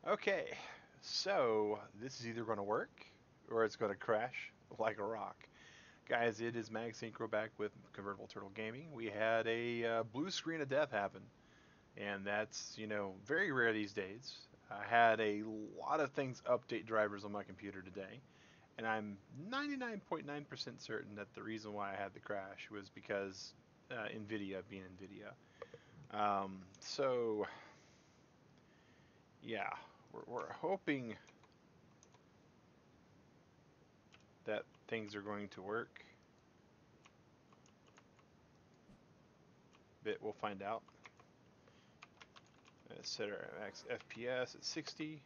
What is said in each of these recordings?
Okay, so this is either going to work or it's going to crash like a rock. Guys, it is Mag Synchro back with Convertible Turtle Gaming. We had a blue screen of death happen, and that's, very rare these days. I had a lot of things update drivers on my computer today, and I'm 99.9% certain that the reason why I had the crash was because NVIDIA being NVIDIA. So, yeah, we're hoping that things are going to work, but we'll find out. Let's set our max FPS at 60,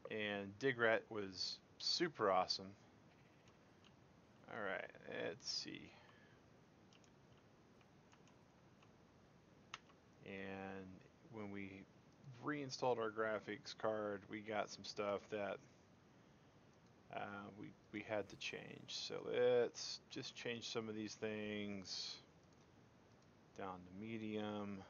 and Digrat was super awesome. Alright, let's see. And when we reinstalled our graphics card, we got some stuff that we had to change. So let's just change some of these things down to medium.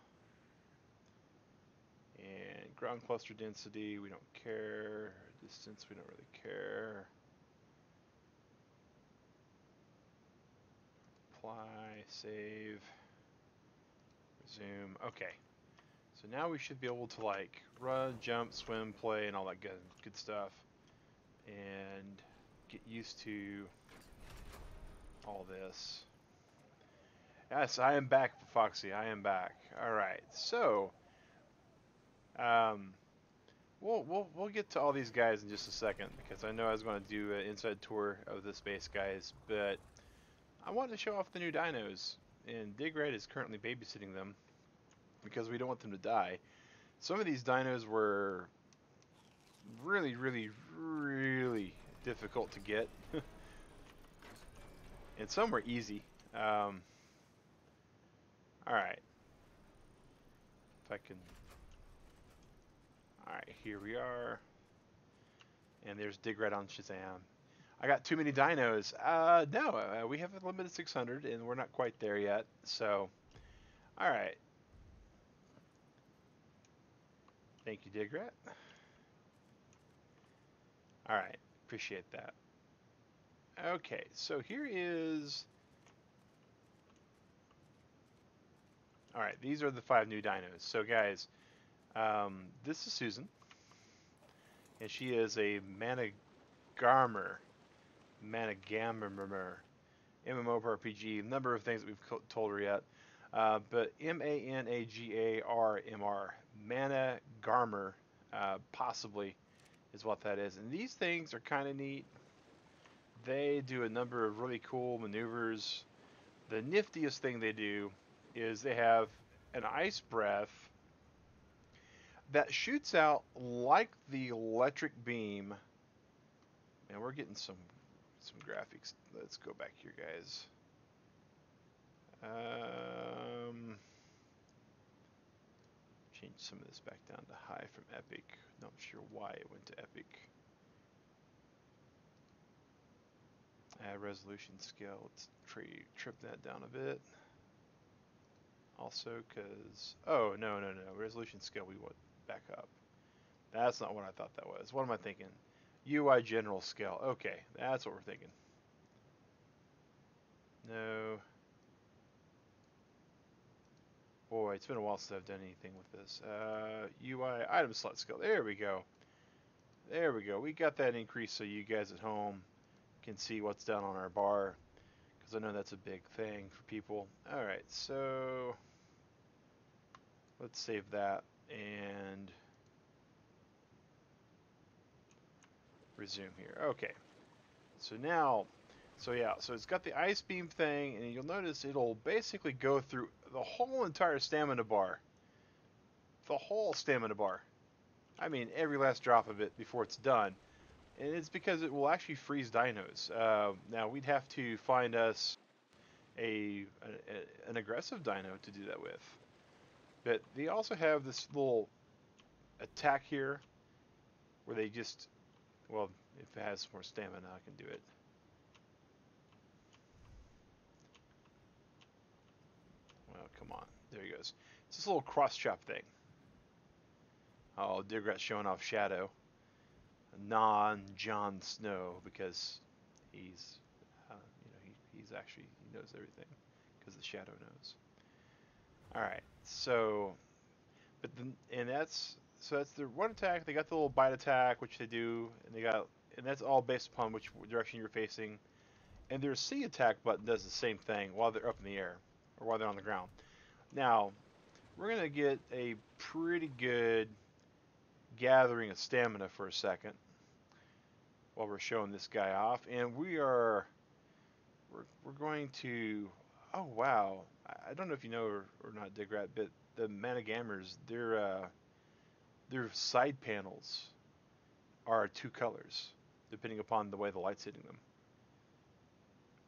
And ground cluster density, we don't care. Distance, we don't really care. Apply, save, resume. Okay. So now we should be able to like run, jump, swim, play, and all that good stuff. And get used to all this. Yes, I am back, Foxy. I am back. All right. So, um, we'll get to all these guys in just a second because I know I was going to do an inside tour of the space guys, but I wanted to show off the new dinos, and Digred is currently babysitting them because we don't want them to die. Some of these dinos were really, really, really difficult to get, and some were easy. All right, if I can. All right, here we are, and there's Digred on Shazam. I got too many dinos. No, we have a limited 600, and we're not quite there yet. So, all right. Thank you, Digret. All right, appreciate that. Okay, so here is. All right, these are the 5 new dinos. So, guys, this is Susan, and she is a Managarmer, Managammer, MMORPG. Number of things that we've told her yet. But Managarmr, Managarmer, possibly is what that is. And these things are kind of neat. They do a number of really cool maneuvers. The niftiest thing they do is they have an ice breath that shoots out like the electric beam. And we're getting some graphics. Let's go back here, guys. Change some of this back down to high from Epic. Not sure why it went to Epic. Add resolution scale. Let's trim that down a bit. Also, because no, resolution scale we want back up. That's not what I thought that was. What am I thinking? UI general scale. Okay, that's what we're thinking. No. Boy, it's been a while since I've done anything with this. UI item select scale. There we go. There we go. We got that increase so you guys at home can see what's down on our bar, because I know that's a big thing for people. All right, so let's save that and resume here. Okay, so now, so it's got the ice beam thing, and you'll notice it'll basically go through the whole entire stamina bar. The whole stamina bar. I mean, every last drop of it before it's done. And it's because it will actually freeze dinos. Now, we'd have to find us an aggressive dino to do that with. But they also have this little attack here where they just, well, if it has more stamina, I can do it. Well, come on. There he goes. It's this little cross chop thing. Oh, Digrat's showing off Shadow, non-Jon Snow, because he's, he's actually, he knows everything, because the Shadow knows. All right, so, but then, and that's their one attack. They got the little bite attack, which they do, and that's all based upon which direction you're facing. And their C attack button does the same thing while they're up in the air, or while they're on the ground. Now, we're gonna get a pretty good gathering of stamina for a second while we're showing this guy off, and we're going to, oh wow, I don't know if you know or not, Digrat, but the Managammers, their side panels are 2 colors depending upon the way the light's hitting them.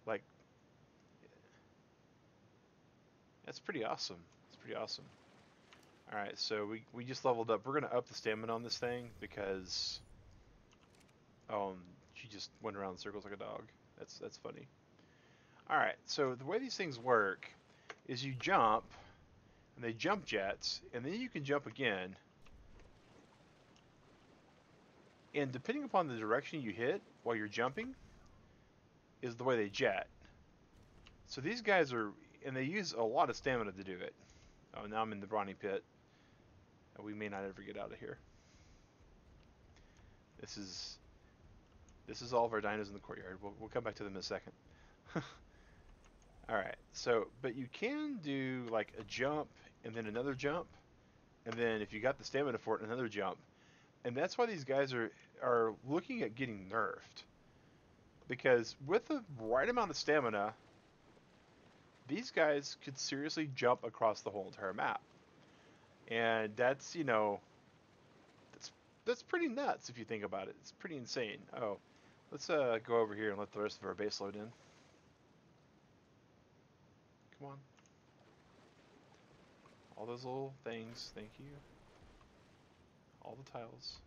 Like, that's pretty awesome. It's pretty awesome. All right, so we just leveled up. We're gonna up the stamina on this thing because she just went around in circles like a dog. That's funny. All right, so the way these things work is you jump, and they jump jets, and then you can jump again. And depending upon the direction you hit while you're jumping, is the way they jet. So these guys and they use a lot of stamina to do it. Oh, now I'm in the brawny pit. We may not ever get out of here. This is all of our dinos in the courtyard. We'll come back to them in a second. All right. So, but you can do like a jump and then another jump, and then if you got the stamina for it, another jump. And that's why these guys are looking at getting nerfed. Because with the right amount of stamina, these guys could seriously jump across the whole entire map. And that's, that's pretty nuts if you think about it. It's pretty insane. Oh, let's go over here and let the rest of our base load in. Come on. All those little things, thank you. All the tiles.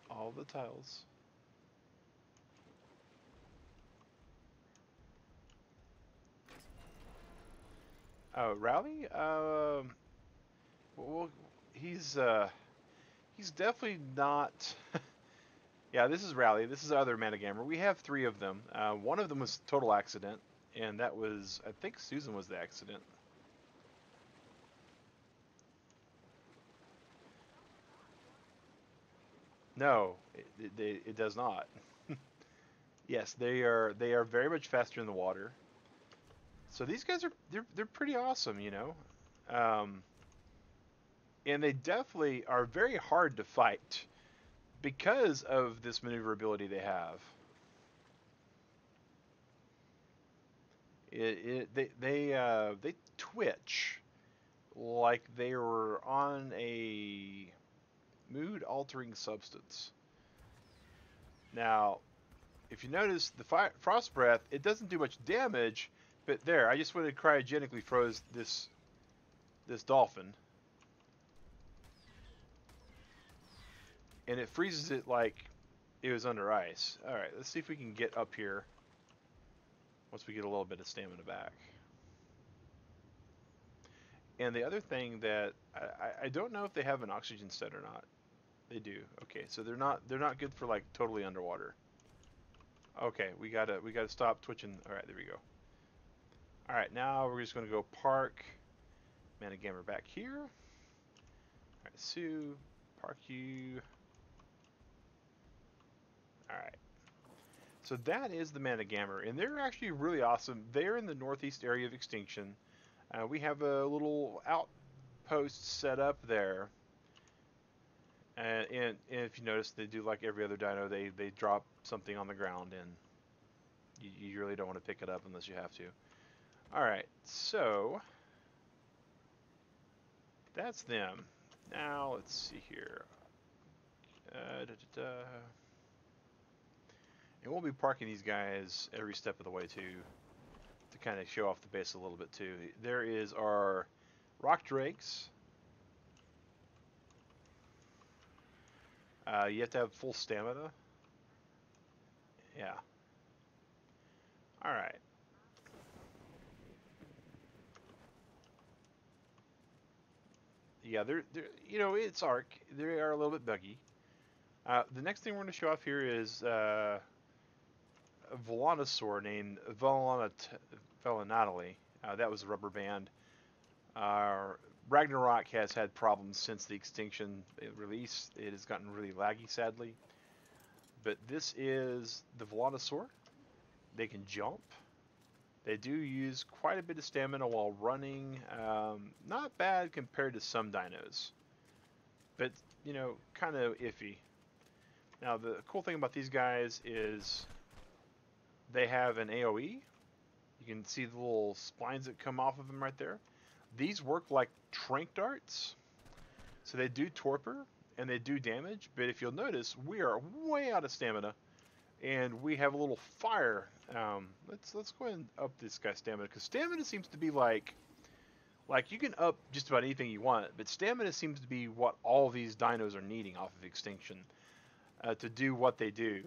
All the tiles. Oh, Rally? Well, he's definitely not. Yeah, this is Rally. This is the other Managammer. We have 3 of them. One of them was total accident, and that was, I think Susan was the accident. No, it does not. Yes, they are very much faster in the water. So these guys are they're pretty awesome, and they definitely are very hard to fight because of this maneuverability they have. They twitch like they were on a mood-altering substance. Now, if you notice the frost breath, it doesn't do much damage, but there, I just went and cryogenically froze this dolphin, and it freezes it like it was under ice. All right, let's see if we can get up here once we get a little bit of stamina back. And the other thing that I don't know if they have an oxygen set or not. They do. Okay, so they're not good for like totally underwater. Okay, we gotta stop twitching. All right, there we go. All right, now we're just gonna go park Managammer back here. All right, Sue, park you. All right. So that is the Managammer, and they're actually really awesome. They're in the northeast area of extinction. We have a little outpost set up there. And if you notice, they do like every other dino. They drop something on the ground, and you really don't want to pick it up unless you have to. All right, so that's them. Now let's see here. And we'll be parking these guys every step of the way too, to kind of show off the base a little bit too. There is our rock drakes. You have to have full stamina. Yeah. All right. yeah, they're you know, it's Ark. They are a little bit buggy. The next thing we're going to show off here is a Volanosaur named Velanatali. That was a rubber band. Ragnarok has had problems since the extinction release. It has gotten really laggy, sadly. But this is the Volanosaur. They can jump. They do use quite a bit of stamina while running. Not bad compared to some dinos, but you know, kind of iffy. Now the cool thing about these guys is they have an AoE. You can see the little spines that come off of them right there. These work like trank darts, so they do torpor and they do damage. But if you'll notice, we are way out of stamina, and we have a little fire. Let's go ahead and up this guy's stamina, because stamina seems to be like you can up just about anything you want, but stamina seems to be what all these dinos are needing off of extinction to do what they do.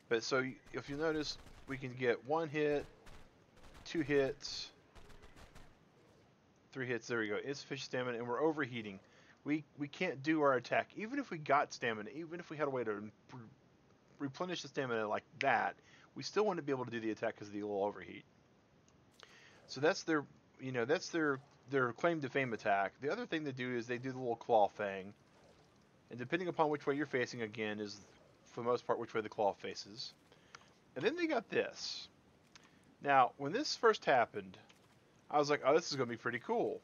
But so if you notice, we can get 1 hit, 2 hits, 3 hits. There we go. Insufficient stamina, and we're overheating. We can't do our attack, even if we got stamina, even if we had a way to replenish the stamina like that. We still wouldn't be able to do the attack because of the little overheat. So that's their, you know, that's their claim to fame attack. The other thing they do is they do the little claw fang, and depending upon which way you're facing, again, is for the most part which way the claw faces. And then they got this. Now, when this first happened, I was like, oh, this is going to be pretty cool.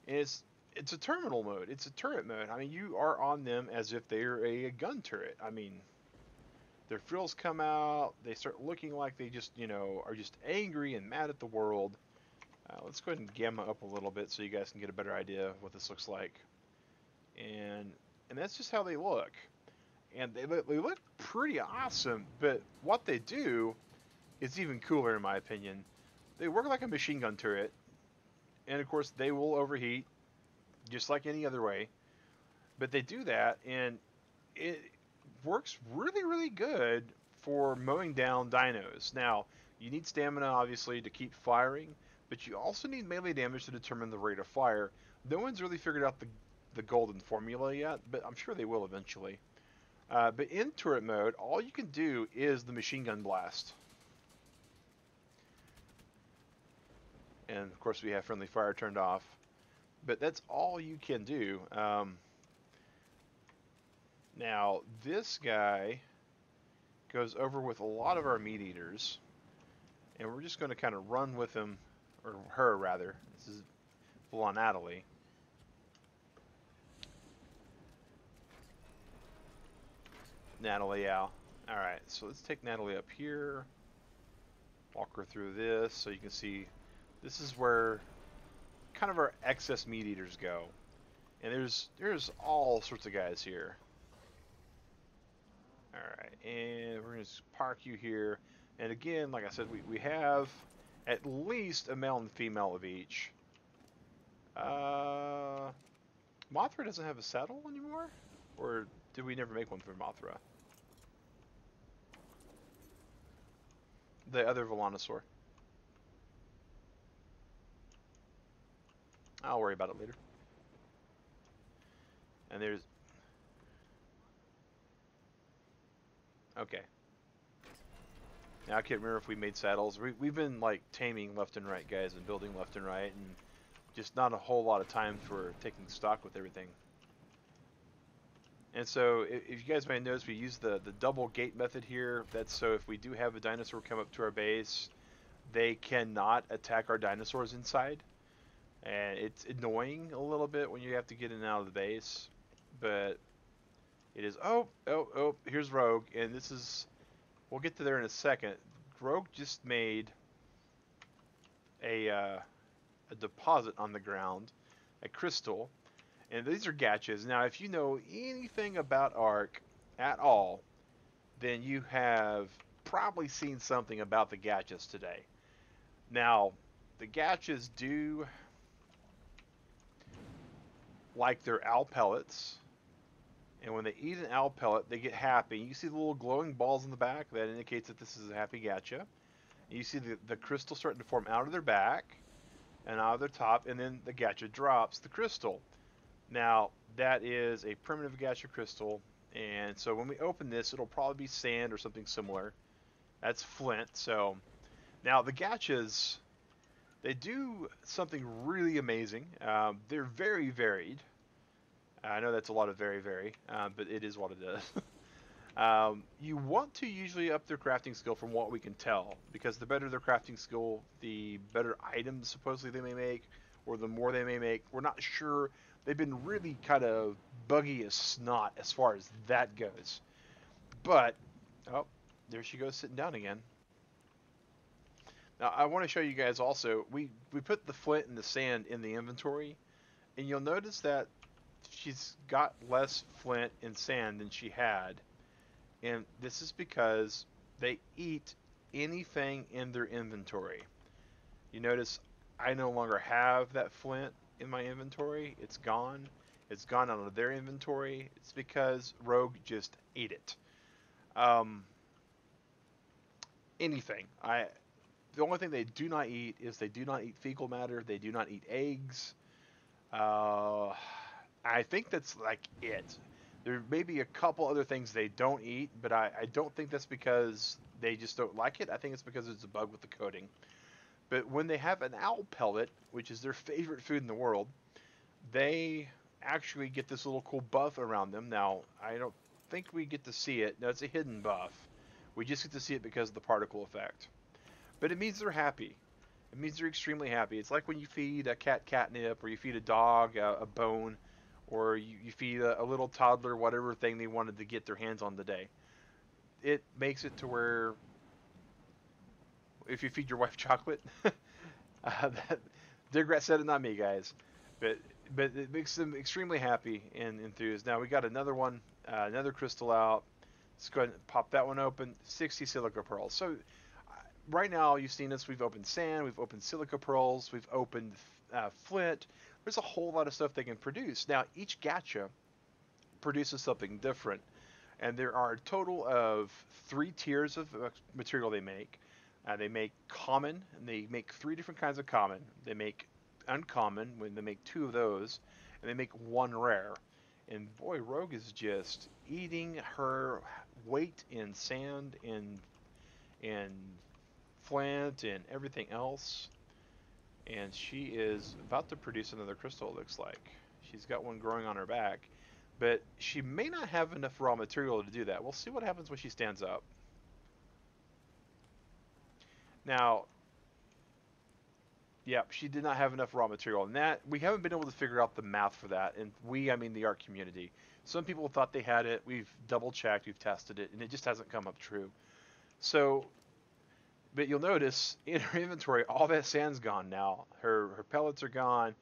And it's a terminal mode. It's a turret mode. I mean, you are on them as if they're a gun turret. I mean, their frills come out. They start looking like they just, you know, are just angry and mad at the world. Let's go ahead and gamma up a little bit so you guys can get a better idea of what this looks like. And that's just how they look. And they look pretty awesome, but what they do is even cooler in my opinion. They work like a machine gun turret, and of course they will overheat, just like any other way. But they do that, and it works really, really good for mowing down dinos. Now, you need stamina, obviously, to keep firing, but you also need melee damage to determine the rate of fire. No one's really figured out the golden formula yet, but I'm sure they will eventually. But in turret mode, all you can do is the machine gun blast. And of course we have friendly fire turned off. But that's all you can do. Now, this guy goes over with a lot of our meat eaters. And we're just going to kind of run with him, or her rather. This is full on Natalie. Natalie out. Alright, so let's take Natalie up here. Walk her through this so you can see this is where kind of our excess meat eaters go. And there's all sorts of guys here. Alright, and we're going to park you here. And again, like I said, we have at least a male and female of each. Mothra doesn't have a saddle anymore? Or did we never make one for Mothra? The other Volanosaur. I'll worry about it later. And there's... Okay. Now I can't remember if we made saddles. We've been like taming left and right, guys, and building left and right, and just not a whole lot of time for taking stock with everything. And so, if you guys may notice, we use the double gate method here. That's so if we do have a dinosaur come up to our base, they cannot attack our dinosaurs inside. And it's annoying a little bit when you have to get in and out of the base. But it is, oh, here's Rogue. And this is, we'll get to there in a second. Rogue just made a deposit on the ground, a crystal. And these are gachas. Now, if you know anything about Ark at all, then you have probably seen something about the gachas today. Now, the gachas do like their owl pellets. And when they eat an owl pellet, they get happy. You see the little glowing balls in the back? That indicates that this is a happy gacha. And you see the crystal starting to form out of their back. and out of the top, and then the gacha drops the crystal. Now, that is a primitive gacha crystal, and so when we open this, it'll probably be sand or something similar. That's flint. So now the gachas, they do something really amazing. They're very varied. I know that's a lot of very, but it is what it is. You want to usually up their crafting skill from what we can tell, because the better their crafting skill, the better items supposedly they may make, or the more they may make. We're not sure. They've been really kind of buggy as snot as far as that goes. But, oh, there she goes sitting down again. Now, I want to show you guys also, we put the flint and the sand in the inventory, and you'll notice that she's got less flint and sand than she had. And this is because they eat anything in their inventory. You notice I no longer have that flint in my inventory. It's gone. It's gone out of their inventory. It's because Rogue just ate it. Anything. The only thing they do not eat is they do not eat fecal matter. They do not eat eggs. I think that's like it. There may be a couple other things they don't eat, but I don't think that's because they just don't like it. I think it's because it's a bug with the coating. But when they have an owl pellet, which is their favorite food in the world, they actually get this little cool buff around them. Now, I don't think we get to see it. No, it's a hidden buff. We just get to see it because of the particle effect. But it means they're happy. It means they're extremely happy. It's like when you feed a cat catnip, or you feed a dog a bone, or you feed a little toddler whatever thing they wanted to get their hands on today. It makes it to where if you feed your wife chocolate, that, Digret said it, not me, guys. But it makes them extremely happy and enthused. Now we got another one, another crystal out. Let's go ahead and pop that one open. 60 silica pearls. So right now you've seen us. We've opened sand. We've opened silica pearls. We've opened flint. There's a whole lot of stuff they can produce. Now each gacha produces something different, and there are a total of 3 tiers of material they make. They make common, and they make 3 different kinds of common. They make uncommon, when they make 2 of those, and they make 1 rare. And boy, Rogue is just eating her weight in sand and flint and everything else. And she is about to produce another crystal, it looks like. She's got one growing on her back, but she may not have enough raw material to do that. We'll see what happens when she stands up. Now, yeah, she did not have enough raw material, and that we haven't been able to figure out the math for that. And I mean the art community. Some people thought they had it. We've double checked, we've tested it, and it just hasn't come up true. So, but you'll notice in her inventory, all that sand's gone now. Her pellets are gone,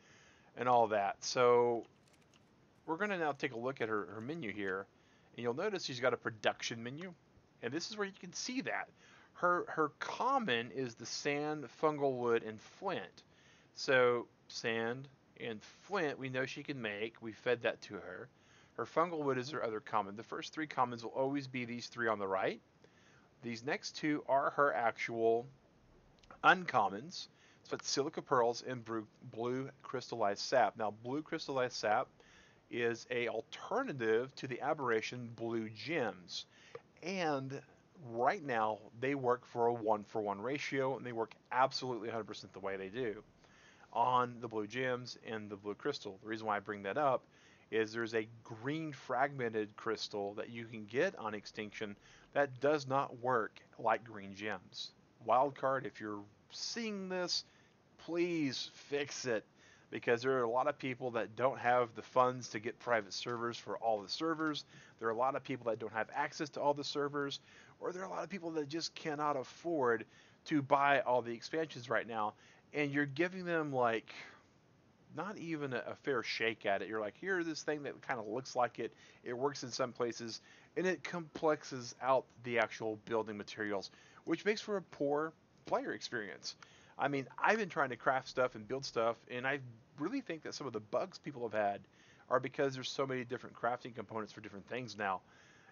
and all that. So we're going to now take a look at her menu here, and you'll notice she's got a production menu, and this is where you can see that. Her common is the sand, fungal wood, and flint. So sand and flint we know she can make. We fed that to her. Her fungal wood is her other common. The first 3 commons will always be these 3 on the right. These next 2 are her actual uncommons. So it's silica pearls and blue crystallized sap. Now, blue crystallized sap is a alternative to the aberration blue gems. And right now, they work for a 1-for-1 ratio, and they work absolutely 100% the way they do on the blue gems and the blue crystal. The reason why I bring that up is there's a green fragmented crystal that you can get on Extinction that does not work like green gems. Wildcard, if you're seeing this, please fix it, because there are a lot of people that don't have the funds to get private servers for all the servers. There are a lot of people that don't have access to all the servers, or there are a lot of people that just cannot afford to buy all the expansions right now, and you're giving them like not even a fair shake at it. You're like, here's this thing that kind of looks like it. It works in some places, and it complexes out the actual building materials, which makes for a poor player experience. I mean, I've been trying to craft stuff and build stuff, and I really think that some of the bugs people have had are because there's so many different crafting components for different things now.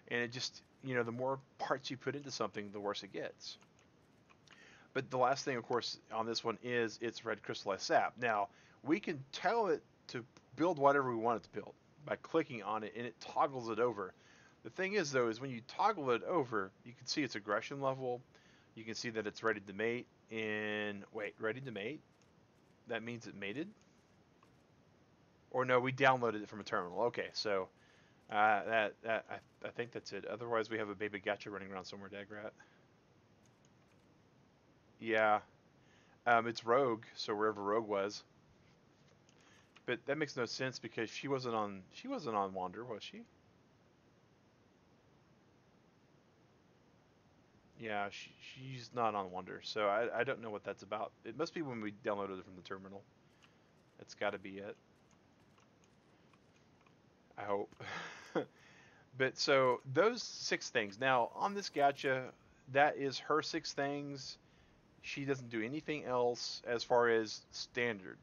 And it just, the more parts you put into something, the worse it gets. But the last thing, of course, on this one is it's red crystallized sap. Now, we can tell it to build whatever we want it to build by clicking on it, and it toggles it over. The thing is, though, is when you toggle it over, you can see its aggression level. You can see that it's ready to mate. And wait, ready to mate? That means it mated? Or no, we downloaded it from a terminal. Okay, so I think that's it. Otherwise, we have a baby gacha running around somewhere, Dagrat. Yeah, it's Rogue, so wherever Rogue was. But that makes no sense because she wasn't on Wander, was she? Yeah, she's not on Wander, so I don't know what that's about. It must be when we downloaded it from the terminal. That's got to be it. I hope. But so those 6 things. Now on this gacha, that is her 6 things. She doesn't do anything else as far as standard.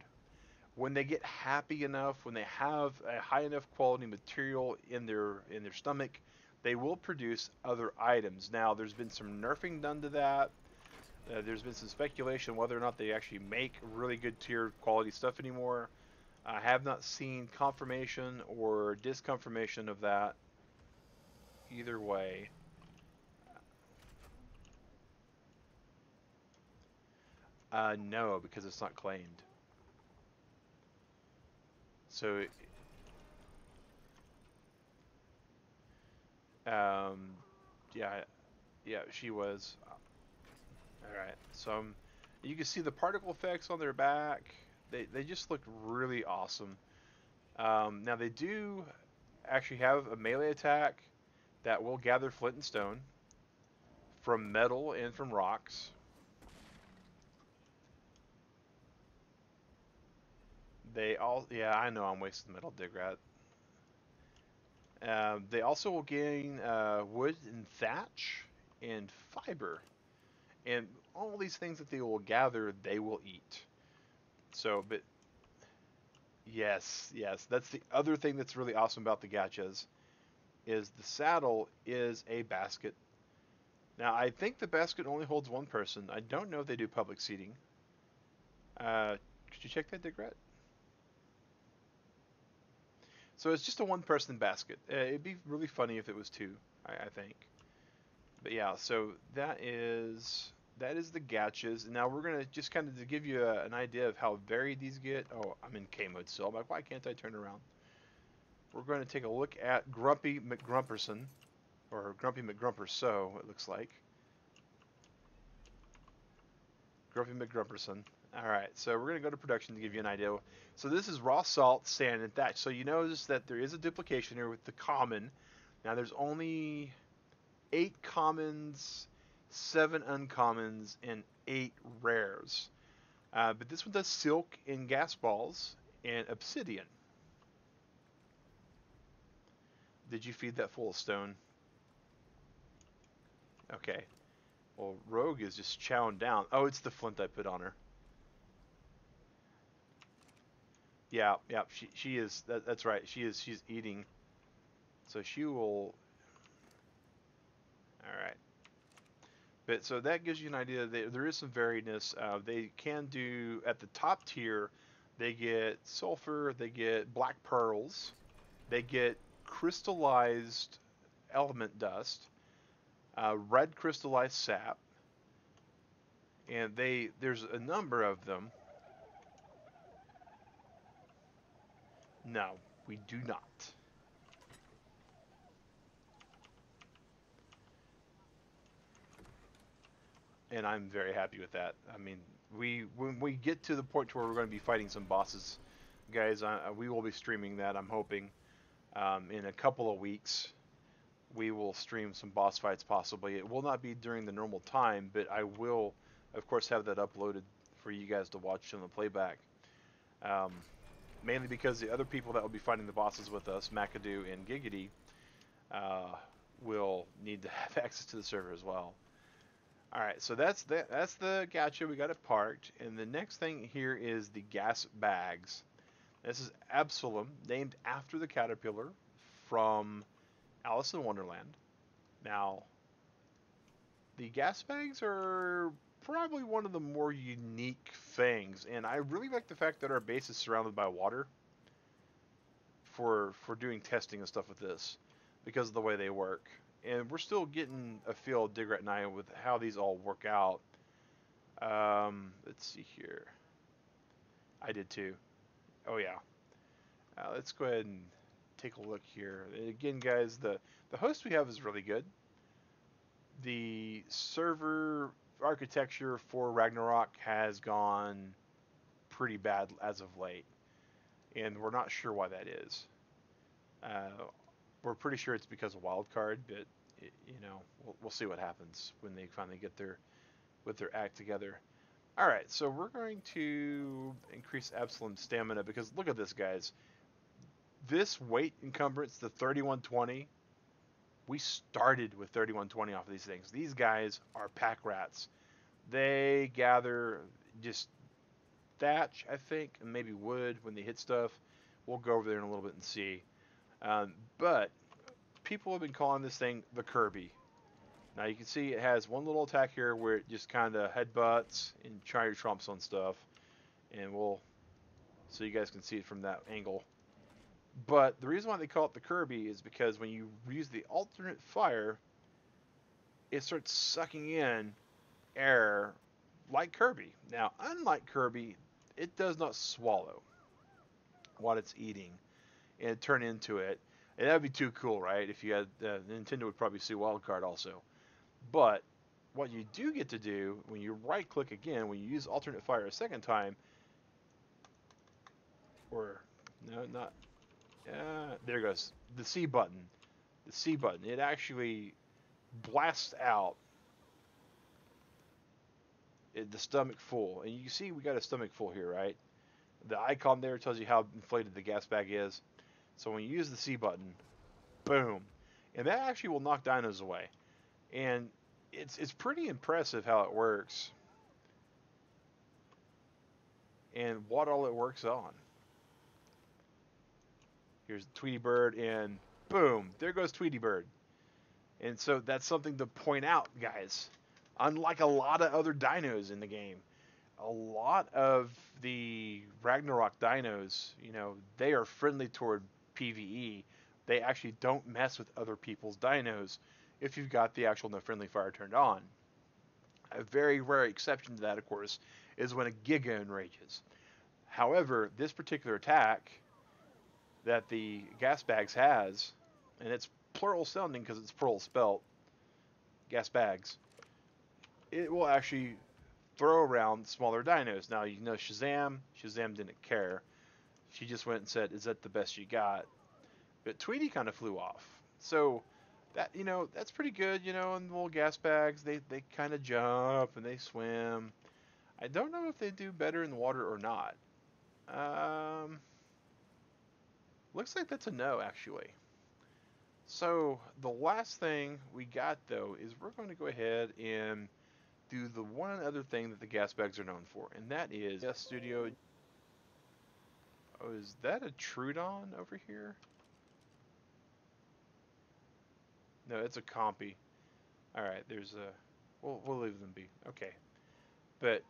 When they get happy enough, when they have a high enough quality material in their stomach, they will produce other items. Now, there's been some nerfing done to that. There's been some speculation whether or not they actually make really good tier quality stuff anymore. I have not seen confirmation or disconfirmation of that either way. No, because it's not claimed. So, um, yeah, yeah, she was. All right, so you can see the particle effects on their back. They just look really awesome. Now they do actually have a melee attack that will gather flint and stone from metal and from rocks. Yeah, I know I'm wasting metal, Digrat. They also will gain wood and thatch and fiber, and all these things that they will gather, they will eat. So, but yes, yes, that's the other thing that's really awesome about the gachas is the saddle is a basket. Now, I think the basket only holds 1 person. I don't know if they do public seating. Could you check that, Digrat? So it's just a 1 person basket. It'd be really funny if it was 2, I think. But yeah, so that is the gachas. And now we're gonna just kind of to give you an idea of how varied these get. Oh, I'm in K mode still. I'm like, why can't I turn around? We're going to take a look at Grumpy McGrumperson, or Grumpy McGrumperso, it looks like. Grumpy McGrumperson. All right, so we're going to go to production to give you an idea. So this is raw salt, sand, and thatch. So you notice that there is a duplication here with the common. Now there's only 8 commons, 7 uncommons, and 8 rares. But this one does silk and gas balls and obsidian. Did you feed that full of stone? Okay. Well, Rogue is just chowing down. Oh, it's the flint I put on her. Yeah, yeah, she is. That's right. She's eating. So she will. All right. But so that gives you an idea. There is some variedness. They can do at the top tier. They get sulfur. They get black pearls. They get crystallized element dust. Red crystallized sap. And there's a number of them. No, we do not. And I'm very happy with that. I mean, when we get to the point where we're going to be fighting some bosses, guys, we will be streaming that. I'm hoping in a couple of weeks we will stream some boss fights. Possibly it will not be during the normal time, but I will, of course, have that uploaded for you guys to watch on the playback. Um, Mainly because the other people that will be fighting the bosses with us, McAdoo and Giggity, uh, will need to have access to the server as well. All right, so that's the gacha. We got it parked, and the next thing here is the gas bags. This is Absalom, named after the caterpillar from Alice in Wonderland. Now, the gas bags are probably one of the more unique things, and I really like the fact that our base is surrounded by water for doing testing and stuff with this because of the way they work. And we're still getting a feel of Digger at Night with how these all work out. Let's see here. I did too. Oh yeah. Let's go ahead and take a look here. Again, guys, the host we have is really good. The server architecture for Ragnarok has gone pretty bad as of late, and we're not sure why that is. We're pretty sure it's because of wildcard, but we'll see what happens when they finally get their act together. All right, so we're going to increase Absalom's stamina because look at this, guys. This weight encumbrance, the 3120, we started with 3120 off of these things. These guys are pack rats. They gather just thatch, I think, and maybe wood when they hit stuff. We'll go over there in a little bit and see. But people have been calling this thing the Kirby. Now you can see it has one little attack here where it just kind of headbutts and try your trumps on stuff, and so you guys can see it from that angle. But the reason why they call it the Kirby is because when you use the alternate fire, it starts sucking in air like Kirby. Now, unlike Kirby, it does not swallow what it's eating and turn into it. And that'd be too cool, right? If you had Nintendo would probably see Wildcard also. But what you do get to do when you right click again, when you use alternate fire a second time, or no, not there goes the C button. The C button. It actually blasts out the stomach full, and you see we got a stomach full here, right? The icon there tells you how inflated the gas bag is. So when you use the C button, boom, and that actually will knock dinos away. And it's pretty impressive how it works and what all it works on. Here's Tweety Bird, and boom, there goes Tweety Bird. And so that's something to point out, guys. Unlike a lot of other dinos in the game, a lot of the Ragnarok dinos, they are friendly toward PvE. They actually don't mess with other people's dinos if you've got the actual no friendly fire turned on. A very rare exception to that, of course, is when a Giga enrages. However, this particular attack that the gas bags has, and it's plural sounding because it's plural spelt, gas bags, it will actually throw around smaller dinos. Now, Shazam didn't care. She just went and said, "Is that the best you got?" But Tweety kind of flew off. So that that's pretty good. And the little gas bags, they kind of jump and they swim. I don't know if they do better in the water or not. Looks like that's a no, actually. So the last thing we got though is we're going to go ahead and do the one other thing that the gas bags are known for, and that is Studio. Oh, is that a Trudon over here? No, it's a Compy. All right, there's a. We'll leave them be. Okay, but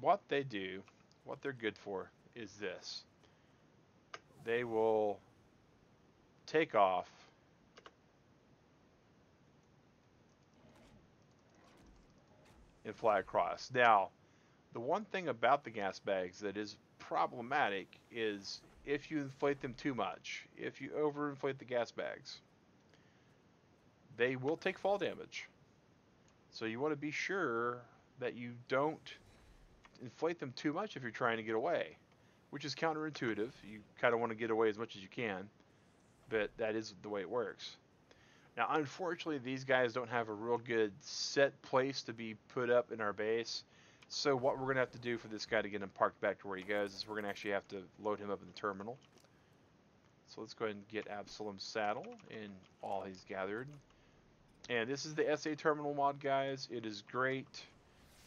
what they do, what they're good for, is this. They will take off and fly across. Now, the one thing about the gas bags that is problematic is if you inflate them too much, if you overinflate the gas bags, they will take fall damage. So you want to be sure that you don't inflate them too much if you're trying to get away, which is counterintuitive. You kind of want to get away as much as you can, but that is the way it works. Now, unfortunately, these guys don't have a real good set place to be put up in our base. So what we're going to have to do for this guy to get him parked back to where he goes is we're going to actually have to load him up in the terminal. So let's go ahead and get Absalom's saddle and all he's gathered. And this is the SA terminal mod, guys. It is great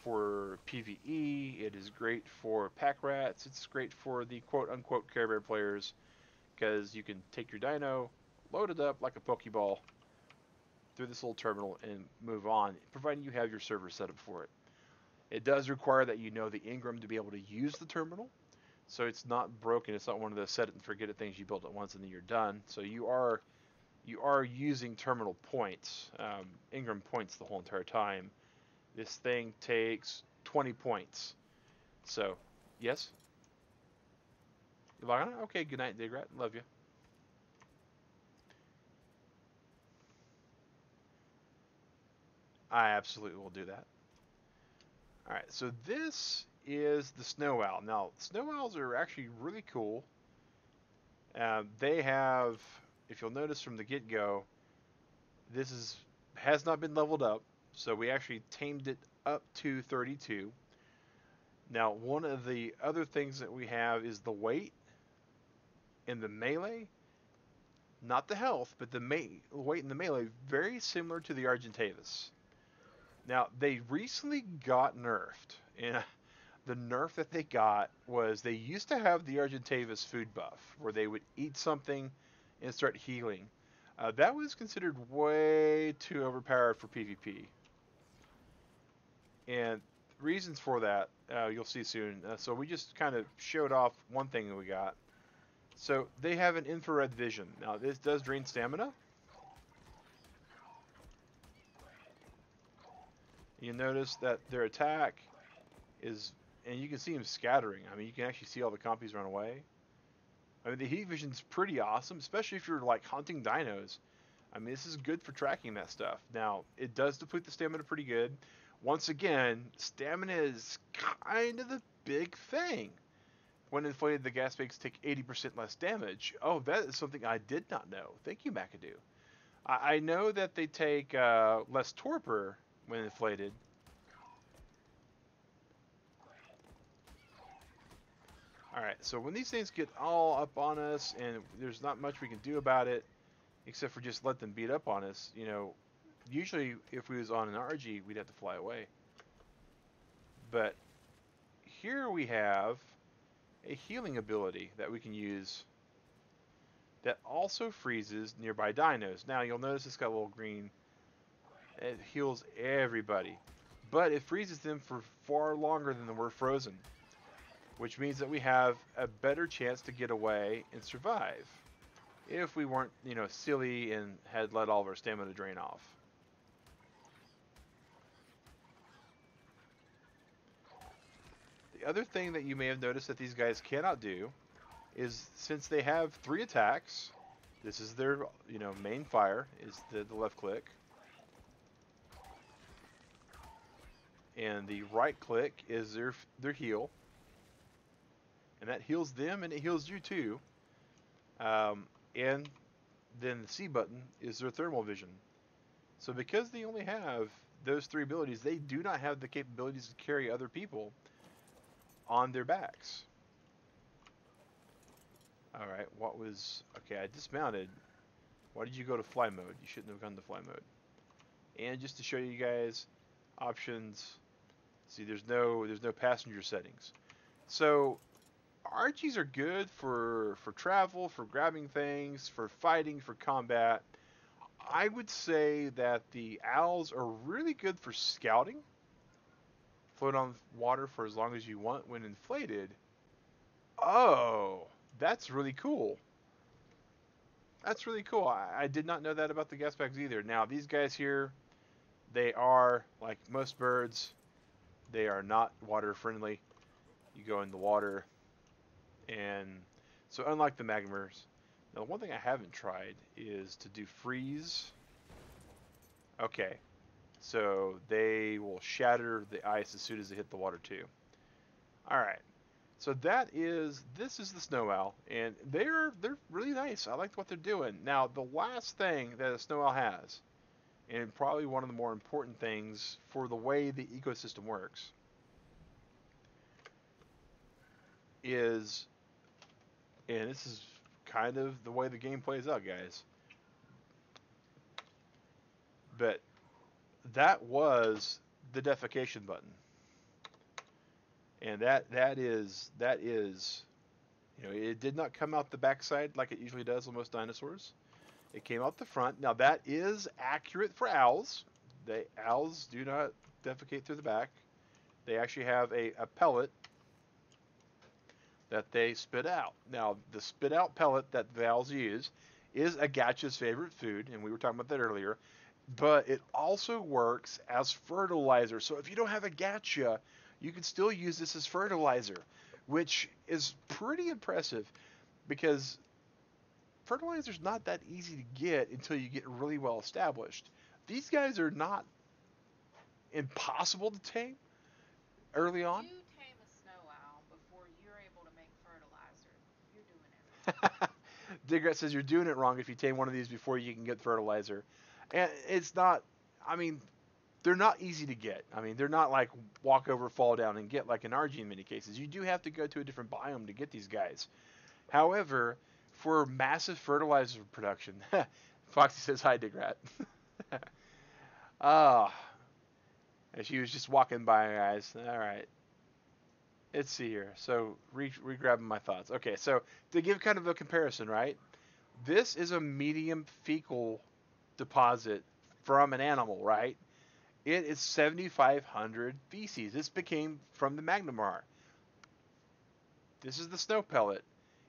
for PvE. It is great for pack rats. It's great for the quote-unquote Care Bear players because you can take your dino, load it up like a Pokeball through this little terminal and move on, providing you have your server set up for it. It does require that you know the Ingram to be able to use the terminal. So it's not broken. It's not one of those set it and forget it things you build it once and then you're done. So you are using terminal points, Ingram points the whole entire time. This thing takes 20 points. So, yes? You log on? Okay, good night, Digrat. Love you. I absolutely will do that. Alright, so this is the snow owl. Now, snow owls are actually really cool. They have, if you'll notice from the get-go, has not been leveled up, so we actually tamed it up to 32. Now, one of the other things that we have is the weight and the melee. Not the health, but the weight and the melee, very similar to the Argentavis. Now, they recently got nerfed, and the nerf that they got was they used to have the Argentavis food buff, where they would eat something and start healing. That was considered way too overpowered for PvP. And reasons for that, you'll see soon. So we just kind of showed off one thing that we got. So they have an infrared vision. Now this does drain stamina. You notice that their attack is, and you can see them scattering. I mean, you can actually see all the compies run away. I mean, the heat vision's pretty awesome, especially if you're like hunting dinos. I mean, this is good for tracking that stuff. Now, it does deplete the stamina pretty good. Once again, stamina is kind of the big thing. When inflated, the gas bags take 80% less damage. Oh, that is something I did not know. Thank you, McAdoo. I know that they take less torpor when inflated. Alright, so when these things get all up on us and there's not much we can do about it, except for just let them beat up on us, you know, usually if we was on an RG, we'd have to fly away. But here we have a healing ability that we can use that also freezes nearby dinos. Now you'll notice it's got a little green. It heals everybody, but it freezes them for far longer than we're frozen, which means that we have a better chance to get away and survive if we weren't, you know, silly and had let all of our stamina drain off. The other thing that you may have noticed that these guys cannot do is, since they have 3 attacks, this is their, you know, main fire is the left click, and the right click is their heal, and that heals them and it heals you too. And then the C button is their thermal vision. So because they only have those 3 abilities, they do not have the capabilities to carry other people on their backs. Alright, okay, I dismounted. Why did you go to fly mode? You shouldn't have gone to fly mode. And just to show you guys options, see there's no passenger settings. So RGs are good for travel, for grabbing things, for fighting, for combat. I would say that the owls are really good for scouting. Float on water for as long as you want when inflated. Oh, that's really cool. That's really cool. I did not know that about the gas bags either. Now, these guys here, they are, like most birds, they are not water friendly. You go in the water, and so unlike the magmers, now one thing I haven't tried is to do freeze. Okay, so they will shatter the ice as soon as they hit the water too. Alright, so this is the snow owl, and they're really nice. I like what they're doing. Now, the last thing that a snow owl has, and probably one of the more important things for the way the ecosystem works, is, and this is kind of the way the game plays out, guys, but that was the defecation button. And that is, you know, it did not come out the backside like it usually does on most dinosaurs. It came out the front. Now that is accurate for owls. Owls do not defecate through the back. they actually have a pellet that they spit out. Now, the spit out pellet that the owls use is a gacha's favorite food, and we were talking about that earlier, but it also works as fertilizer. So if you don't have a gacha, you can still use this as fertilizer, which is pretty impressive because fertilizer's not that easy to get until you get really well established. These guys are not impossible to tame early on. You tame a snow owl before you're able to make fertilizer, you're doing it wrong. Digret says you're doing it wrong if you tame one of these before you can get fertilizer. And it's not, I mean, they're not easy to get. I mean, they're not like walk over, fall down, and get like an RG in many cases. You do have to go to a different biome to get these guys. However, for massive fertilizer production, Foxy says hi, Digrat. Ah, and she was just walking by, guys. All right. Let's see here. So, re-grabbing my thoughts. Okay, so to give kind of a comparison, right? This is a medium fecal deposit from an animal, right? It is 7,500 feces. This became from the Magnamar. This is the snow pellet.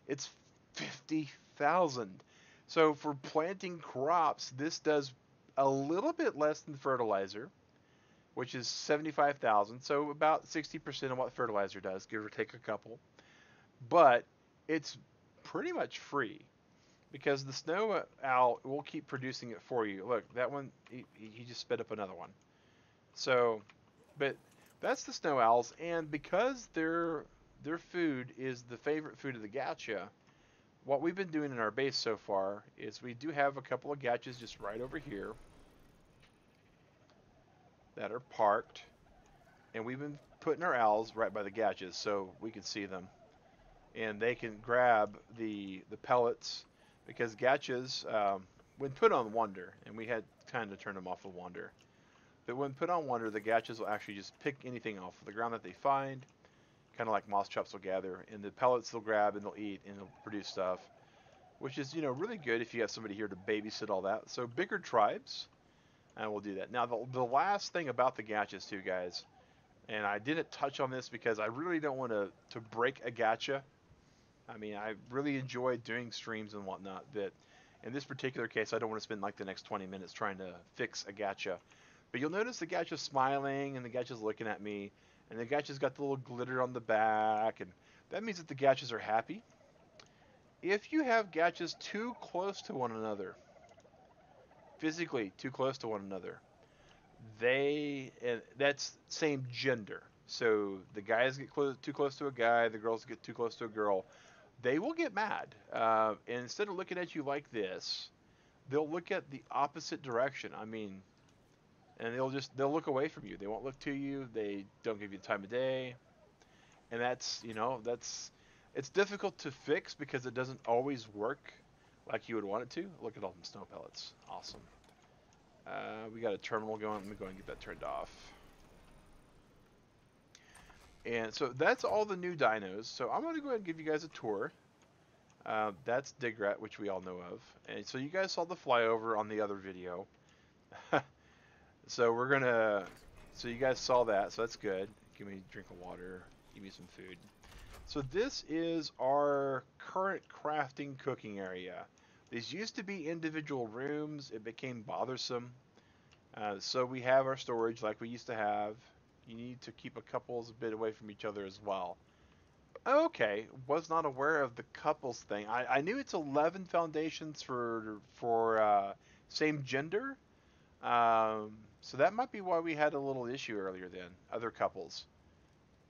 It's 50,000. So for planting crops, this does a little bit less than fertilizer, which is 75,000. So about 60% of what fertilizer does, give or take a couple. But it's pretty much free because the snow owl will keep producing it for you. Look, that one, he just spit up another one. So, but that's the snow owls, and because their food is the favorite food of the gacha, what we've been doing in our base so far is we do have a couple of gachas just right over here that are parked, and we've been putting our owls right by the gachas so we can see them, and they can grab the pellets because gachas, when put on Wonder, and we had kind of turned them off of Wonder. But when put on Wonder, the gachas will actually just pick anything off of the ground that they find, kind of like moss chops will gather, and the pellets they'll grab and they'll eat and they'll produce stuff, which is, really good if you have somebody here to babysit all that. So bigger tribes, and we'll do that. Now, the last thing about the gachas too, guys, and I didn't touch on this because I really don't want to break a gacha. I mean, I really enjoy doing streams and whatnot, but in this particular case, I don't want to spend like the next 20 minutes trying to fix a gacha. But you'll notice the gacha's smiling, and the gacha's looking at me, and the gacha's got the little glitter on the back, and that means that the gachas are happy. If you have gachas too close to one another, physically too close to one another, and that's same gender. So the guys get too close to a guy, the girls get too close to a girl. They will get mad, and instead of looking at you like this, they'll look at the opposite direction. I mean, and they'll look away from you. They won't look to you. They don't give you the time of day, and that's it's difficult to fix because it doesn't always work like you would want it to. Look at all them snow pellets. Awesome. We got a terminal going. Let me go and get that turned off. And so that's all the new dinos. So I'm going to go ahead and give you guys a tour. That's Digrat, which we all know of. And so you guys saw the flyover on the other video. So so you guys saw that, so that's good. Give me a drink of water, give me some food. So this is our current crafting cooking area. These used to be individual rooms. It became bothersome. So we have our storage like we used to have. You need to keep a couples a bit away from each other as well. Okay, was not aware of the couples thing. I knew it's 11 foundations for same gender. So that might be why we had a little issue earlier then. Other couples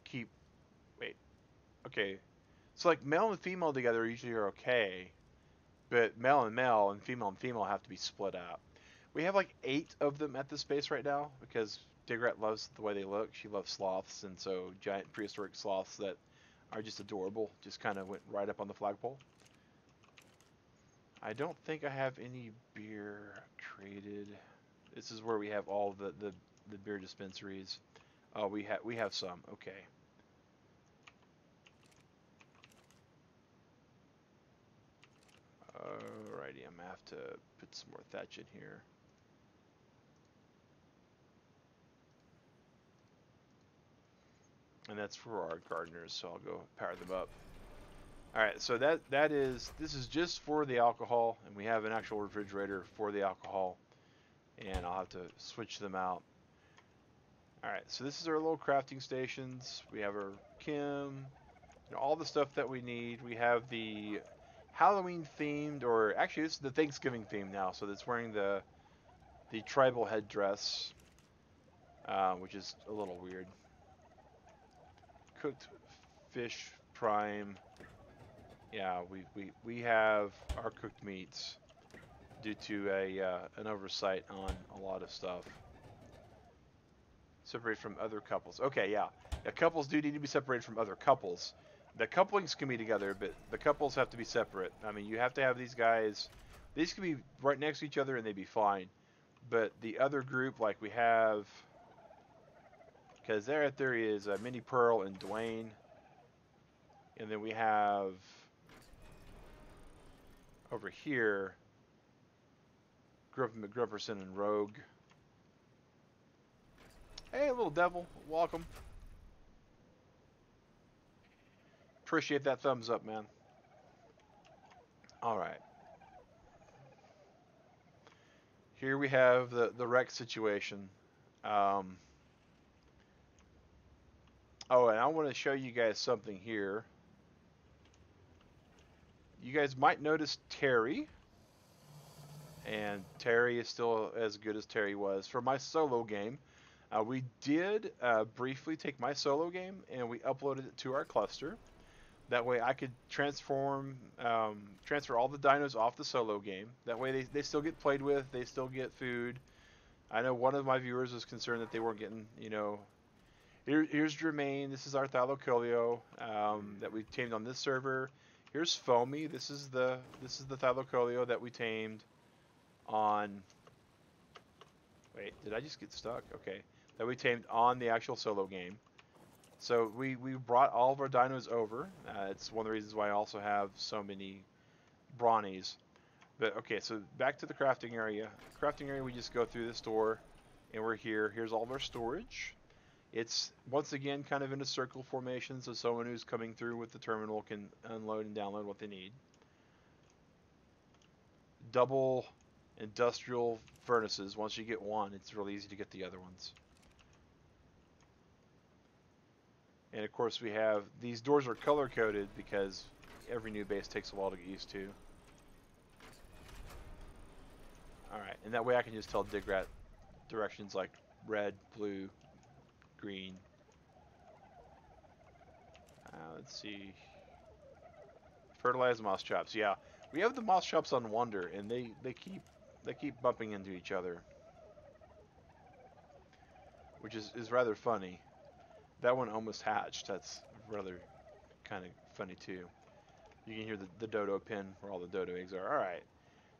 keep, wait, okay. So like male and female together usually are okay, but male and female have to be split up. We have like 8 of them at this space right now because Digrat loves the way they look. She loves sloths, and so giant prehistoric sloths that are just adorable just kind of went right up on the flagpole. I don't think I have any beer traded. This is where we have all the beer dispensaries. Oh, we have some. Okay. Alrighty, I'm gonna have to put some more thatch in here. and that's for our gardeners. So I'll go power them up. All right, so this is just for the alcohol, and we have an actual refrigerator for the alcohol, and I'll have to switch them out. All right, so this is our little crafting stations. We have our chem, all the stuff that we need. We have the Halloween themed, or actually this is the Thanksgiving theme now. So it's wearing the tribal headdress, which is a little weird. Cooked fish prime. Yeah, we have our cooked meats due to an oversight on a lot of stuff. Separate from other couples. Okay, yeah. Couples do need to be separated from other couples. The couplings can be together, but the couples have to be separate. I mean, you have to have these guys. These can be right next to each other and they'd be fine. But the other group, like we have, because there is Minnie Pearl and Dwayne, and then we have over here Grumperson and Rogue. Hey, little devil, welcome. Appreciate that thumbs up, man. All right. Here we have the wreck situation. Oh, and I want to show you guys something here. You guys might notice Terry. And Terry is still as good as Terry was. For my solo game, we did briefly take my solo game and we uploaded it to our cluster. That way I could transfer all the dinos off the solo game. That way they still get played with, they still get food. I know one of my viewers was concerned that they weren't getting, here's Jermaine, this is our Thylocolio that we tamed on this server. Here's Foamy, this is the Thylocolio that we tamed on, wait, did I just get stuck? Okay, that we tamed on the actual solo game. So we brought all of our dinos over. It's one of the reasons why I also have so many brawnies. But okay, so back to the crafting area. Crafting area, we just go through this door, and we're here. Here's all of our storage. It's once again kind of in a circle formation, so someone who's coming through with the terminal can unload and download what they need. Double industrial furnaces. Once you get one, it's really easy to get the other ones. And of course we have, these doors are color coded because every new base takes a while to get used to. Alright, and that way I can just tell Digrat directions like red, blue, green. Let's see. Fertilize moss chops. Yeah, we have the moss chops on Wonder, and they keep bumping into each other, which is rather funny. That one almost hatched. That's rather kind of funny too. You can hear the dodo pin where all the dodo eggs are. All right.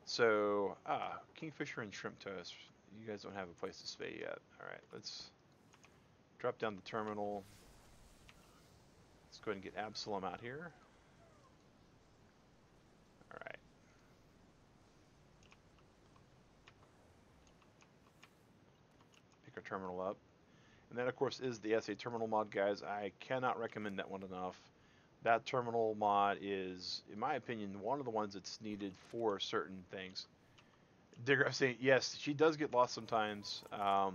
So, kingfisher and shrimp toast. You guys don't have a place to stay yet. All right, let's drop down the terminal. Let's go ahead and get Absalom out here. All right. Pick our terminal up. And that, of course, is the SA terminal mod, guys. I cannot recommend that one enough. That terminal mod is, in my opinion, one of the ones that's needed for certain things. Digger saying, yes, she does get lost sometimes. Oh,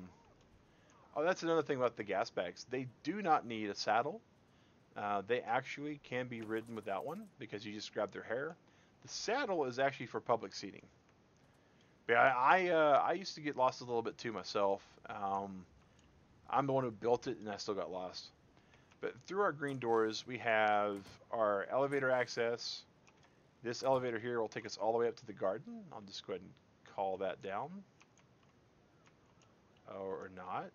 that's another thing about the gas bags. They do not need a saddle. They actually can be ridden without one because you just grab their hair. The saddle is actually for public seating. But I used to get lost a little bit too myself. I'm the one who built it and I still got lost. But through our green doors, we have our elevator access. This elevator here will take us all the way up to the garden. I'll just go ahead and call that down. Or not.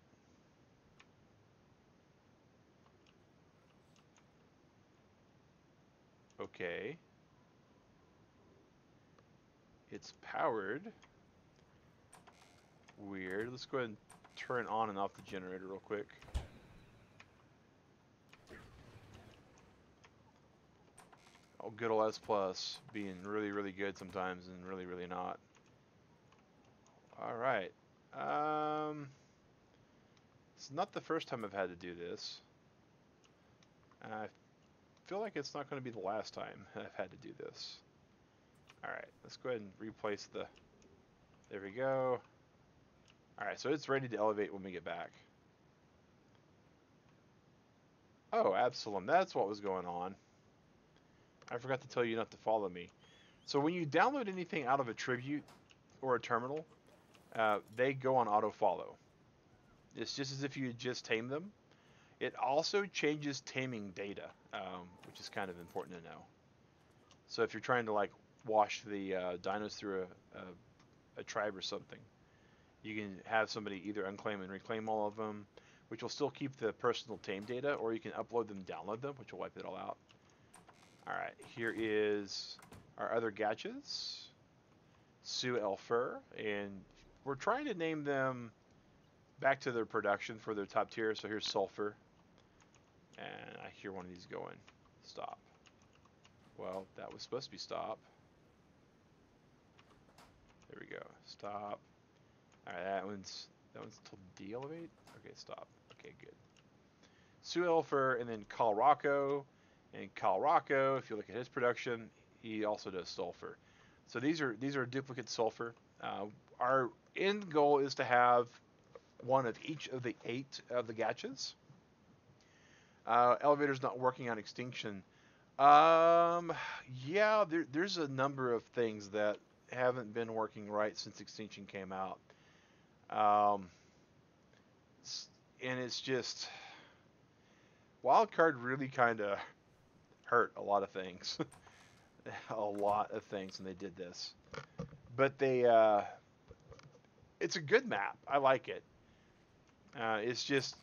Okay. It's powered. Weird. Let's go ahead and turn on and off the generator real quick. Oh, good old S Plus being really, really good sometimes and really, really not. All right. It's not the first time I've had to do this. I feel like it's not going to be the last time I've had to do this. Alright, let's go ahead and replace the... There we go. Alright, so it's ready to elevate when we get back. Oh, Absalom, that's what was going on. I forgot to tell you not to follow me. So when you download anything out of a tribute or a terminal, they go on auto follow. It's just as if you had just tamed them. It also changes taming data, which is kind of important to know. So if you're trying to like wash the dinos through a tribe or something, you can have somebody either unclaim and reclaim all of them, which will still keep the personal tame data, or you can upload them, download them, which will wipe it all out. Alright, here is our other gachas. Sue Elfer, and we're trying to name them back to their production for their top tier. So here's Sulfur, and I hear one of these going. Stop. Well, that was supposed to be stop. There we go. Stop. Alright, that one's told de-elevate? Okay, stop. Okay, good. Sue Elfer, and then Khal Rocco. And Khal Rocco, if you look at his production, he also does Sulfur. So these are duplicate Sulfur. Our end goal is to have one of each of the 8 of the gachas. Elevator's not working on extinction. Yeah, there's a number of things that haven't been working right since extinction came out. And it's just... Wildcard really kind of hurt a lot of things. A lot of things when they did this. But it's a good map. I like it. It's just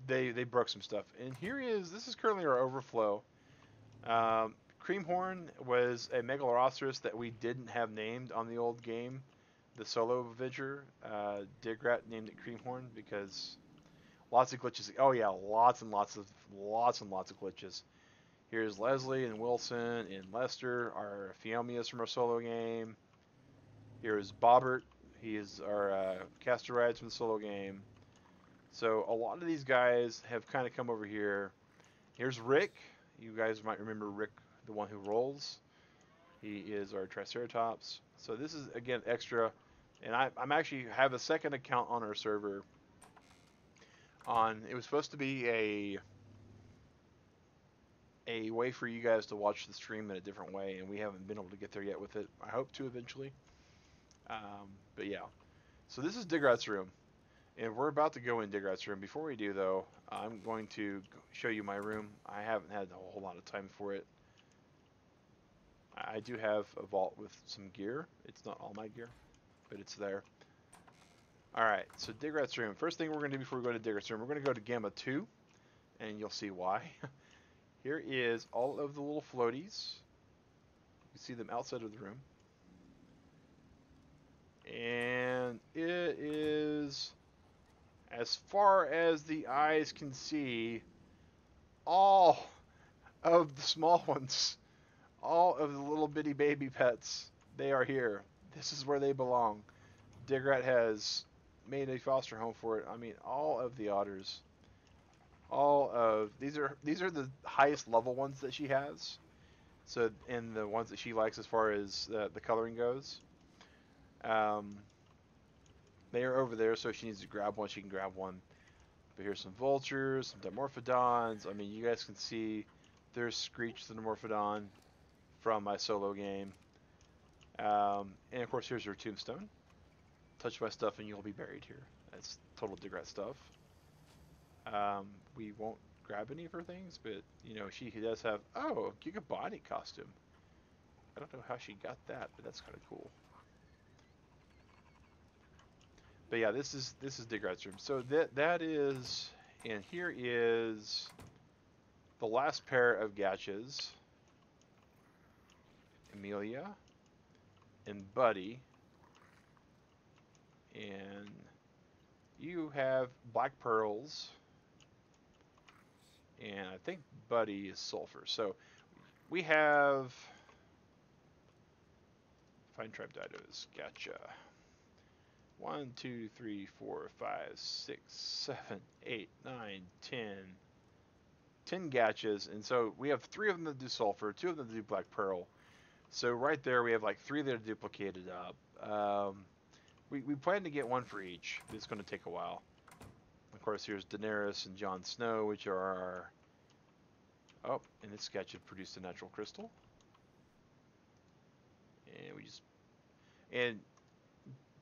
they broke some stuff. And this is currently our overflow. Creamhorn was a Megalorosaurus that we didn't have named on the old game, the solo adventure. Digrat named it Creamhorn because lots of glitches. Oh yeah, lots and lots of glitches. Here's Leslie and Wilson and Lester, our Pheomias from our solo game. Here's Bobbert. He is our caster rides from the solo game. So a lot of these guys have kind of come over here. Here's Rick. You guys might remember Rick, the one who rolls. He is our Triceratops. So this is, again, extra. And I'm actually have a second account on our server. It was supposed to be a way for you guys to watch the stream in a different way, and we haven't been able to get there yet with it. I hope to eventually. But yeah. So this is Digrat's room. And we're about to go in Digrat's room. Before we do, though, I'm going to show you my room. I haven't had a whole lot of time for it. I do have a vault with some gear. It's not all my gear, but it's there. Alright, so Digrat's room. First thing we're going to do before we go to Digrat's room, we're going to go to Gamma 2, and you'll see why. Here is all of the little floaties. You see them outside of the room. And it is, as far as the eyes can see, all of the small ones, all of the little bitty baby pets, they are here. This is where they belong. Digrat has made a foster home for it. I mean, all of the otters, these are the highest level ones that she has. So, and the ones that she likes as far as the coloring goes. They are over there, so if she needs to grab one, she can grab one. But here's some vultures, some dimorphodons. I mean, you guys can see there's Screech the dimorphodon from my solo game. And of course, here's her tombstone. Touch my stuff and you'll be buried here. That's total Digrat stuff. We won't grab any of her things, but you know, she does have, oh, a Giga Body costume. I don't know how she got that, but that's kind of cool. But yeah, this is Digrat's room. So that is, and here is the last pair of gachas. Amelia and Buddy. And you have Black Pearls. And I think Buddy is Sulfur. So we have Find Tribe Dinos. Gotcha. 1, 2, 3, 4, 5, 6, 7, 8, 9, 10. 10 gachas, and so we have 3 of them that do sulfur, 2 of them that do black pearl. So right there we have like 3 that are duplicated up. We plan to get 1 for each. It's going to take a while. Of course, here's Daenerys and Jon Snow, which are our... Oh, and this sketch had produced a natural crystal. And we just... And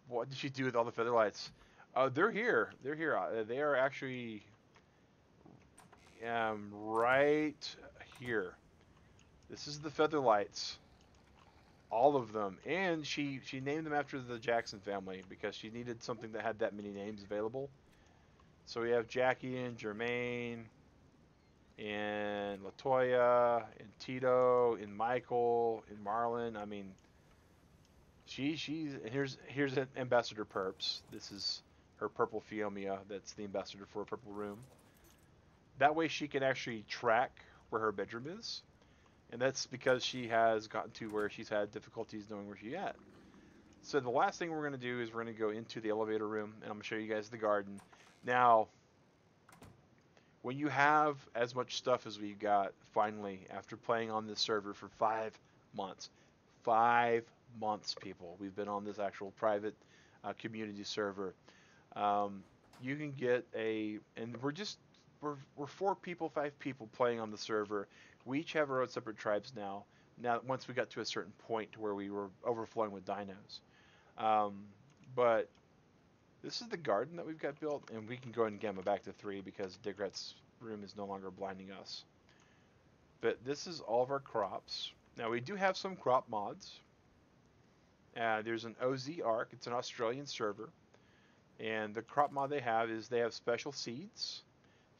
what did she do with all the feather lights? They're here. They're here. They are actually right here. This is the feather lights. All of them. And she named them after the Jackson family because she needed something that had that many names available. So we have Jackie and Jermaine and Latoya and Tito and Michael and Marlon. I mean, she's and here's Ambassador Perps. This is her purple Phiomia. That's the ambassador for a purple room. That way she can actually track where her bedroom is, and that's because she has gotten to where she's had difficulties knowing where she's at. So the last thing we're going to do is we're going to go into the elevator room, and I'm going to show you guys the garden. Now, when you have as much stuff as we've got, finally, after playing on this server for 5 months, 5 months, people, we've been on this actual private community server. You can get and we're 4 people, 5 people playing on the server. We each have our own separate tribes now. Now, once we got to a certain point to where we were overflowing with dinos, but this is the garden that we've got built, and we can go ahead and gamma back to 3 because Digrat's room is no longer blinding us. But this is all of our crops. Now, we do have some crop mods. There's an OZ Arc. It's an Australian server. And the crop mod they have is they have special seeds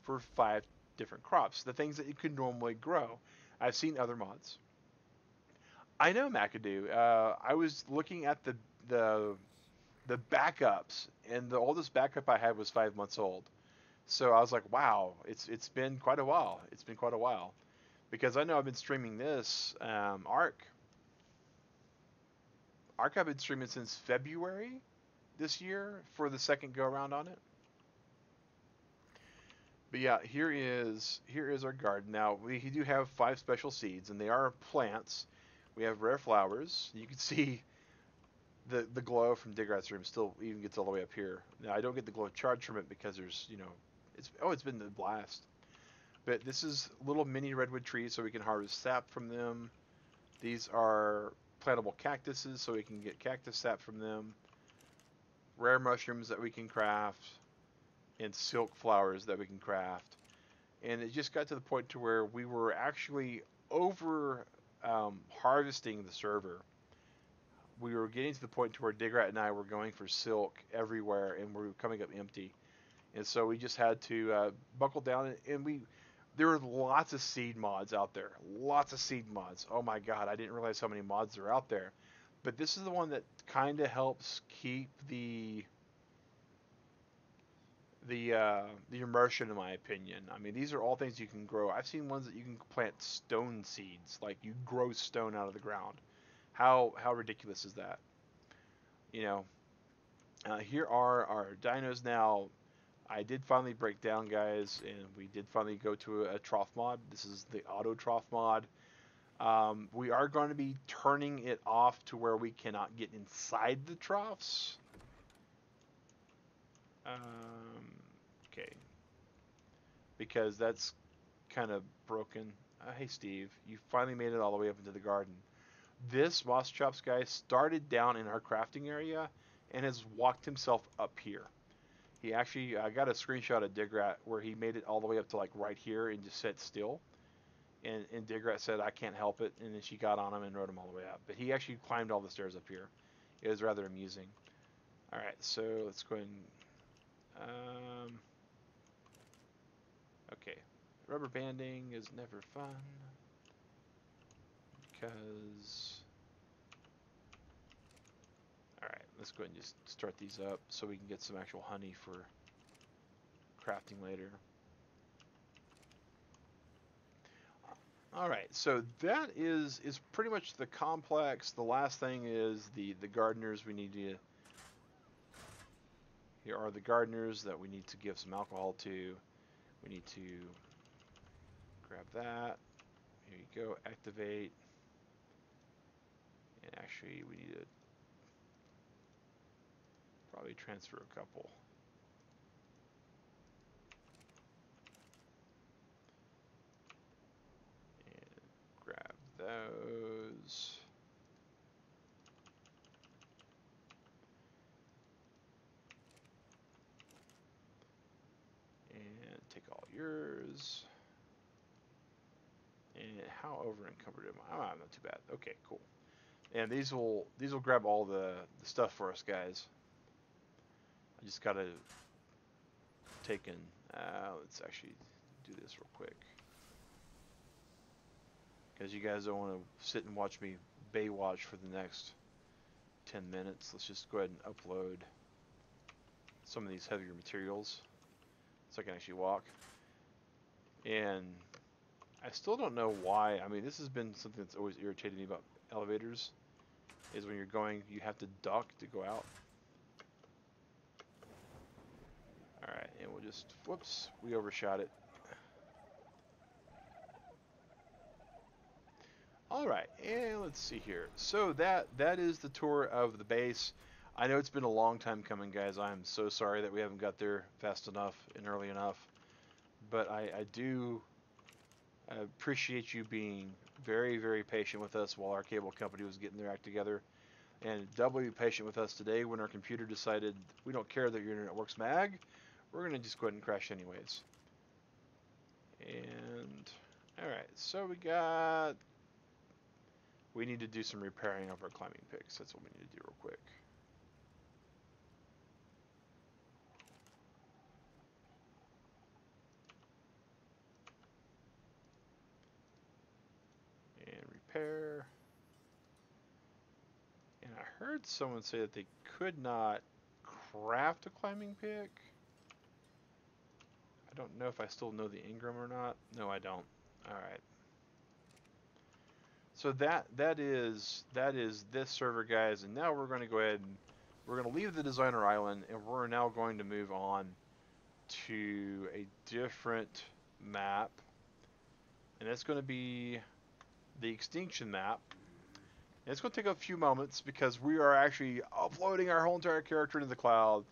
for 5 different crops, the things that you could normally grow. I've seen other mods. I know, McAdoo. I was looking at the backups, and the oldest backup I had was 5 months old. So I was like, wow, it's been quite a while. It's been quite a while. Because I know I've been streaming this Arc I've been streaming since February this year for the second go around on it. But yeah, here is our garden. Now we do have 5 special seeds, and they are plants. We have rare flowers. You can see the glow from Digrat's room still even gets all the way up here. Now I don't get the glow charge from it because there's it's been the blast. But this is little mini redwood trees, so we can harvest sap from them. These are plantable cactuses, so we can get cactus sap from them. Rare mushrooms that we can craft, and silk flowers that we can craft. And it just got to the point to where we were actually over harvesting the server. We were getting to the point to where Digrat and I were going for silk everywhere, and we were coming up empty. And so we just had to buckle down, and there are lots of seed mods out there. Lots of seed mods. Oh my god, I didn't realize how many mods are out there. But this is the one that kind of helps keep the immersion, in my opinion. I mean, these are all things you can grow. I've seen ones that you can plant stone seeds, like you grow stone out of the ground. How ridiculous is that? Here are our dinos now. I did finally break down, guys, and we did finally go to a trough mod. This is the auto trough mod. We are going to be turning it off to where we cannot get inside the troughs. Okay. Because that's kind of broken. Hey, Steve, you finally made it all the way up into the garden. This Moss Chops guy started down in our crafting area and has walked himself up here. He actually, I got a screenshot of Digrat where he made it all the way up to like right here and just sat still. And Digrat said, I can't help it. And then she got on him and rode him all the way up. But he actually climbed all the stairs up here. It was rather amusing. All right, so let's go ahead and... okay. Rubber banding is never fun. Because... Alright, let's go ahead and just start these up so we can get some actual honey for crafting later. Alright, so that is pretty much the complex. The last thing is the gardeners we need to... Here are the gardeners that we need to give some alcohol to. We need to grab that. Here you go, activate. And actually, we need to probably transfer a couple. And grab those. And take all yours. And how over encumbered am I? Oh, I'm not too bad. Okay, cool. And these will grab all the stuff for us, guys. I just gotta take in. Let's actually do this real quick, because you guys don't want to sit and watch me Baywatch for the next 10 minutes. Let's just go ahead and upload some of these heavier materials so I can actually walk. And I still don't know why. I mean, this has been something that's always irritated me about elevators, is when you're going, you have to duck to go out. Alright, and we'll just, whoops, we overshot it. Alright, and let's see here. So that is the tour of the base. I know it's been a long time coming, guys. I'm so sorry that we haven't got there fast enough and early enough. But I do appreciate you being very, very patient with us while our cable company was getting their act together. And doubly patient with us today when our computer decided, we don't care that your internet works mag, we're going to just go ahead and crash anyways. And, alright, so we need to do some repairing of our climbing picks. That's what we need to do real quick. And repair. And I heard someone say that they could not craft a climbing pick. I don't know if I still know the Ingram or not. No, I don't. Alright. So that is this server, guys, and now we're going to go ahead and we're going to leave the designer island, and we're now going to move on to a different map, and it's going to be the extinction map. And it's going to take a few moments because we are actually uploading our whole entire character into the cloud,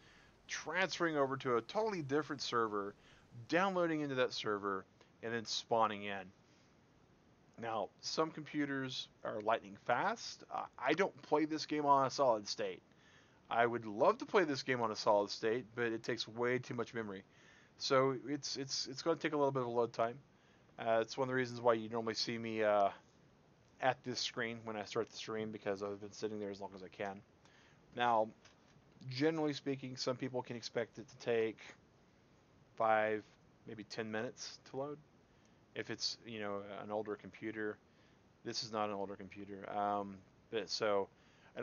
transferring over to a totally different server, downloading into that server, and then spawning in. Now, some computers are lightning fast. I don't play this game on a solid state. I would love to play this game on a solid state, but it takes way too much memory. So it's going to take a little bit of a load time. It's one of the reasons why you normally see me at this screen when I start the stream, because I've been sitting there as long as I can. Now, generally speaking, some people can expect it to take 5, maybe 10 minutes to load. If it's, you know, an older computer. This is not an older computer. And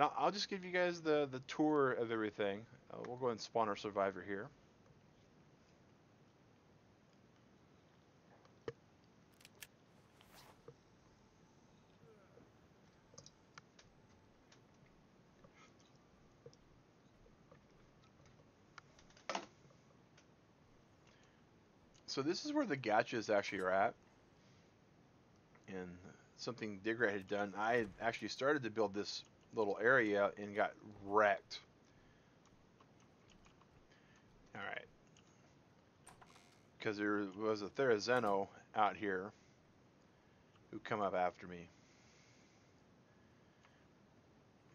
I'll just give you guys the tour of everything. We'll go ahead and spawn our survivor here. So this is where the gachas actually are at. And something Digrat had done. I had actually started to build this little area and got wrecked. Alright. Because there was a Therizeno out here who come up after me.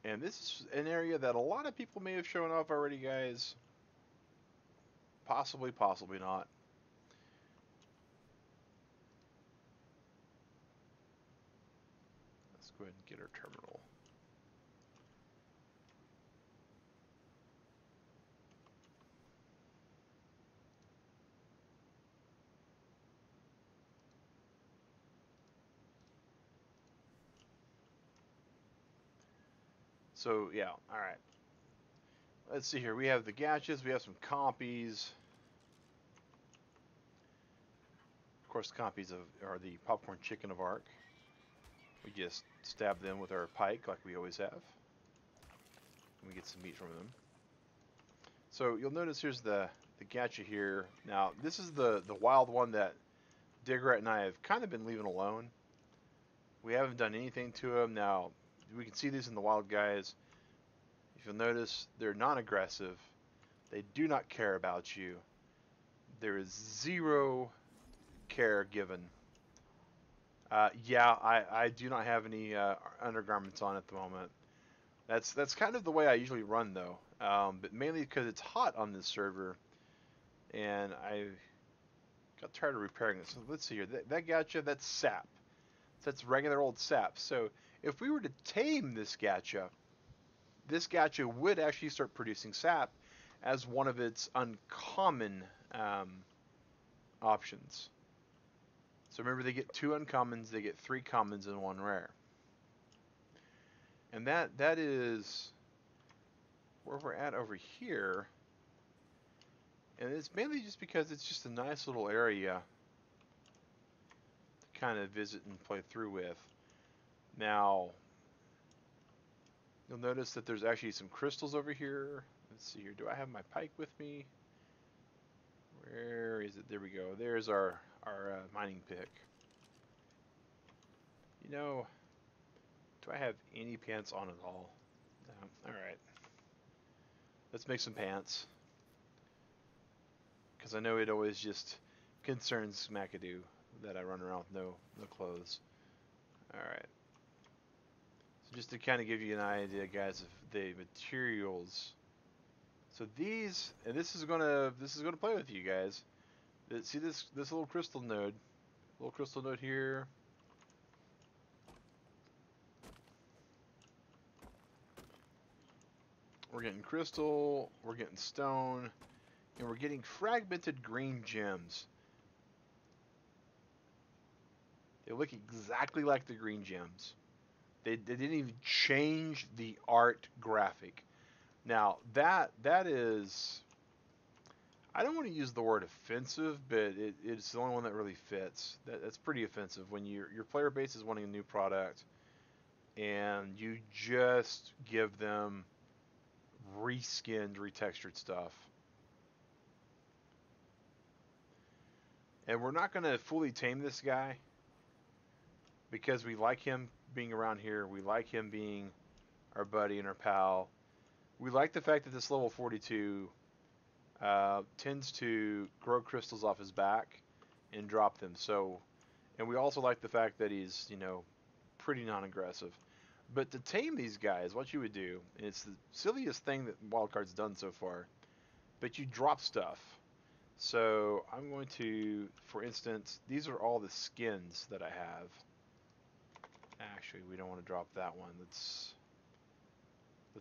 And this is an area that a lot of people may have shown off already, guys. Possibly, possibly not. Let's go ahead and get our terminal. So, yeah, alright. Let's see here. We have the gachas, we have some compies. Of course, the compies are the popcorn chicken of Ark. We just stab them with our pike like we always have. And we get some meat from them. So you'll notice here's the gacha here. Now, this is the wild one that Digrat and I have kind of been leaving alone. We haven't done anything to him. Now, we can see these in the wild guys. If you'll notice, they're non-aggressive. They do not care about you. There is zero care given. Yeah, I do not have any undergarments on at the moment. That's kind of the way I usually run though, but mainly because it's hot on this server, and I got tired of repairing it. So let's see here. That gacha, that's sap. That's regular old sap. So if we were to tame this gacha would actually start producing sap as one of its uncommon options. So remember, they get 2 uncommons, they get 3 commons, and 1 rare. And that is where we're at over here. And it's mainly just because it's just a nice little area to kind of visit and play through with. Now, you'll notice that there's actually some crystals over here. Let's see here. Do I have my pike with me? Where is it? There we go. There's our mining pick. You know, do I have any pants on at all? No. Alright. Let's make some pants. Because I know it always just concerns McAdoo that I run around with no clothes. Alright. So just to kind of give you an idea, guys, of the materials. So these, and this is gonna play with you guys. See this little crystal node here. We're getting crystal, we're getting stone, and we're getting fragmented green gems. They look exactly like the green gems. They didn't even change the art graphic. Now that is, I don't want to use the word offensive, but it's the only one that really fits. That's pretty offensive when your player base is wanting a new product, and you just give them reskinned, retextured stuff. And we're not going to fully tame this guy because we like him being around here. We like him being our buddy and our pal. We like the fact that this level 42 tends to grow crystals off his back and drop them. So, and we also like the fact that he's, pretty non-aggressive. But to tame these guys, what you would do, and it's the silliest thing that Wildcard's done so far, but you drop stuff. So I'm going to, for instance, these are all the skins that I have. Actually, we don't want to drop that one. Let's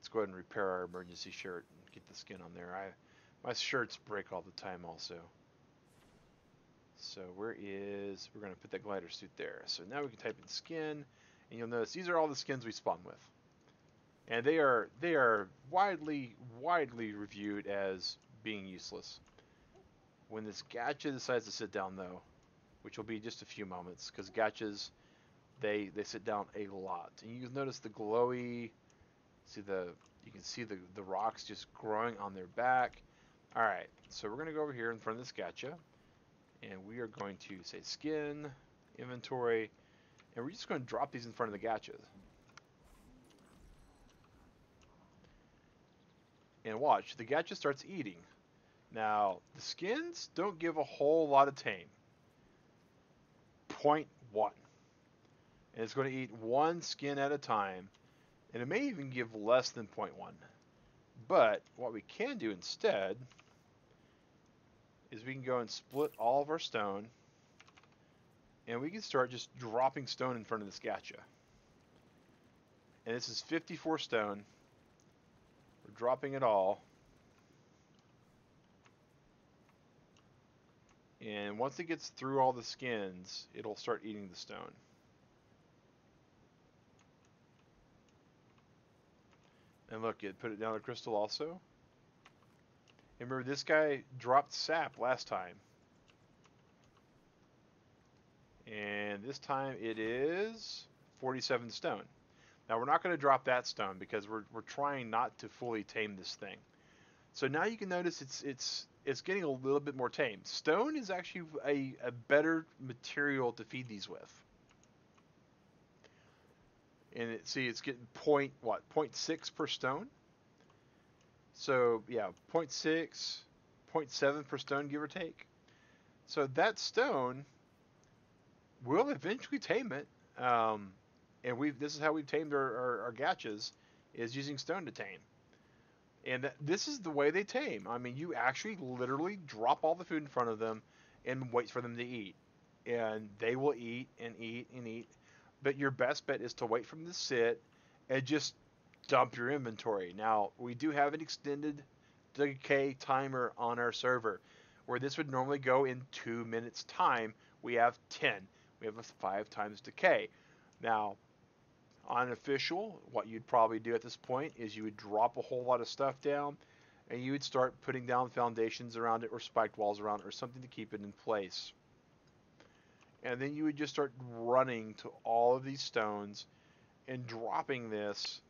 go ahead and repair our emergency shirt and get the skin on there. My shirts break all the time also. So we're going to put that glider suit there. So now we can type in skin, and you'll notice these are all the skins we spawn with. And they are widely reviewed as being useless. When this gacha decides to sit down though, which will be just a few moments, because gachas, they sit down a lot. And you can notice the glowy, you can see the rocks just growing on their back. Alright, so we're going to go over here in front of this gacha, and we are going to say skin, inventory, and we're just going to drop these in front of the gachas. And watch, the gacha starts eating. Now, the skins don't give a whole lot of tame. 0.1. And it's going to eat 1 skin at a time, and it may even give less than 0.1. But what we can do instead is we can go and split all of our stone, and we can start just dropping stone in front of this gacha. And this is 54 stone. We're dropping it all. And once it gets through all the skins, it'll start eating the stone. And look, it put it down the crystal also. And remember, this guy dropped sap last time. And this time it is 47 stone. Now we're not going to drop that stone because we're trying not to fully tame this thing. So now you can notice it's getting a little bit more tame. Stone is actually a better material to feed these with. And see, it's getting point what 0.6 per stone. So yeah, zero point 0.6, 0.7 per stone, give or take. So that stone will eventually tame it. And this is how we've tamed our gachas, is using stone to tame. And this is the way they tame. I mean, you actually literally drop all the food in front of them and wait for them to eat. And they will eat and eat and eat. But your best bet is to wait for them to sit and just dump your inventory. Now, we do have an extended decay timer on our server, where this would normally go in 2 minutes time. We have 10. We have a 5 times decay. Now, unofficial, what you'd probably do at this point is you would drop a whole lot of stuff down, and you would start putting down foundations around it or spiked walls around it or something to keep it in place. And then you would just start running to all of these stones and dropping this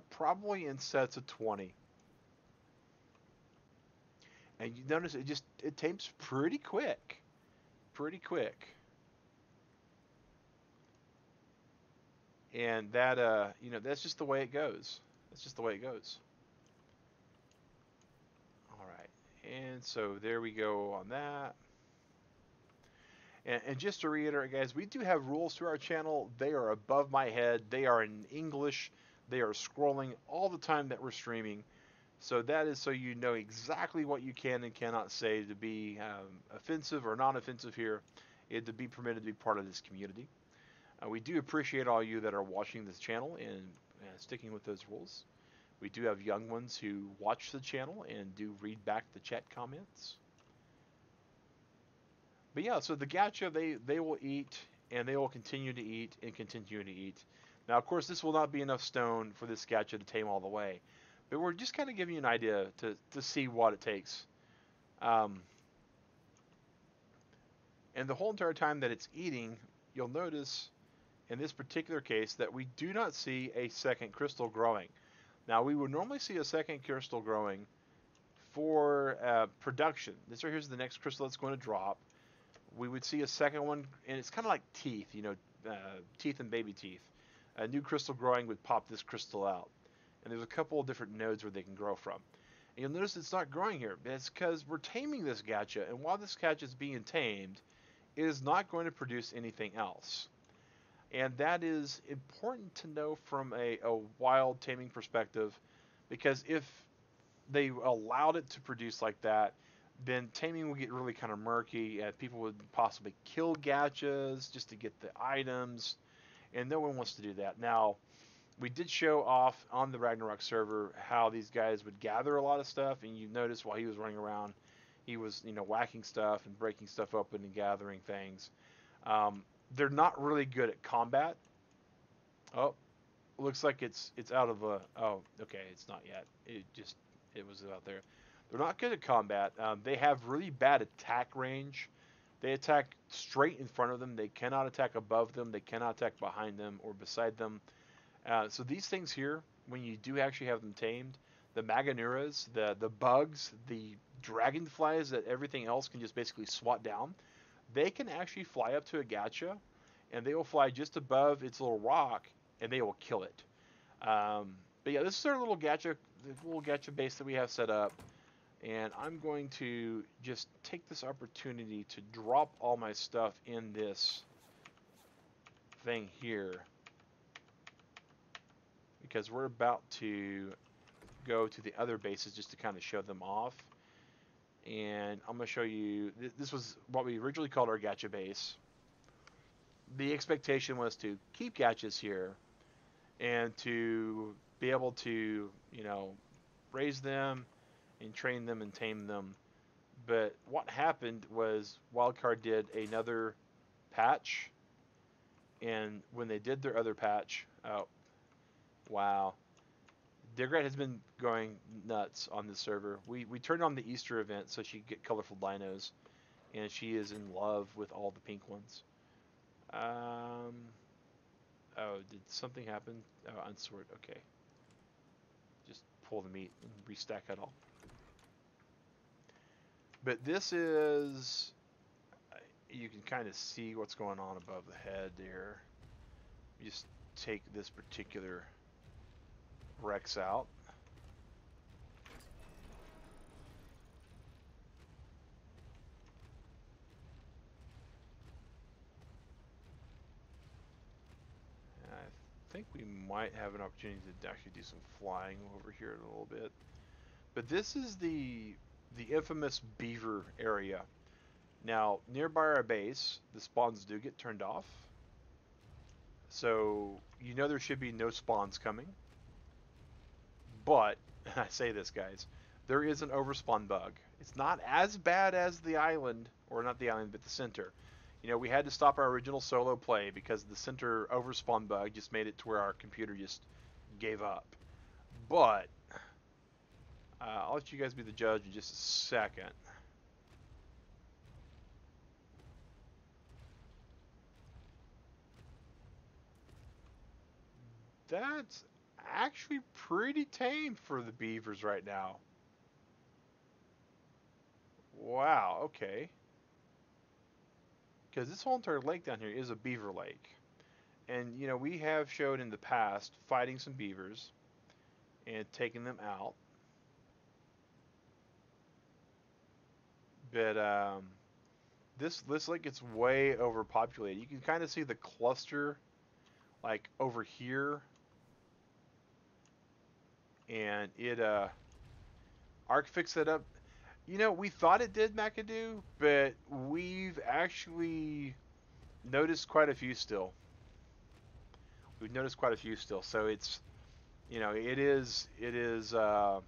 probably in sets of 20. And you notice it tames pretty quick. Pretty quick. And that that's just the way it goes. That's just the way it goes. All right. And so there we go on that. And just to reiterate, guys, we do have rules to our channel. They are above my head. They are in English. They are scrolling all the time that we're streaming. So that is so you know exactly what you can and cannot say to be offensive or non-offensive here, and to be permitted to be part of this community. We do appreciate all you that are watching this channel and sticking with those rules. We do have young ones who watch the channel and do read back the chat comments. But yeah, so the gacha, they will eat, and they will continue to eat and continue to eat. Now, of course, this will not be enough stone for this gacha to tame all the way, but we're just kind of giving you an idea to see what it takes. And the whole entire time that it's eating, you'll notice in this particular case that we do not see a second crystal growing. Now, we would normally see a second crystal growing for production. This right here is the next crystal that's going to drop. We would see a second one, and it's kind of like teeth, teeth and baby teeth. A new crystal growing would pop this crystal out. And there's a couple of different nodes where they can grow from. And you'll notice it's not growing here. It's because we're taming this gacha, and while this gacha is being tamed, it is not going to produce anything else. And that is important to know from a wild taming perspective, because if they allowed it to produce like that, then taming would get really kind of murky, and people would possibly kill gachas just to get the items, and no one wants to do that. Now, we did show off on the Ragnarok server how these guys would gather a lot of stuff, and you notice while he was running around, he was whacking stuff and breaking stuff open and gathering things. They're not really good at combat. Oh, looks like it's out of a. Oh, okay, it's not yet. It was out there. They're not good at combat. They have really bad attack range. They attack straight in front of them. They cannot attack above them. They cannot attack behind them or beside them. So these things here, when you do actually have them tamed, the Maganuras, the bugs, the dragonflies that everything else can just basically swat down, they can actually fly up to a gacha, and they will fly just above its little rock, and they will kill it. But yeah, this is our little gacha base that we have set up. And I'm going to just take this opportunity to drop all my stuff in this thing here, because we're about to go to the other bases just to kind of show them off. And I'm going to show you, this was what we originally called our gacha base. The expectation was to keep gachas here and to be able to, raise them and train them and tame them. But what happened was Wildcard did another patch, and when they did their other patch, oh, wow. Digret has been going nuts on this server. We turned on the Easter event so she could get colorful dinos, and she is in love with all the pink ones. Oh, did something happen? Oh, unsort, okay. Just pull the meat and restack it all. But this is, you can kind of see what's going on above the head there. You just take this particular Rex out. And I think we might have an opportunity to actually do some flying over here in a little bit. But this is the infamous beaver area. Now, nearby our base, the spawns do get turned off. So, you know there should be no spawns coming. But, and I say this, guys, there is an overspawn bug. It's not as bad as the island, or not the island, but the center. You know, we had to stop our original solo play because the center overspawn bug just made it to where our computer just gave up. But, I'll let you guys be the judge in just a second. That's actually pretty tame for the beavers right now. Wow, okay. Because this whole entire lake down here is a beaver lake. And, you know, we have showed in the past fighting some beavers and taking them out. But this lake gets way overpopulated. You can kind of see the cluster like over here. And it Ark fixed it up. You know, we thought it did, McAdoo, but we've actually noticed quite a few still. We've noticed quite a few still. So it's, you know, it is, the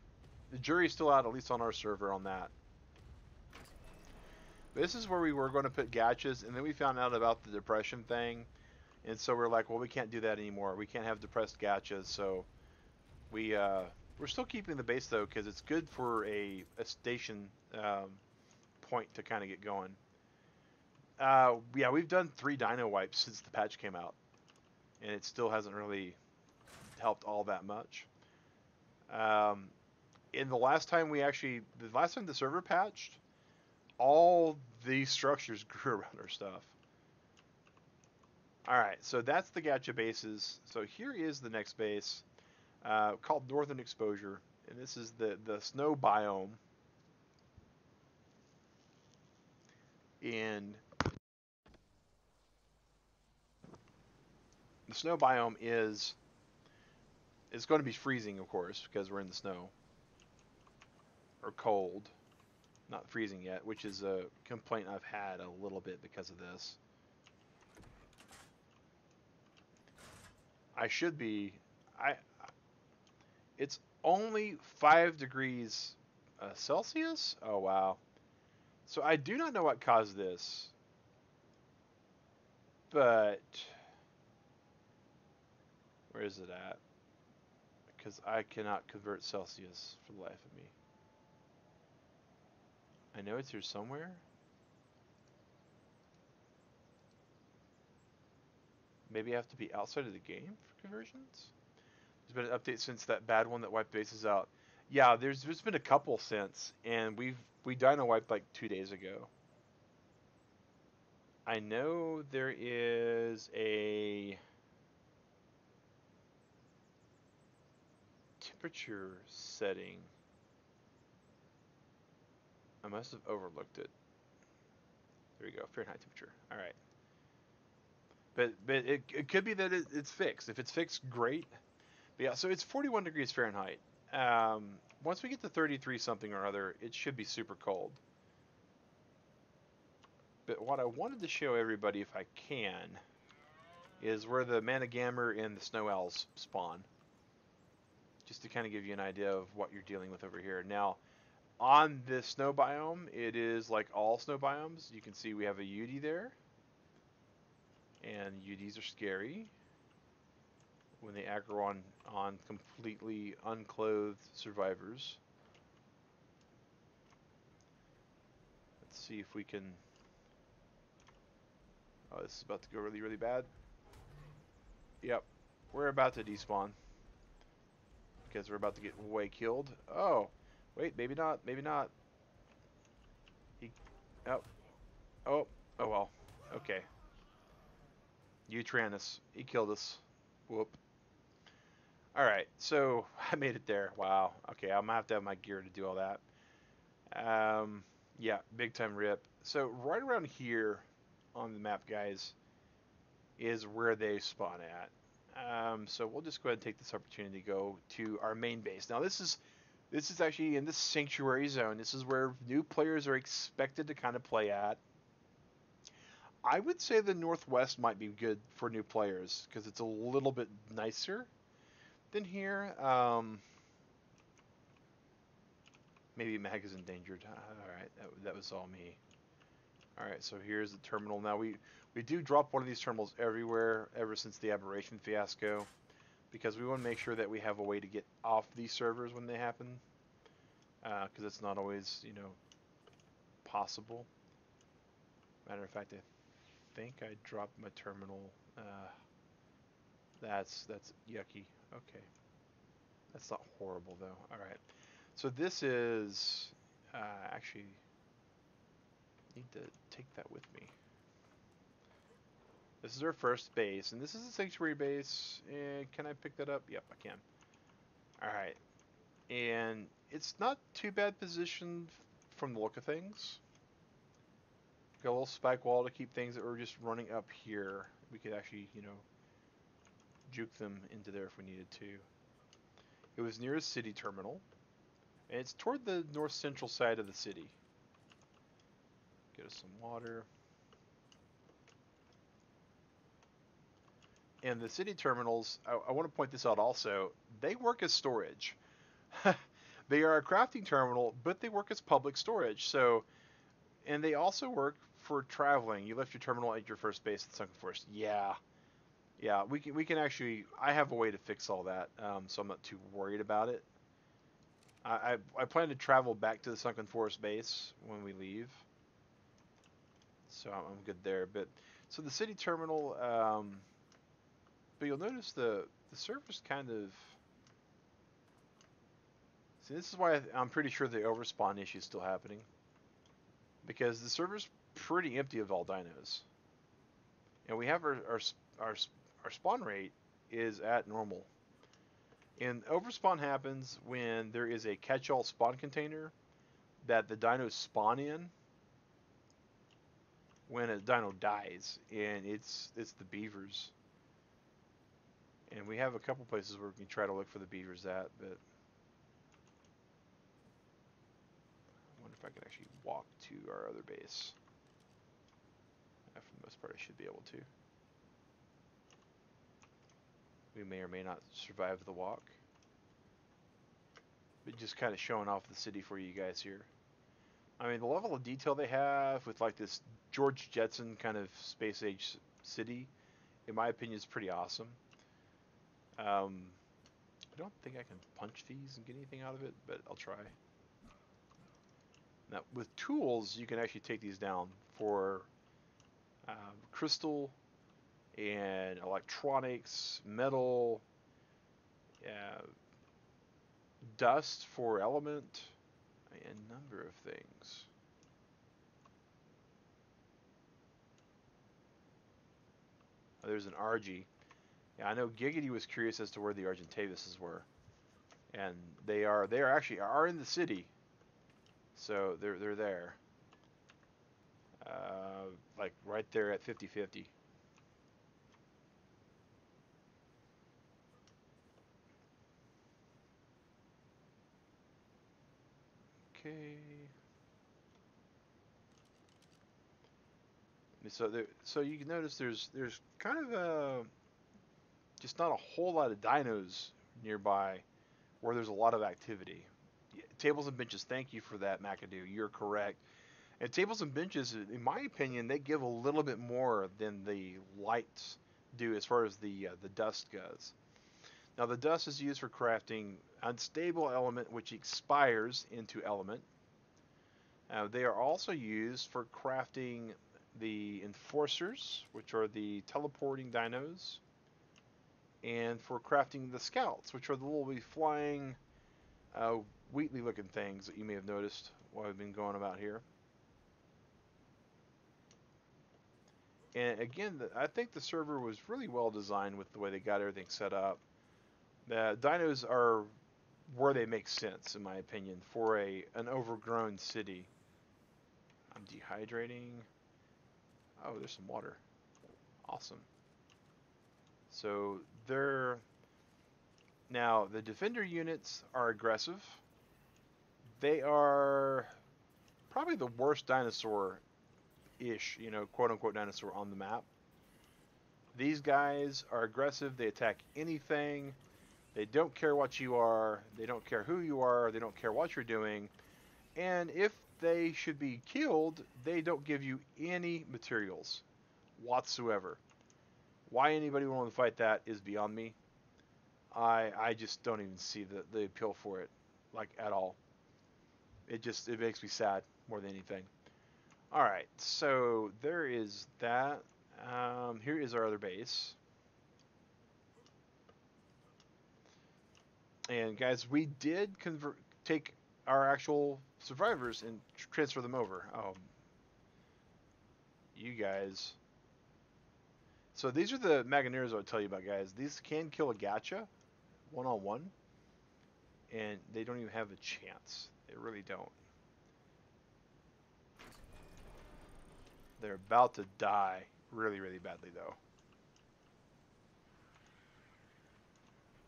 jury's still out, at least on our server on that. This is where we were going to put gachas, and then we found out about the depression thing. And so we're like, well, we can't do that anymore. We can't have depressed gachas. So we're still keeping the base, though, because it's good for a station point to kind of get going. Yeah, we've done 3 dino wipes since the patch came out, and it still hasn't really helped all that much. In the last time the server patched, all these structures grew around our stuff. Alright, so that's the gacha bases. So here is the next base, called Northern Exposure, and this is the snow biome. And the snow biome is going to be freezing, of course, because we're in the snow. Or cold. Not freezing yet, which is a complaint I've had a little bit because of this. I should be... It's only 5 degrees Celsius? Oh, wow. So I do not know what caused this. But... where is it at? Because I cannot convert Celsius for the life of me. I know it's here somewhere. Maybe I have to be outside of the game for conversions? There's been an update since that bad one that wiped bases out. Yeah, there's been a couple since, and we dino wiped like 2 days ago. I know there is a temperature setting. I must have overlooked it. There we go, Fahrenheit temperature. All right. But it could be that it's fixed. If it's fixed, great. But yeah, so it's 41 degrees Fahrenheit. Once we get to 33 something or other, it should be super cold. But what I wanted to show everybody, if I can, is where the Managammer and the Snow Owls spawn. Just to kind of give you an idea of what you're dealing with over here. Now, on this snow biome, it is like all snow biomes. You can see we have a Yudi there. And Udis are scary when they aggro on completely unclothed survivors. Let's see if we can... Oh, this is about to go really, really bad. Yep, we're about to despawn. Because we're about to get way killed. Oh, wait, maybe not, maybe not. Oh, oh, oh well. Okay. You ran us. He killed us. Whoop. All right. So I made it there. Wow. Okay. I'm gonna have to have my gear to do all that. Yeah, big time rip. So right around here on the map, guys, is where they spawn at. So we'll just go ahead and take this opportunity to go to our main base. Now this is actually in the sanctuary zone. This is where new players are expected to kind of play at. I would say the northwest might be good for new players because it's a little bit nicer than here. Maybe Mag is endangered. All right, that was all me. All right, so here's the terminal. Now we do drop one of these terminals everywhere ever since the aberration fiasco because we want to make sure that we have a way to get off these servers when they happen because it's not always possible. Matter of fact, I think I dropped my terminal. That's yucky. Okay, that's not horrible though. All right, so this is actually need to take that with me. This is our first base, and this is a sanctuary base. And can I pick that up? Yep, I can. All right, and it's not too bad positioned from the look of things. Got a little spike wall to keep things that were just running up here. We could actually, juke them into there if we needed to. It was near a city terminal, and it's toward the north central side of the city. Get us some water. And the city terminals, I want to point this out also, they work as storage. They are a crafting terminal, but they work as public storage. So, and they also work for traveling. You left your terminal at your first base at Sunken Forest. Yeah, yeah. We can actually. I have a way to fix all that, so I'm not too worried about it. I plan to travel back to the Sunken Forest base when we leave, so I'm good there. But so the city terminal, but you'll notice the server's kind of. See, this is why I'm pretty sure the overspawn issue is still happening. Because the server's pretty empty of all dinos. And we have our spawn rate is at normal. And overspawn happens when there is a catch-all spawn container that the dinos spawn in when a dino dies, and it's the beavers. And we have a couple places where we can try to look for the beavers at, but I wonder if I can actually walk to our other base. For the most part, I should be able to. We may or may not survive the walk. But just kind of showing off the city for you guys here. I mean, the level of detail they have with like this George Jetson kind of space age city, in my opinion, is pretty awesome. I don't think I can punch these and get anything out of it, but I'll try. Now, with tools, you can actually take these down for crystal and electronics, metal, uh, dust for element, a number of things. Oh, there's an RG. Yeah, I know Giggity was curious as to where the Argentavises were, and they are actually are in the city, so they're there, like right there at 50-50. Okay. So you can notice there's kind of just not a whole lot of dinos nearby where there's a lot of activity. Tables and benches, thank you for that, McAdoo. You're correct. And tables and benches, in my opinion, they give a little bit more than the lights do as far as the dust goes. Now the dust is used for crafting unstable element which expires into element. They are also used for crafting the enforcers, which are the teleporting dinos, and for crafting the scouts, which are the little flying uh, Wheatley looking things that you may have noticed while I've been going about here. And again, I think the server was really well designed with the way they got everything set up. The dinos are where they make sense, in my opinion, for an overgrown city. I'm dehydrating. Oh, there's some water. Awesome. So they're now the defender units are aggressive. They are probably the worst dinosaur-ish, quote unquote dinosaur on the map. These guys are aggressive. They attack anything. They don't care what you are. They don't care who you are. They don't care what you're doing. And if they should be killed, they don't give you any materials whatsoever. Why anybody would want to fight that is beyond me. I just don't even see the appeal for it, like, at all. It makes me sad more than anything. All right, so there is that. Here is our other base. And guys, we did take our actual survivors and transfer them over. You guys. So these are the Maganeers I would tell you about, guys. These can kill a gacha one-on-one, and they don't even have a chance. They really don't. They're about to die really, really badly, though.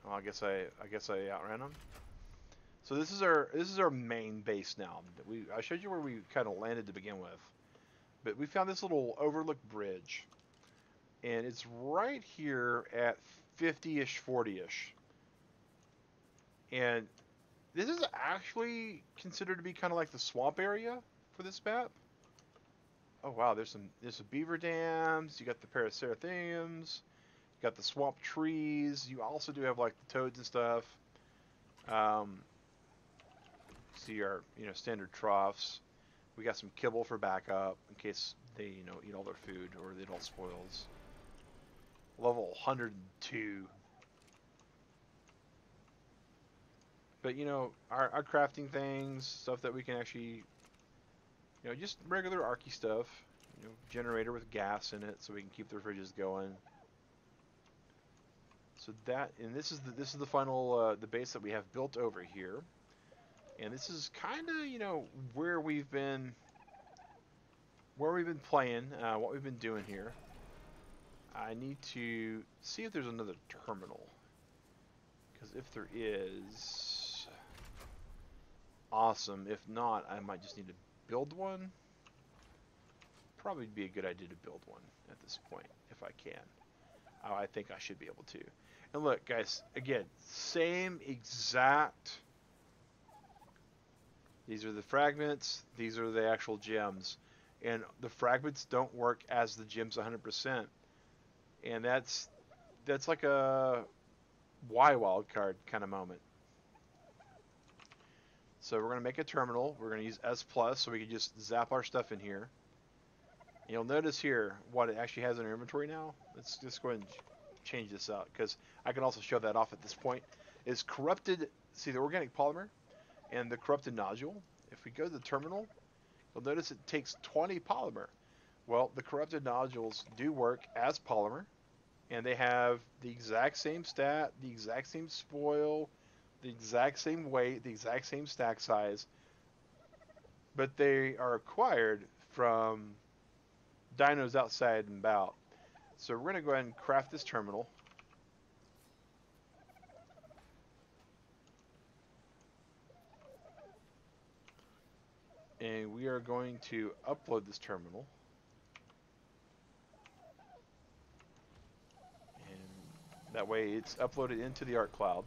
Well, I guess I outran them. So this is our main base now. I showed you where we kind of landed to begin with, but we found this little overlook bridge, and it's right here at 50-ish, 40-ish, and this is actually considered to be kind of like the swamp area for this map. Oh wow, there's some beaver dams. You got the paraceratheriums. You got the swamp trees. You also do have like the toads and stuff. See our standard troughs. We got some kibble for backup in case they eat all their food or it all spoils. Level 102. But our crafting things, stuff that we can actually just regular Arky stuff. Generator with gas in it so we can keep the fridges going. So this is the final the base that we have built over here. And this is kind of where we've been playing, what we've been doing here. I need to see if there's another terminal, because if there is, awesome. If not, I might just need to build one. Probably be a good idea to build one at this point if I can. I think I should be able to. And look, guys, again, same exact. These are the fragments. These are the actual gems. And the fragments don't work as the gems 100%. And that's like a Y wildcard kind of moment. So we're going to make a terminal. We're going to use S+ so we can just zap our stuff in here. And you'll notice here what it actually has in our inventory now. Let's just go ahead and change this out, because I can also show that off at this point. Is corrupted, see the organic polymer and the corrupted nodule. If we go to the terminal, you'll notice it takes 20 polymer. Well, the corrupted nodules do work as polymer, and they have the exact same stat, the exact same spoil, the exact same weight, the exact same stack size, but they are acquired from dinos outside and about. So we're going to go ahead and craft this terminal. And we are going to upload this terminal. And that way it's uploaded into the Art Cloud.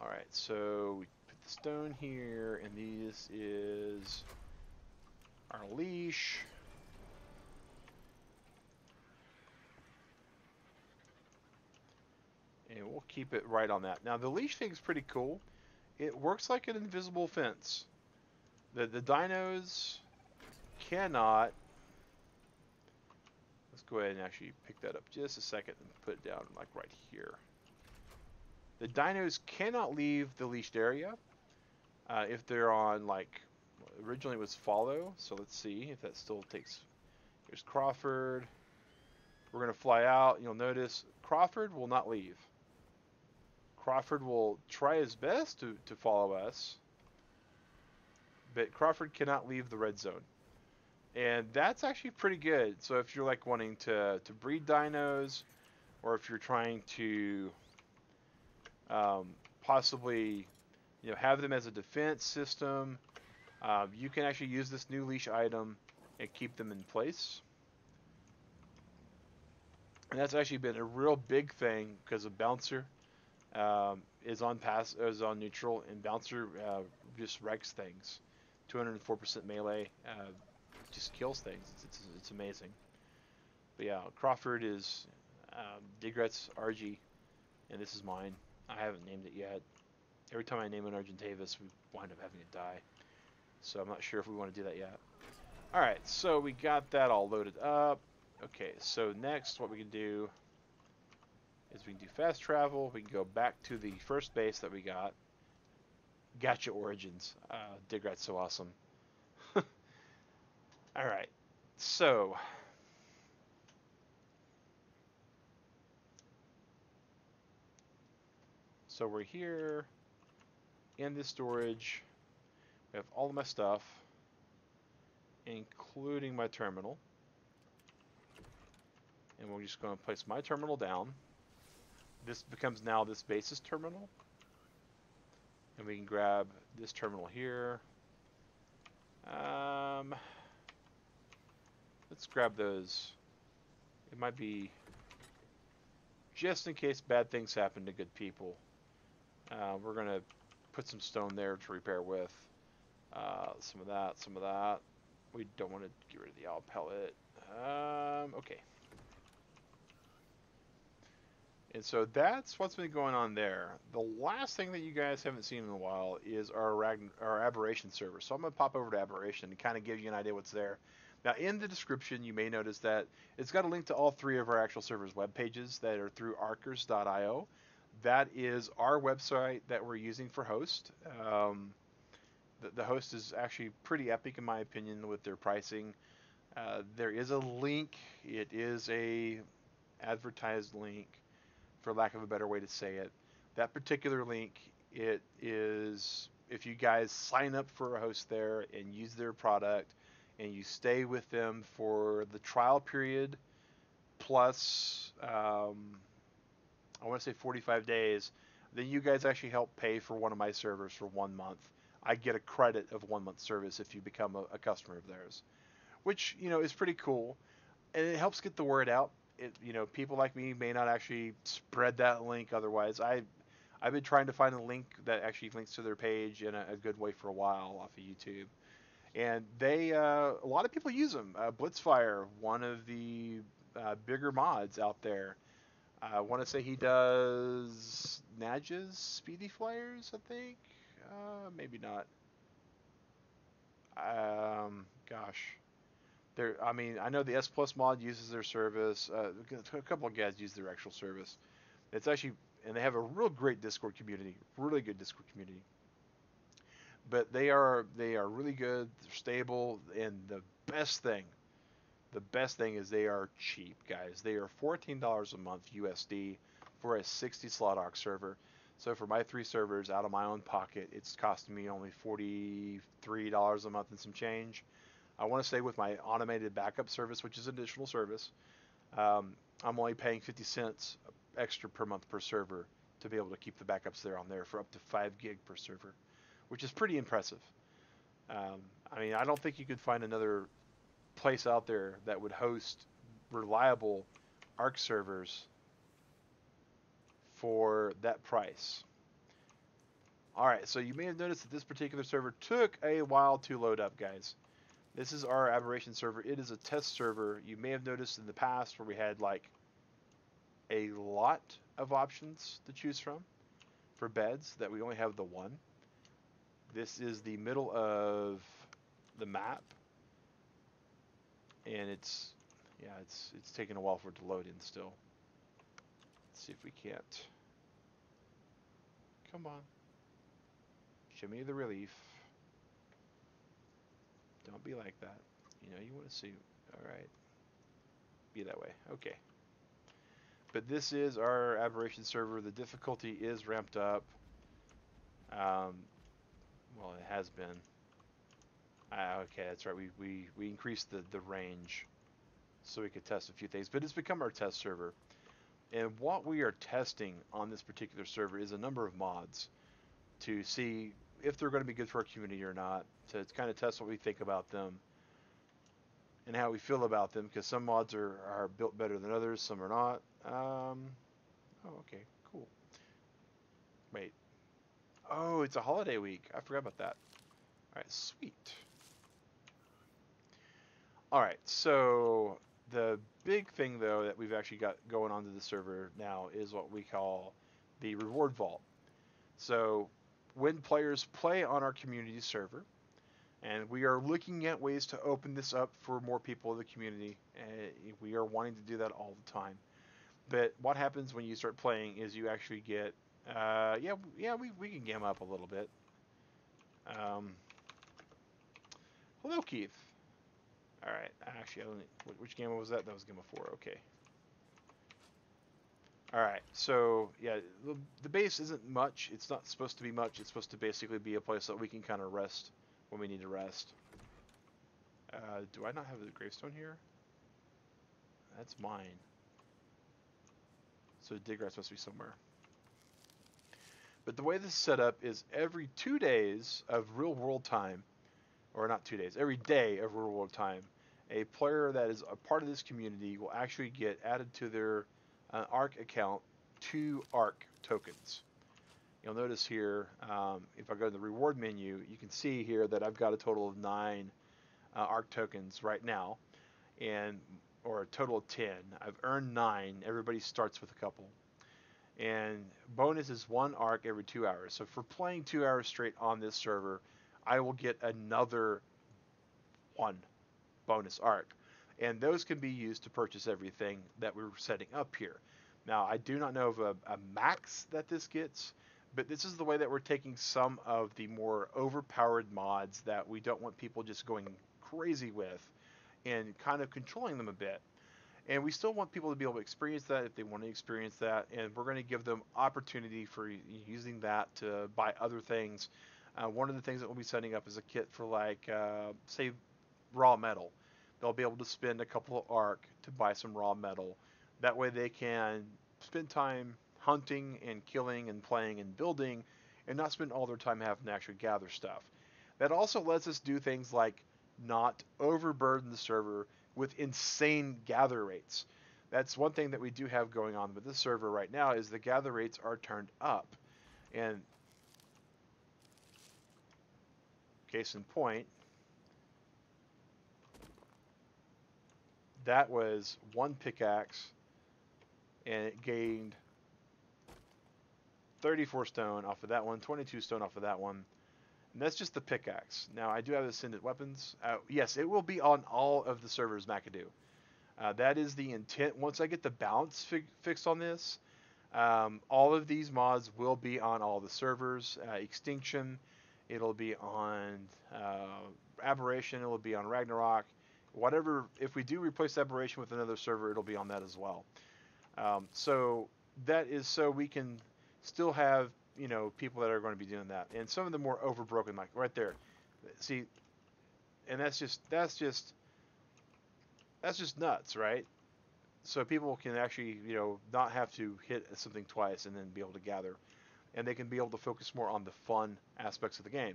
Alright, so we put the stone here, and this is our leash. And we'll keep it right on that. Now the leash thing is pretty cool. It works like an invisible fence. The dinos cannot. Let's go ahead and actually pick that up just a second and put it down like right here. The dinos cannot leave the leashed area if they're on, like, originally it was follow. So let's see if that still takes There's Crawford. We're going to fly out. You'll notice Crawford will not leave. Crawford will try his best to follow us, but Crawford cannot leave the red zone. And that's actually pretty good. So if you're like wanting to breed dinos, or if you're trying to possibly have them as a defense system, you can actually use this new leash item and keep them in place. And that's actually been a real big thing because of Bouncer is on neutral, and Bouncer just wrecks things. 204% melee, just kills things. It's amazing. But yeah, Crawford is Digrett's RG, and this is mine. I haven't named it yet. Every time I name an Argentavis, we wind up having it die. So I'm not sure if we want to do that yet. Alright, so we got that all loaded up. Okay, so next what we can do is we can do fast travel. We can go back to the first base that we got. Gotcha Origins. Digrett's so awesome. Alright, so we're here in this storage. We have all of my stuff, including my terminal. And we're just going to place my terminal down. This becomes now this base's terminal. And we can grab this terminal here. Let's grab those. It might be just in case bad things happen to good people. We're going to put some stone there to repair with. Some of that. We don't want to get rid of the owl pellet. Okay. And so that's what's been going on there. The last thing that you guys haven't seen in a while is our Aberration server. So I'm going to pop over to Aberration and kind of give you an idea what's there. Now, in the description, you may notice that it's got a link to all three of our actual servers' web pages that are through arkers.io. That is our website that we're using for host. The host is actually pretty epic, in my opinion, with their pricing. There is a link. It is a advertised link, for lack of a better way to say it. That particular link, it is, if you guys sign up for a host there and use their product and you stay with them for the trial period plus I want to say 45 days, then you guys actually help pay for one of my servers for 1 month. I get a credit of 1 month service if you become a customer of theirs, which is pretty cool, and it helps get the word out. People like me may not actually spread that link otherwise. I've been trying to find a link that actually links to their page in a good way for a while off of YouTube, and they a lot of people use them. Blitzfire, one of the bigger mods out there. I want to say he does Nadja's Speedy Flyers, I think. Maybe not. Gosh. I know the S Plus mod uses their service. A couple of guys use their actual service. It's actually, and they have a real great Discord community, really good Discord community. But they are really good. They're stable, and the best thing is they are cheap, guys. They are $14 a month USD for a 60 slot aux server. So for my 3 servers out of my own pocket, it's costing me only $43 a month and some change. I want to say with my automated backup service, which is an additional service, I'm only paying 50 cents extra per month per server to be able to keep the backups there on there for up to 5 gig per server, which is pretty impressive. I don't think you could find another place out there that would host reliable ARC servers for that price. Alright, so you may have noticed that this particular server took a while to load up, guys. This is our Aberration server. It is a test server. You may have noticed in the past where we had like a lot of options to choose from for beds that we only have the one. This is the middle of the map, and it's taking a while for it to load in still. Let's see if we can't. Come on. Show me the relief. Don't be like that. You want to see. All right. be that way. Okay. But this is our aberration server. The difficulty is ramped up. Well, it has been. Okay, that's right. We increased the range so we could test a few things. But it's become our test server. And what we are testing on this particular server is a number of mods to see if they're going to be good for our community or not. To kind of test what we think about them and how we feel about them, because some mods are built better than others, some are not. Oh, okay, cool. Wait. Oh, it's a holiday week. I forgot about that. All right, sweet. All right, so the big thing, though, that we've actually got going onto the server now is what we call the reward vault. So when players play on our community server, and we are looking at ways to open this up for more people in the community, and we are wanting to do that all the time. But what happens when you start playing is you actually get, we can game up a little bit. Hello, Keith. All right, actually, which game was that? That was game of 4. Okay. All right, so yeah, the base isn't much. It's not supposed to be much. It's supposed to basically be a place that we can kind of rest when we need to rest. Do I not have the gravestone here? That's mine. So Digress must be somewhere. But the way this is set up is every 2 days of real world time, or not 2 days, every day of real world time, a player that is a part of this community will actually get added to their ARC account 2 ARC tokens. You'll notice here, if I go to the reward menu, you can see here that I've got a total of 9 ARC tokens right now, or a total of 10. I've earned 9. Everybody starts with a couple. And bonus is 1 ARC every 2 hours. So for playing 2 hours straight on this server, I will get another 1 bonus ARC. And those can be used to purchase everything that we're setting up here. Now, I do not know of a max that this gets, but this is the way that we're taking some of the more overpowered mods that we don't want people just going crazy with and kind of controlling them a bit. And we still want people to be able to experience that if they want to experience that, and we're going to give them opportunity for using that to buy other things. One of the things that we'll be setting up is a kit for, like, say, raw metal. They'll be able to spend a couple of ARC to buy some raw metal. That way they can spend time hunting and killing and playing and building, and not spend all their time having to actually gather stuff. That also lets us do things like not overburden the server with insane gather rates. That's one thing that we do have going on with this server right now, is the gather rates are turned up. And case in point, that was 1 pickaxe, and it gained 34 stone off of that one, 22 stone off of that one. And that's just the pickaxe. Now, I do have ascendant weapons. Yes, it will be on all of the servers, McAdoo. That is the intent. Once I get the balance fixed on this, all of these mods will be on all the servers. Extinction, it'll be on Aberration, it'll be on Ragnarok. Whatever, if we do replace Aberration with another server, it'll be on that as well. So that is so we can still have, people that are going to be doing that. And some of the more overbroken, like right there. See, and that's just nuts, right? So people can actually, not have to hit something twice and then be able to gather, and they can be able to focus more on the fun aspects of the game.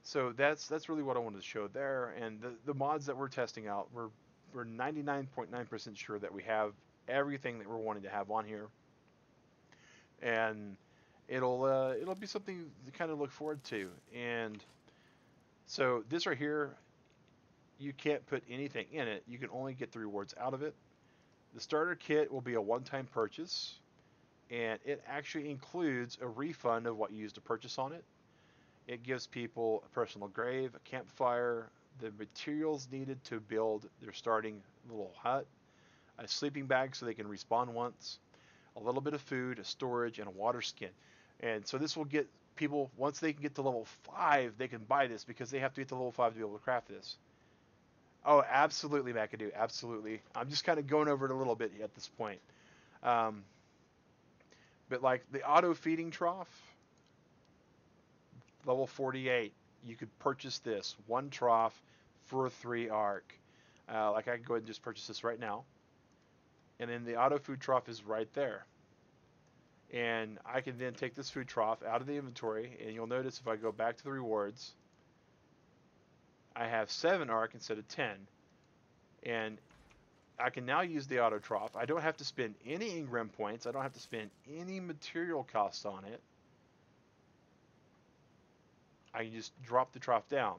So that's really what I wanted to show there. And the mods that we're testing out, we're 99.9% sure that we have everything that we're wanting to have on here, and it'll be something to kind of look forward to. And so this right here, you can't put anything in it. You can only get the rewards out of it. The starter kit will be a one-time purchase, and it actually includes a refund of what you used to purchase on it. It gives people a personal grave, a campfire, the materials needed to build their starting little hut, a sleeping bag so they can respawn once, a little bit of food, a storage, and a water skin. And so this will get people, once they can get to level 5, they can buy this, because they have to get to level 5 to be able to craft this. Oh, absolutely, McAdoo, absolutely. I'm just kind of going over it a little bit at this point. Um, but like the auto feeding trough, level 48, you could purchase this one trough for 3 arc. Like I can go ahead and just purchase this right now, and then the auto food trough is right there. And I can then take this food trough out of the inventory, and you'll notice if I go back to the rewards, I have 7 arc instead of 10. And I can now use the auto trough. I don't have to spend any engram points. I don't have to spend any material cost on it. I can just drop the trough down.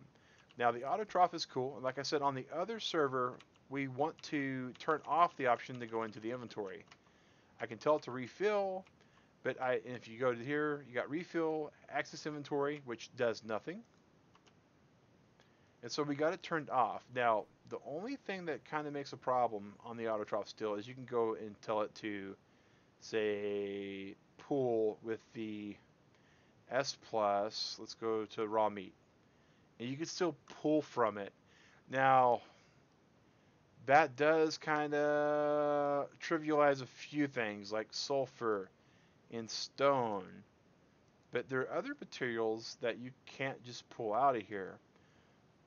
Now the auto trough is cool. And like I said, on the other server, we want to turn off the option to go into the inventory. I can tell it to refill, but if you go to here, you got refill, access inventory, which does nothing. And so we got it turned off. Now, the only thing that kind of makes a problem on the auto trough still is you can go and tell it to, say, pull with the S plus. Let's go to raw meat. And you can still pull from it. Now, that does kind of trivialize a few things like sulfur and stone. But there are other materials that you can't just pull out of here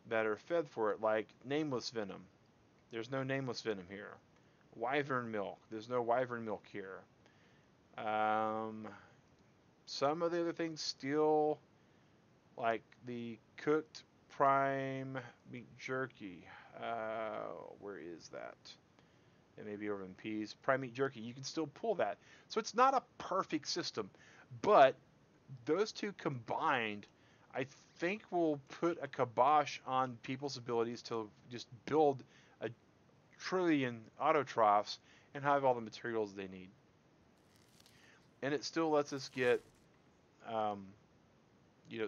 that are fed for it, like nameless venom. There's no nameless venom here. Wyvern milk. There's no wyvern milk here. Some of the other things still, like the cooked prime meat jerky. Where is that? It may be over in peas. Prime meat jerky. You can still pull that. So it's not a perfect system, but those two combined, I think will put a kibosh on people's abilities to just build a trillion auto troughs and have all the materials they need. And it still lets us get,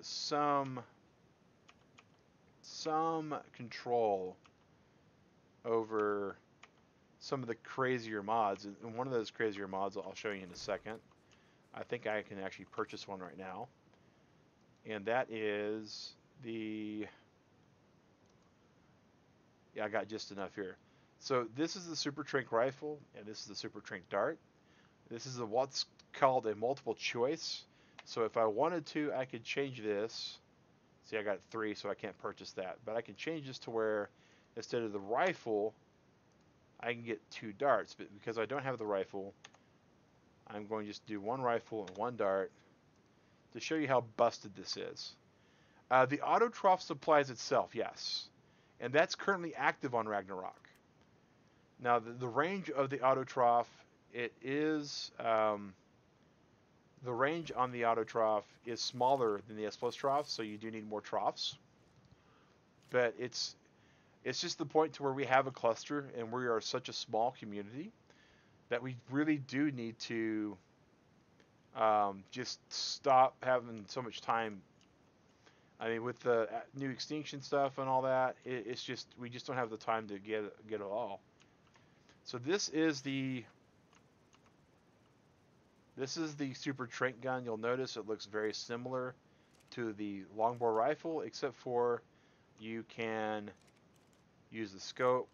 some control over some of the crazier mods. And one of those crazier mods I'll show you in a second. I think I can actually purchase one right now. And that is the... Yeah, I got just enough here. So this is the Super Trink rifle, and this is the Super Trink dart. This is what's called a multiple choice. So if I wanted to, I could change this. See, I got 3, so I can't purchase that. But I can change this to where instead of the rifle, I can get 2 darts. But because I don't have the rifle, I'm going to just do 1 rifle and 1 dart to show you how busted this is. The auto trough supplies itself, yes. And that's currently active on Ragnarok. Now, the range of the auto trough, it is... the range on the auto trough is smaller than the S Plus trough, so you do need more troughs. But it's just the point to where we have a cluster and we are such a small community that we really do need to just stop having so much time. I mean, with the new extinction stuff and all that, it's just we just don't have the time to get it all. So this is the Super Trink gun. You'll notice it looks very similar to the longbow rifle, except for you can use the scope.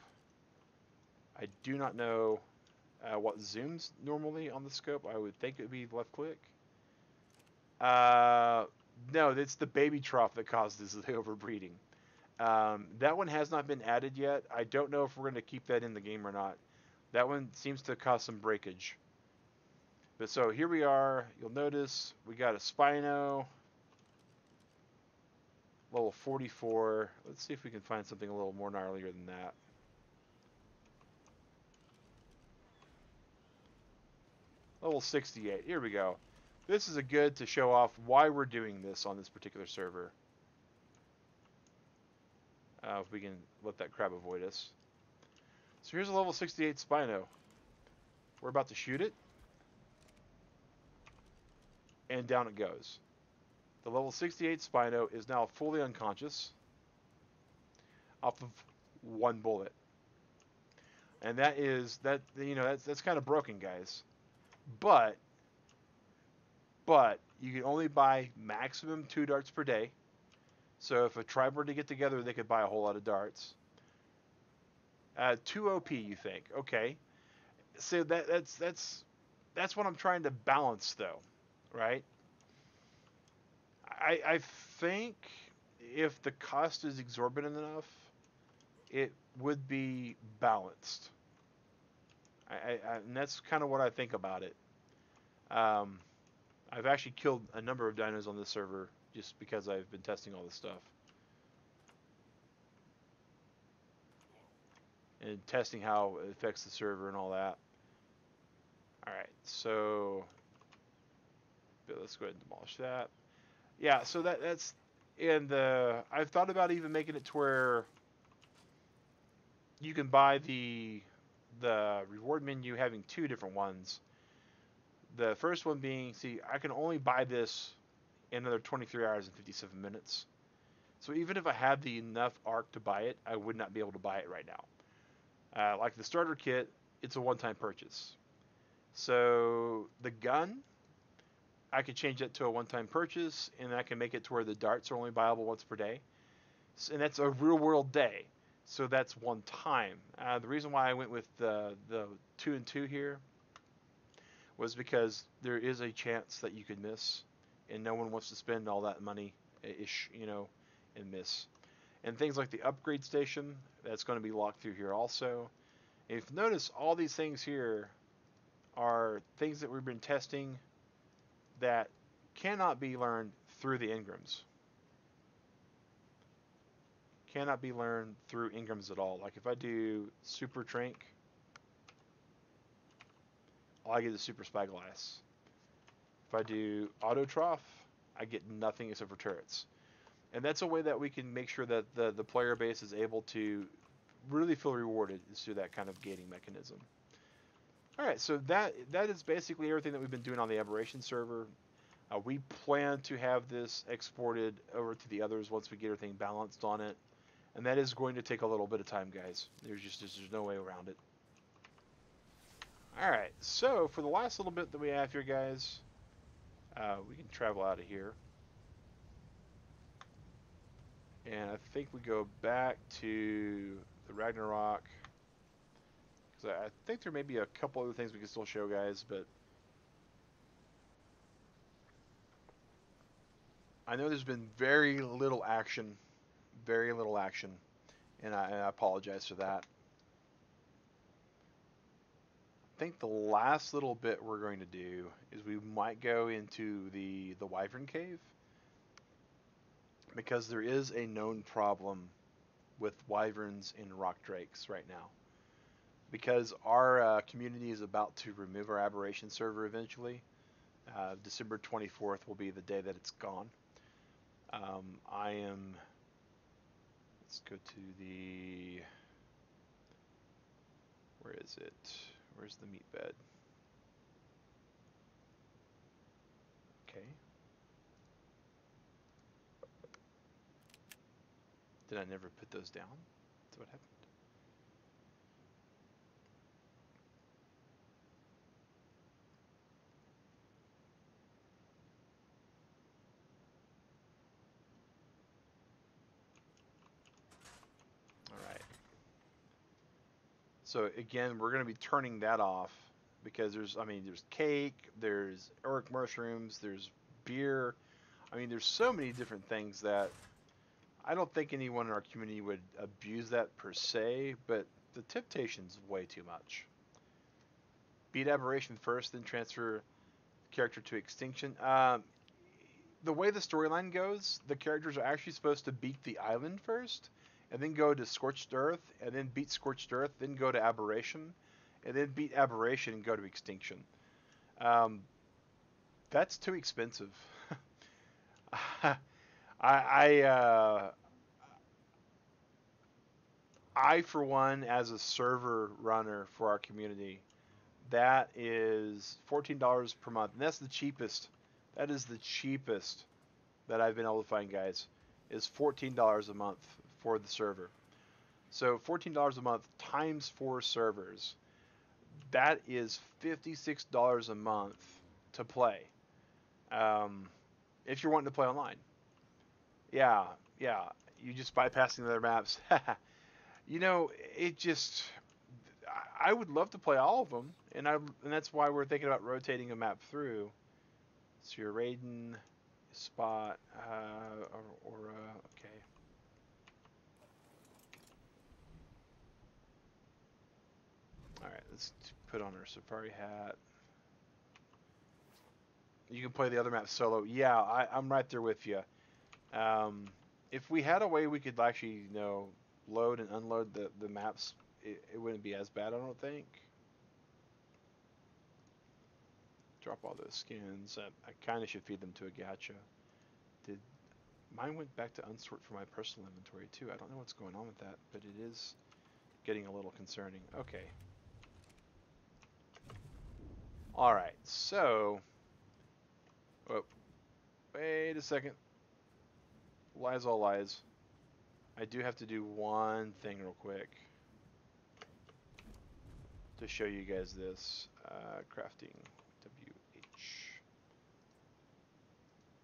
I do not know what zooms normally on the scope. I would think it would be left click. No, it's the baby trough that causes the overbreeding. That one has not been added yet. I don't know if we're going to keep that in the game or not. That one seems to cause some breakage. But so here we are. You'll notice we got a Spino, level 44. Let's see if we can find something a little more gnarlier than that. Level 68. Here we go. This is a good to show off why we're doing this on this particular server. If we can let that crab avoid us. So here's a level 68 Spino. We're about to shoot it. And down it goes. The level 68 Spino is now fully unconscious off of 1 bullet. And that's kind of broken, guys. But you can only buy maximum 2 darts per day. So if a tribe were to get together, they could buy a whole lot of darts. Too OP, you think? Okay. So that's what I'm trying to balance, though, right? I think if the cost is exorbitant enough, it would be balanced. And that's kind of what I think about it. Um, I've actually killed a number of dinos on this server just because I've been testing all this stuff and testing how it affects the server and all that. All right, so let's go ahead and demolish that. Yeah, so that's and I've thought about even making it to where you can buy the reward menu having two different ones. The first one being, see, I can only buy this in another 23 hours and 57 minutes. So even if I had the enough arc to buy it, I would not be able to buy it right now. Like the starter kit, it's a one-time purchase. So the gun, I could change that to a one-time purchase, and I can make it to where the darts are only buyable once per day. And that's a real-world day. So that's one time. The reason why I went with the 2 and 2 here was because there is a chance that you could miss, and no one wants to spend all that money ish, and miss. And things like the upgrade station, that's going to be locked through here also. And if you notice, all these things here are things that we've been testing that cannot be learned through the engrams. Cannot be learned through engrams at all. Like if I do super trank, all I get is super spyglass. If I do auto trough, I get nothing except for turrets. And that's a way that we can make sure that the player base is able to really feel rewarded is through that kind of gating mechanism. All right, so that is basically everything that we've been doing on the Aberration server. We plan to have this exported over to the others once we get everything balanced on it, and that is going to take a little bit of time, guys. There's no way around it. All right, so for the last little bit that we have here, guys, we can travel out of here. And I think we go back to the Ragnarok. Because I think there may be a couple other things we can still show, guys. But I know there's been very little action. Very little action. And I apologize for that. I think the last little bit we're going to do is we might go into the Wyvern Cave. Because there is a known problem with wyverns and rock drakes right now. Because our community is about to remove our Aberration server eventually. December 24th will be the day that it's gone. I am... Let's go to the... Where is it? Where's the meat bed? Okay. Did I never put those down? That's what happened. Alright. So again, we're going to be turning that off because there's cake, there's Urk mushrooms, there's beer. I mean, there's so many different things that I don't think anyone in our community would abuse that per se, but the temptation's way too much. Beat Aberration first, then transfer character to Extinction. The way the storyline goes, the characters are actually supposed to beat the island first, and then go to Scorched Earth, and then beat Scorched Earth, then go to Aberration, and then beat Aberration and go to Extinction. That's too expensive. I, for one, as a server runner for our community, that is $14 per month, and that's the cheapest. That is the cheapest that I've been able to find, guys, is $14 a month for the server. So $14 a month times 4 servers, that is $56 a month to play. If you're wanting to play online. Yeah, you just bypassing the other maps. You know, it just I would love to play all of them, and that's why we're thinking about rotating a map through. So your Raiden spot, okay. All right, let's put on our safari hat. You can play the other map solo. Yeah, I'm right there with you. Um, if we had a way we could actually, load and unload the maps, it wouldn't be as bad, I don't think. Drop all those skins. I kind of should feed them to a gacha. Did Mine went back to unsort for my personal inventory too. I don't know what's going on with that, but it is getting a little concerning. Okay. All right. So, oh, wait a second. Lies all lies. I do have to do one thing real quick to show you guys this. Crafting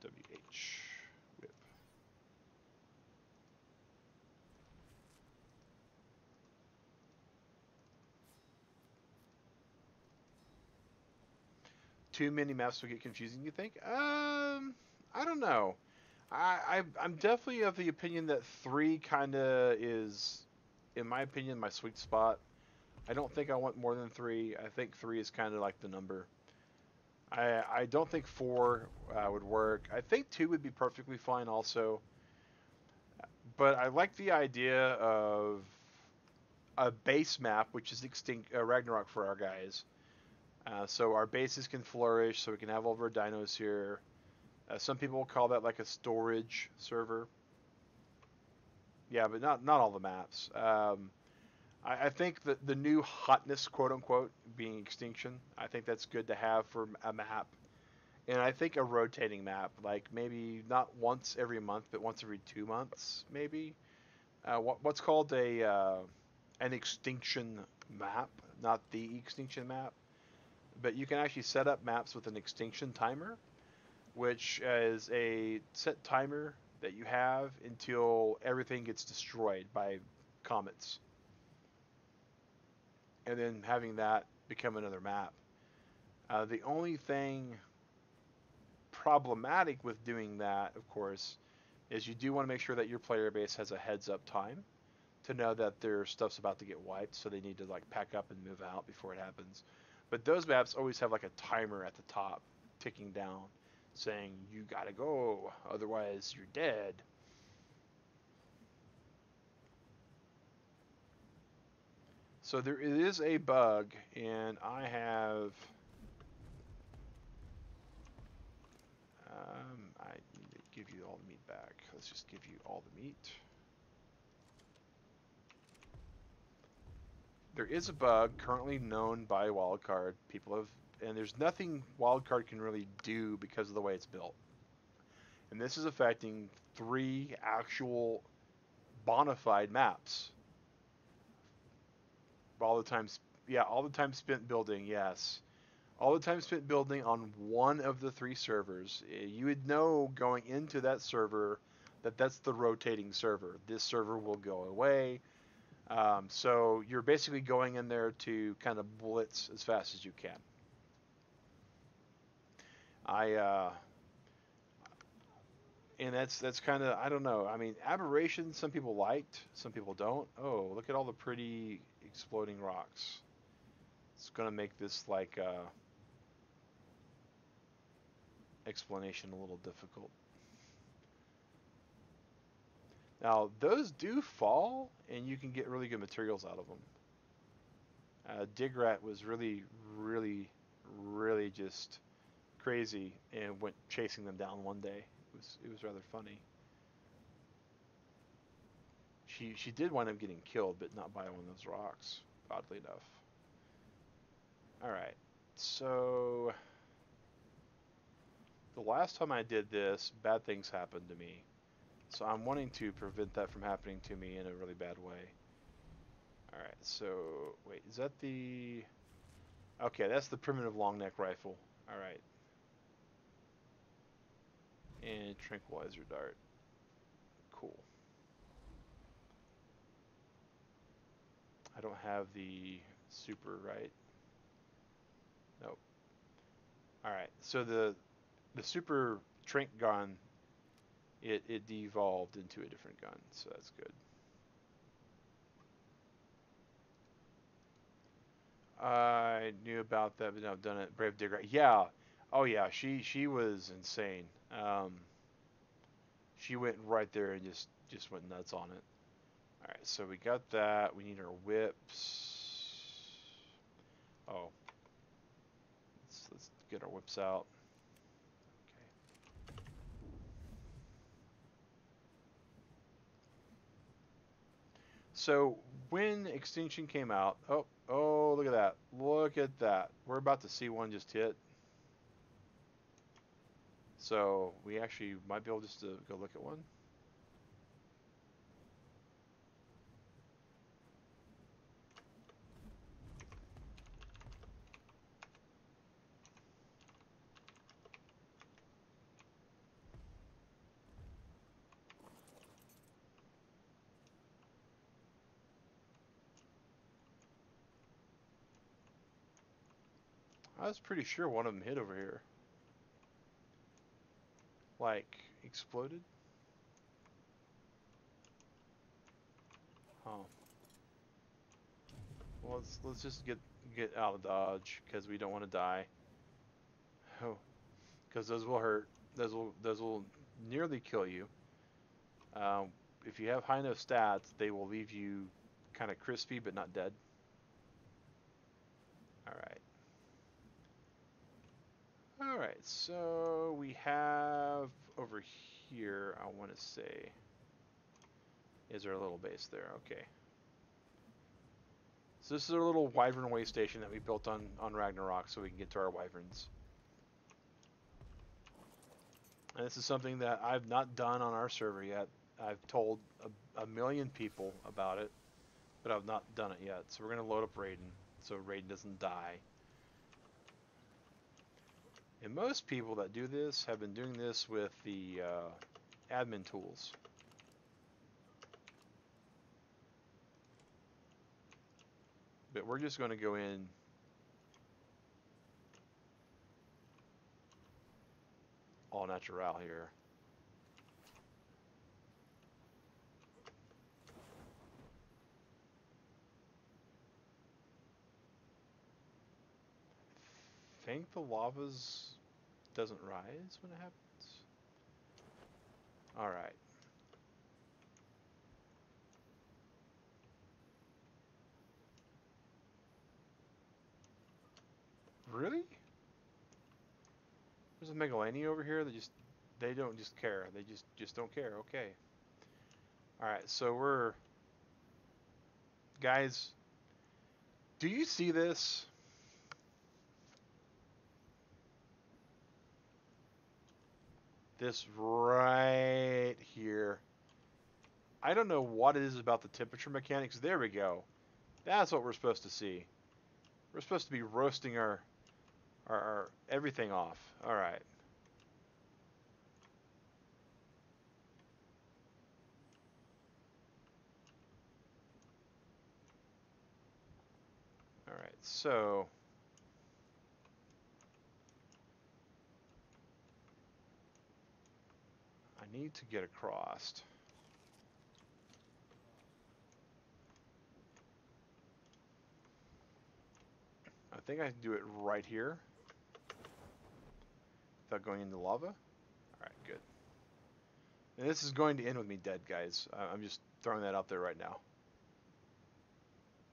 WH whip. Too many maps will get confusing, you think? I don't know. I'm definitely of the opinion that 3 kind of is, in my opinion, my sweet spot. I don't think I want more than 3. I think 3 is kind of like the number. I don't think 4 would work. I think 2 would be perfectly fine also. But I like the idea of a base map, which is extinct Ragnarok for our guys. So our bases can flourish, so we can have all of our dinos here. Some people call that like a storage server. Yeah, but not all the maps. I think that the new hotness, quote unquote, being extinction, I think that's good to have for a map. And I think a rotating map, like maybe not once every month, but once every 2 months, maybe. What's called an extinction map, not the extinction map, but you can actually set up maps with an extinction timer, which is a set timer that you have until everything gets destroyed by comets, and then having that become another map. The only thing problematic with doing that, of course, is you do want to make sure that your player base has a heads up time to know that their stuff's about to get wiped, so they need to like pack up and move out before it happens. But those maps always have like a timer at the top ticking down saying you gotta go, otherwise you're dead. So there is a bug, and I have I need to give you all the meat back. Let's just give you all the meat. There is a bug currently known by Wildcard. People have, and there's nothing Wildcard can really do because of the way it's built. And this is affecting 3 actual bona fide maps. All the time, yeah, all the time spent building, yes. All the time spent building on one of the 3 servers. You would know going into that server that that's the rotating server. This server will go away. So you're basically going in there to kind of blitz as fast as you can. And that's kind of, I don't know. I mean, Aberration, some people liked, some people don't. Oh, look at all the pretty exploding rocks. It's gonna make this like explanation a little difficult. Now, those do fall, and you can get really good materials out of them. Digrat was really, really, really just crazy and went chasing them down one day. It was rather funny. She did wind up getting killed, but not by one of those rocks, oddly enough. All right, so the last time I did this, bad things happened to me. So I'm wanting to prevent that from happening to me in a really bad way. All right, so wait, is that the... Okay, that's the primitive long neck rifle. All right. And tranquilizer dart. Cool. I don't have the super, right? Nope. All right. So the super trank gun, it devolved into a different gun, so that's good. I knew about that, but I've done it. Brave Digger. Yeah. Oh yeah. She was insane. She went right there and just went nuts on it. All right. So we got that. We need our whips. Oh, let's get our whips out. Okay. So when Extinction came out, oh, look at that. Look at that. We're about to see one just hit. So we actually might be able just to go look at one. I was pretty sure one of them hit over here. Like, exploded? Oh. Well, let's just get out of Dodge because we don't want to die. Oh, because those will hurt. Those will nearly kill you. Um, if you have high enough stats, they will leave you kind of crispy but not dead. All right. All right. So we have over here. I want to say is our little base there. Okay. So this is our little wyvern way station that we built on Ragnarok so we can get to our wyverns. And this is something that I've not done on our server yet. I've told a million people about it, but I've not done it yet. So we're going to load up Raiden so Raiden doesn't die. And most people that do this have been doing this with the admin tools. But we're just going to go in all natural here. I think the lavas doesn't rise when it happens. All right. Really? There's a Megalani over here that they don't just care. They just don't care. Okay. All right. So we're guys. Do you see this? This right here. I don't know what it is about the temperature mechanics. There we go. That's what we're supposed to see. We're supposed to be roasting our everything off. All right. All right. So I need to get across. I think I can do it right here without going into lava. All right, good. And this is going to end with me dead, guys. I'm just throwing that out there right now.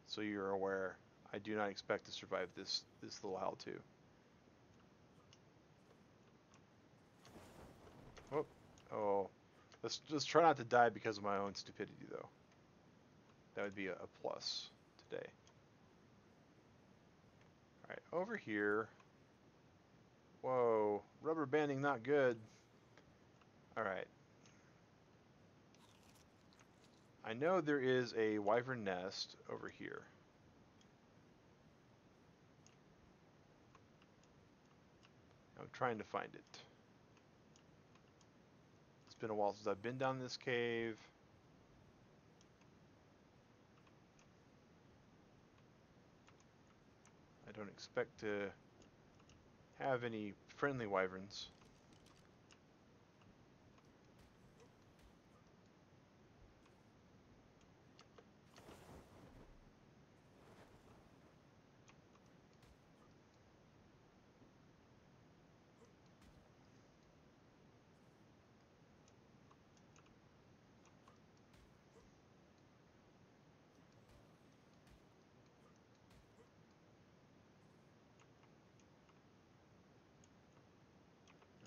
So you're aware, I do not expect to survive this little hell too. Oh, oh. Let's try not to die because of my own stupidity, though. That would be a plus today. All right, over here. Whoa, rubber banding not good. All right. I know there is a wyvern nest over here. I'm trying to find it. It's been a while since I've been down this cave. I don't expect to have any friendly wyverns.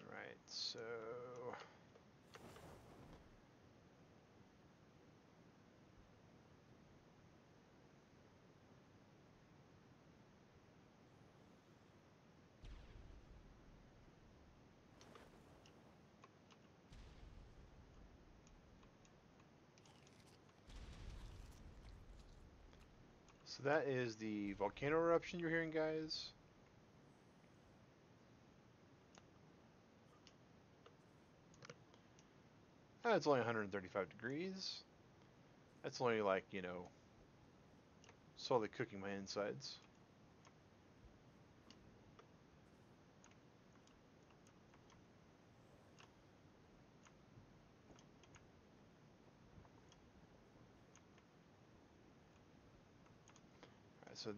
Alright, so that is the volcano eruption you're hearing, guys. It's only 135 degrees. That's only like, you know, slowly cooking my insides. Alright, so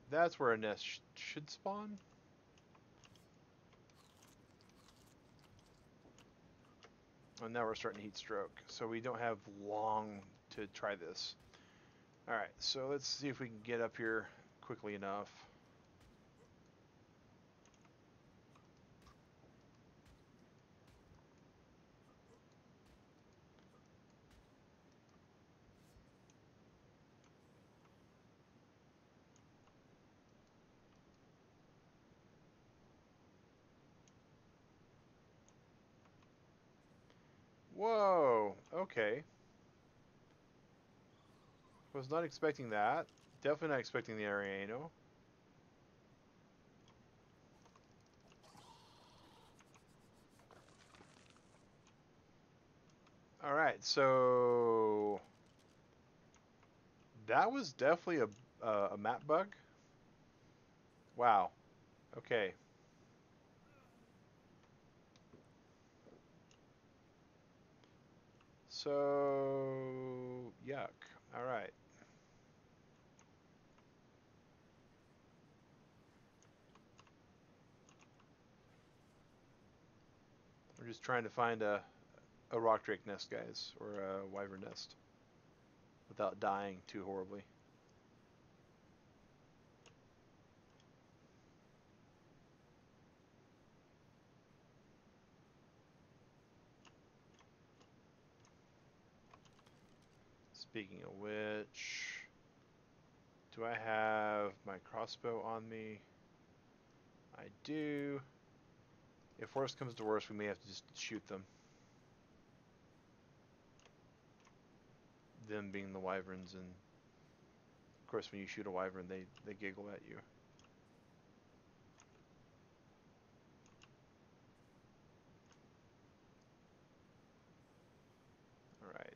that's where a nest should spawn. And now we're starting to heat stroke, so we don't have long to try this. Alright, so let's see if we can get up here quickly enough. Whoa, okay. Was not expecting that. Definitely not expecting the Ariano. Alright, so that was definitely a map bug. Wow. Okay. So yuck. Alright. We're just trying to find a rock drake nest, guys, or a wyvern nest, without dying too horribly. Speaking of which, do I have my crossbow on me? I do. If worst comes to worst, we may have to just shoot them. Them being the wyverns, and of course when you shoot a wyvern, they giggle at you. Alright.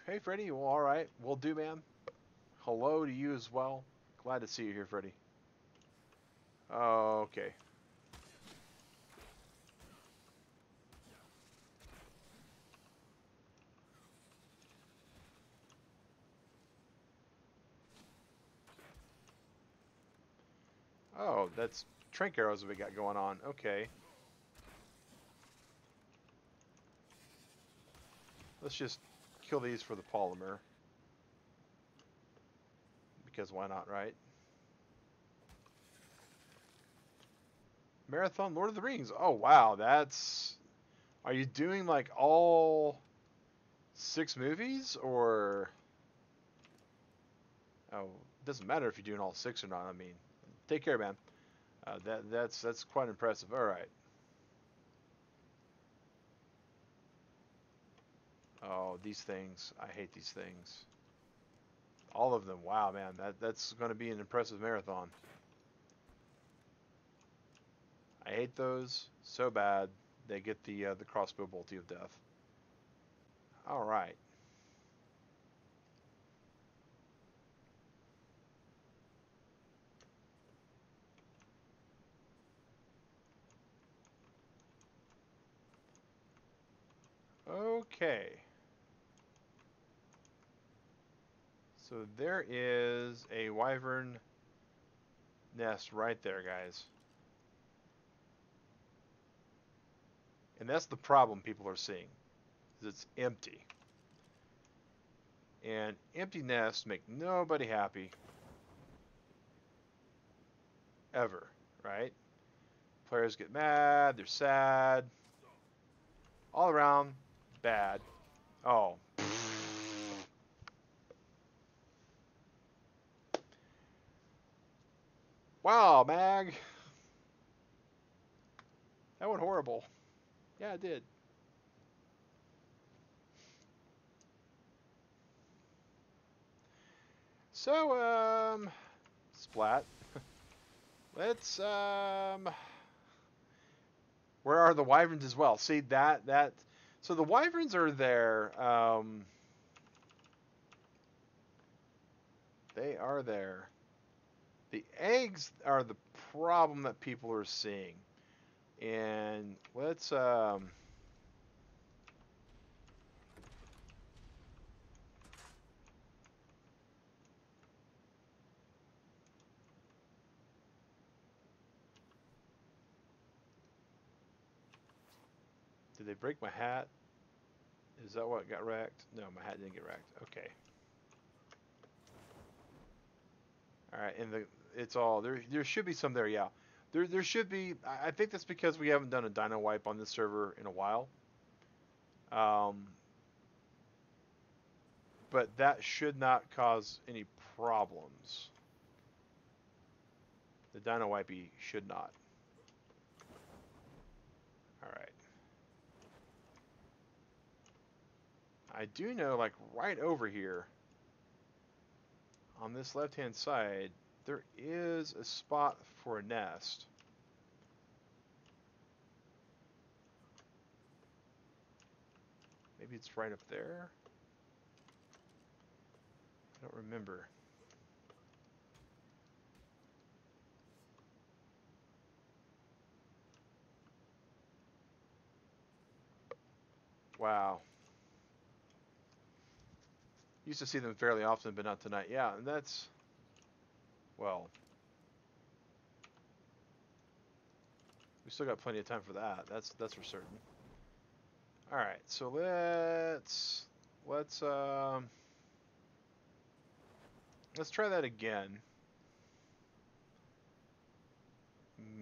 Hey Freddy, well, alright, will do, man. Hello to you as well. Glad to see you here, Freddy. Okay. Oh, that's trank arrows we got going on. Okay. Let's just kill these for the polymer. Because why not, right? Marathon Lord of the Rings. Oh, wow. That's... Are you doing, like, all 6 movies? Or... Oh, it doesn't matter if you're doing all 6 or not. I mean, take care, man. That's quite impressive. All right. Oh, these things. I hate these things. All of them. Wow, man. That's going to be an impressive marathon. I hate those so bad. They get the crossbow bolty of death. All right. Okay. So there is a wyvern nest right there, guys. And that's the problem people are seeing, is it's empty. And empty nests make nobody happy, ever, right? Players get mad, they're sad, all around, bad. Oh. Wow, Mag. That went horrible. Yeah, it did. So, Splat. Let's, where are the wyverns as well? See, so the wyverns are there. They are there. The eggs are the problem that people are seeing. And let's, did they break my hat? Is that what got wrecked? No, my hat didn't get wrecked. Okay. All right, and it's all there. There should be some there, yeah. There should be. I think that's because we haven't done a dino wipe on this server in a while. But that should not cause any problems. The dino wipey should not. All right. I do know, like right over here, on this left-hand side, there is a spot for a nest. Maybe it's right up there. I don't remember. Wow. Used to see them fairly often, but not tonight. Yeah, and that's, well, we still got plenty of time for that. That's for certain. All right, so let's try that again.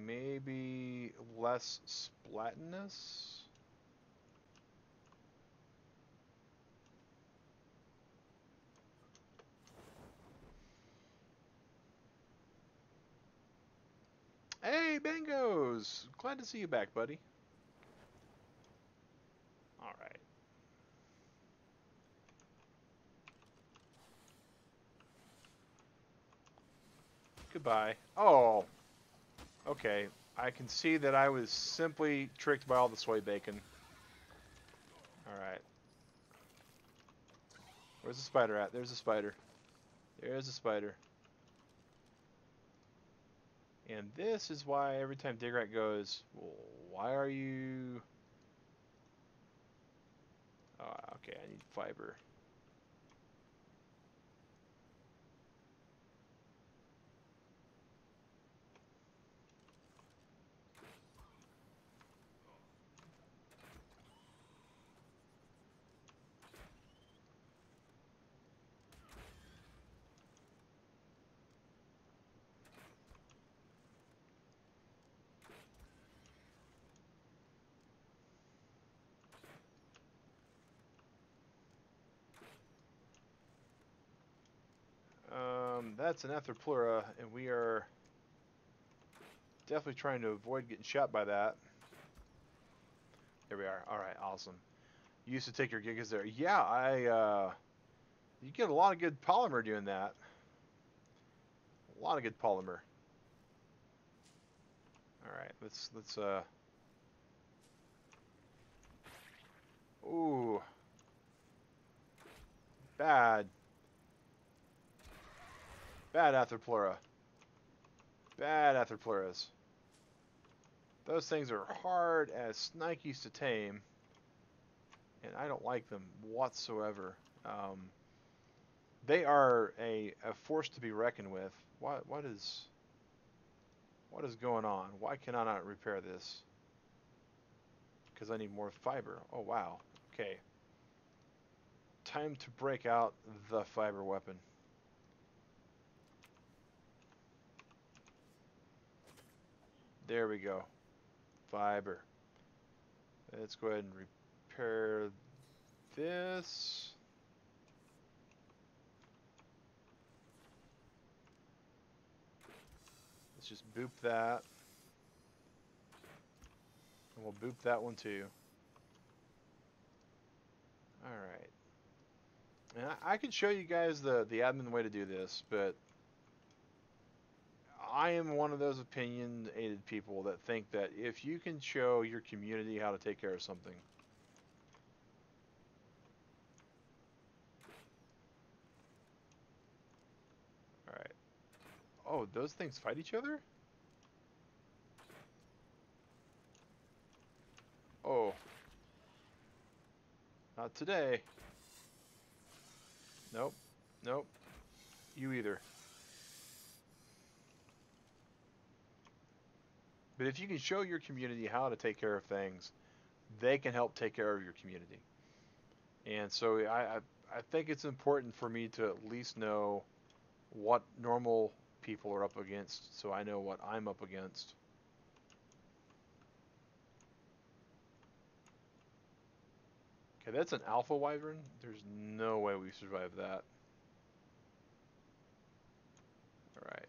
Maybe less splatness. Hey, Bangos! Glad to see you back, buddy. All right. Goodbye. Oh, okay. I can see that I was simply tricked by all the soy bacon. All right. Where's the spider at? There's a spider. There's a spider. And this is why every time Digrat goes, well, why are you... Oh, okay, I need fiber. That's an Etherplura, and we are definitely trying to avoid getting shot by that. There we are. All right, awesome. You used to take your gigas there. Yeah, you get a lot of good polymer doing that. A lot of good polymer. All right, let's. Ooh. Bad. Bad Arthropleura. Bad Arthropleras. Those things are hard as snikes to tame, and I don't like them whatsoever. They are a force to be reckoned with. What is going on? Why can I not repair this? Because I need more fiber. Oh wow. Okay. Time to break out the fiber weapon. There we go. Fiber. Let's go ahead and repair this. Let's just boop that. And we'll boop that one too. Alright. And I can show you guys the admin way to do this, but I am one of those opinionated people that think that if you can show your community how to take care of something, alright. Oh, those things fight each other? Oh. Not today. Nope. Nope. You either. But if you can show your community how to take care of things, they can help take care of your community. And so I think it's important for me to at least know what normal people are up against, so I know what I'm up against. Okay, that's an alpha wyvern. There's no way we survive that. Alright.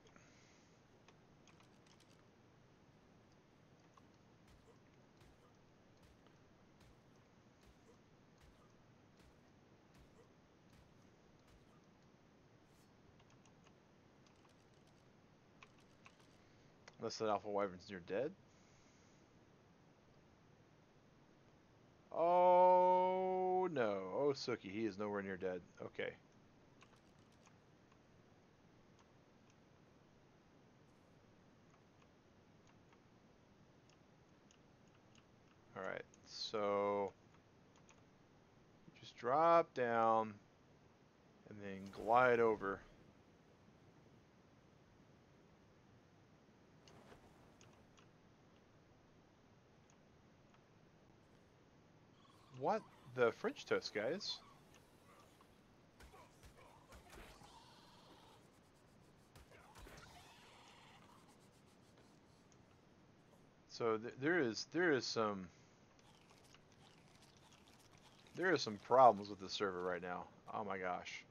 Unless that alpha wyvern's near dead. Oh no. Oh Suki, he is nowhere near dead. Okay. Alright, so just drop down and then glide over. What the French toast, guys? So there is some problems with the server right now. Oh my gosh.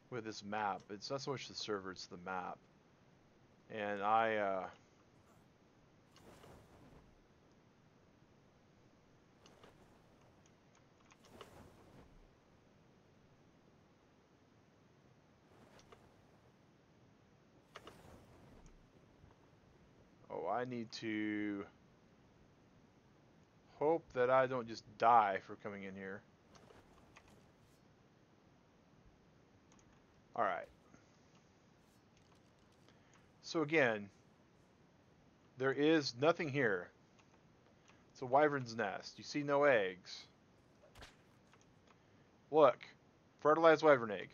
With this map, it's not so much the server, it's the map. And I need to hope that I don't just die for coming in here. Alright. So again, there is nothing here. It's a wyvern's nest. You see no eggs. Look, fertilized wyvern egg.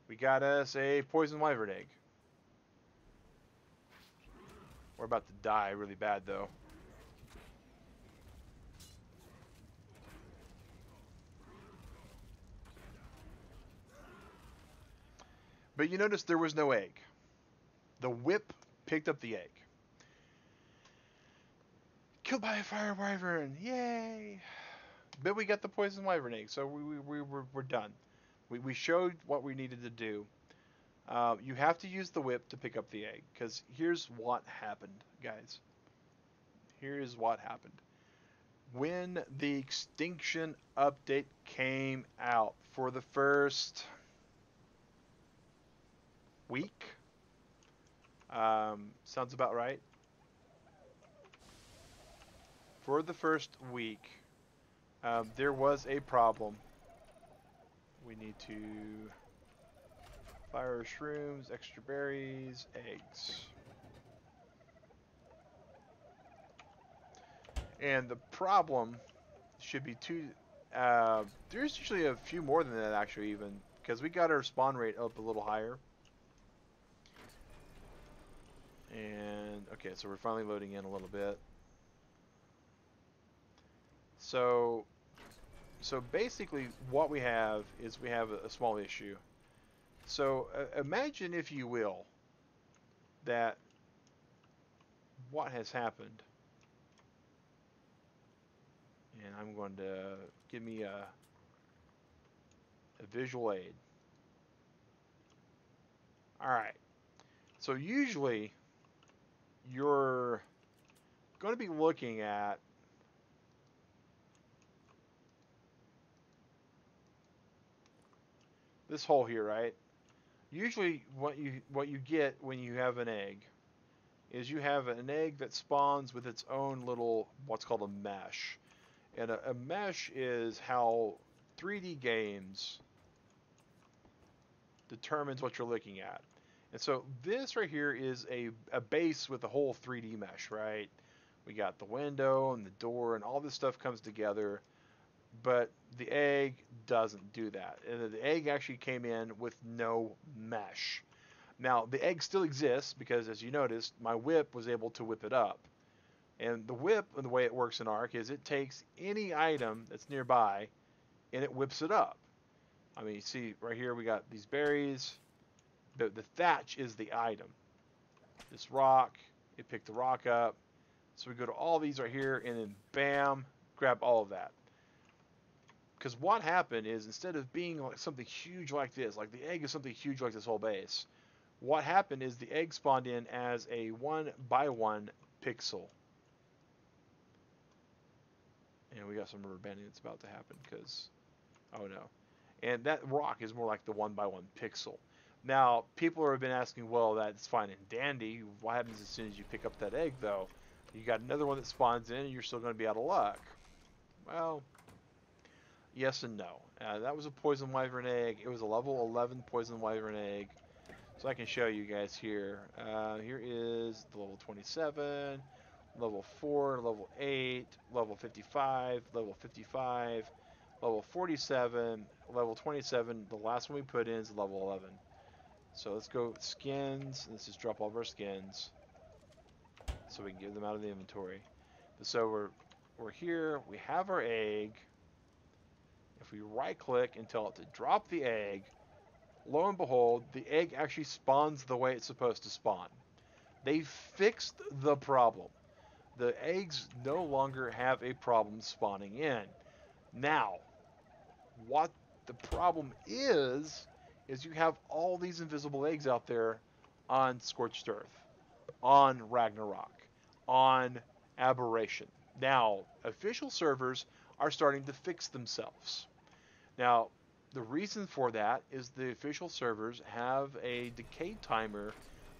We got us a poison wyvern egg. We're about to die really bad though. But you notice there was no egg. The whip picked up the egg. Killed by a fire wyvern! Yay! But we got the poison wyvern egg, so we're done. We showed what we needed to do. You have to use the whip to pick up the egg, because here's what happened, guys. Here's what happened. When the extinction update came out for the first week, sounds about right. For the first week, There was a problem. We need to fire shrooms, extra berries, eggs. And the problem should be two. There's usually a few more than that actually, even because we got our spawn rate up a little higher. And okay, so we're finally loading in a little bit. So basically, what we have is we have a small issue. So imagine, if you will, that what has happened. And I'm going to give me a visual aid. All right. So usually you're going to be looking at this hole here, right? Usually what you get when you have an egg is you have an egg that spawns with its own little, what's called a mesh. And a mesh is how 3D games determines what you're looking at. And so this right here is a base with a whole 3D mesh, right? We got the window and the door and all this stuff comes together, but the egg doesn't do that. And the egg actually came in with no mesh. Now, the egg still exists because, as you noticed, my whip was able to whip it up. And the whip, and the way it works in Ark, is it takes any item that's nearby and it whips it up. I mean, you see right here we got these berries. The thatch is the item. This rock, it picked the rock up. So we go to all these right here and then bam, grab all of that. Because what happened is, instead of being like something huge like this, like the egg is something huge like this whole base, what happened is the egg spawned in as a 1x1 pixel. And we got some rubber banding that's about to happen because, oh no. And that rock is more like the 1x1 pixel. Now, people have been asking, well, that's fine and dandy. What happens as soon as you pick up that egg, though? You got another one that spawns in, and you're still going to be out of luck. Well, yes and no. That was a poison wyvern egg. It was a level 11 poison wyvern egg. So I can show you guys here. Here is the level 27, level 4, level 8, level 55, level 55, level 47, level 27. The last one we put in is level 11. So let's go skins. Let's just drop all of our skins so we can get them out of the inventory. So we're here. We have our egg. If we right click and tell it to drop the egg, lo and behold, the egg actually spawns the way it's supposed to spawn. They fixed the problem. The eggs no longer have a problem spawning in. Now, what the problem is you have all these invisible eggs out there on Scorched Earth, on Ragnarok, on Aberration. Now, official servers are starting to fix themselves. Now, the reason for that is the official servers have a decay timer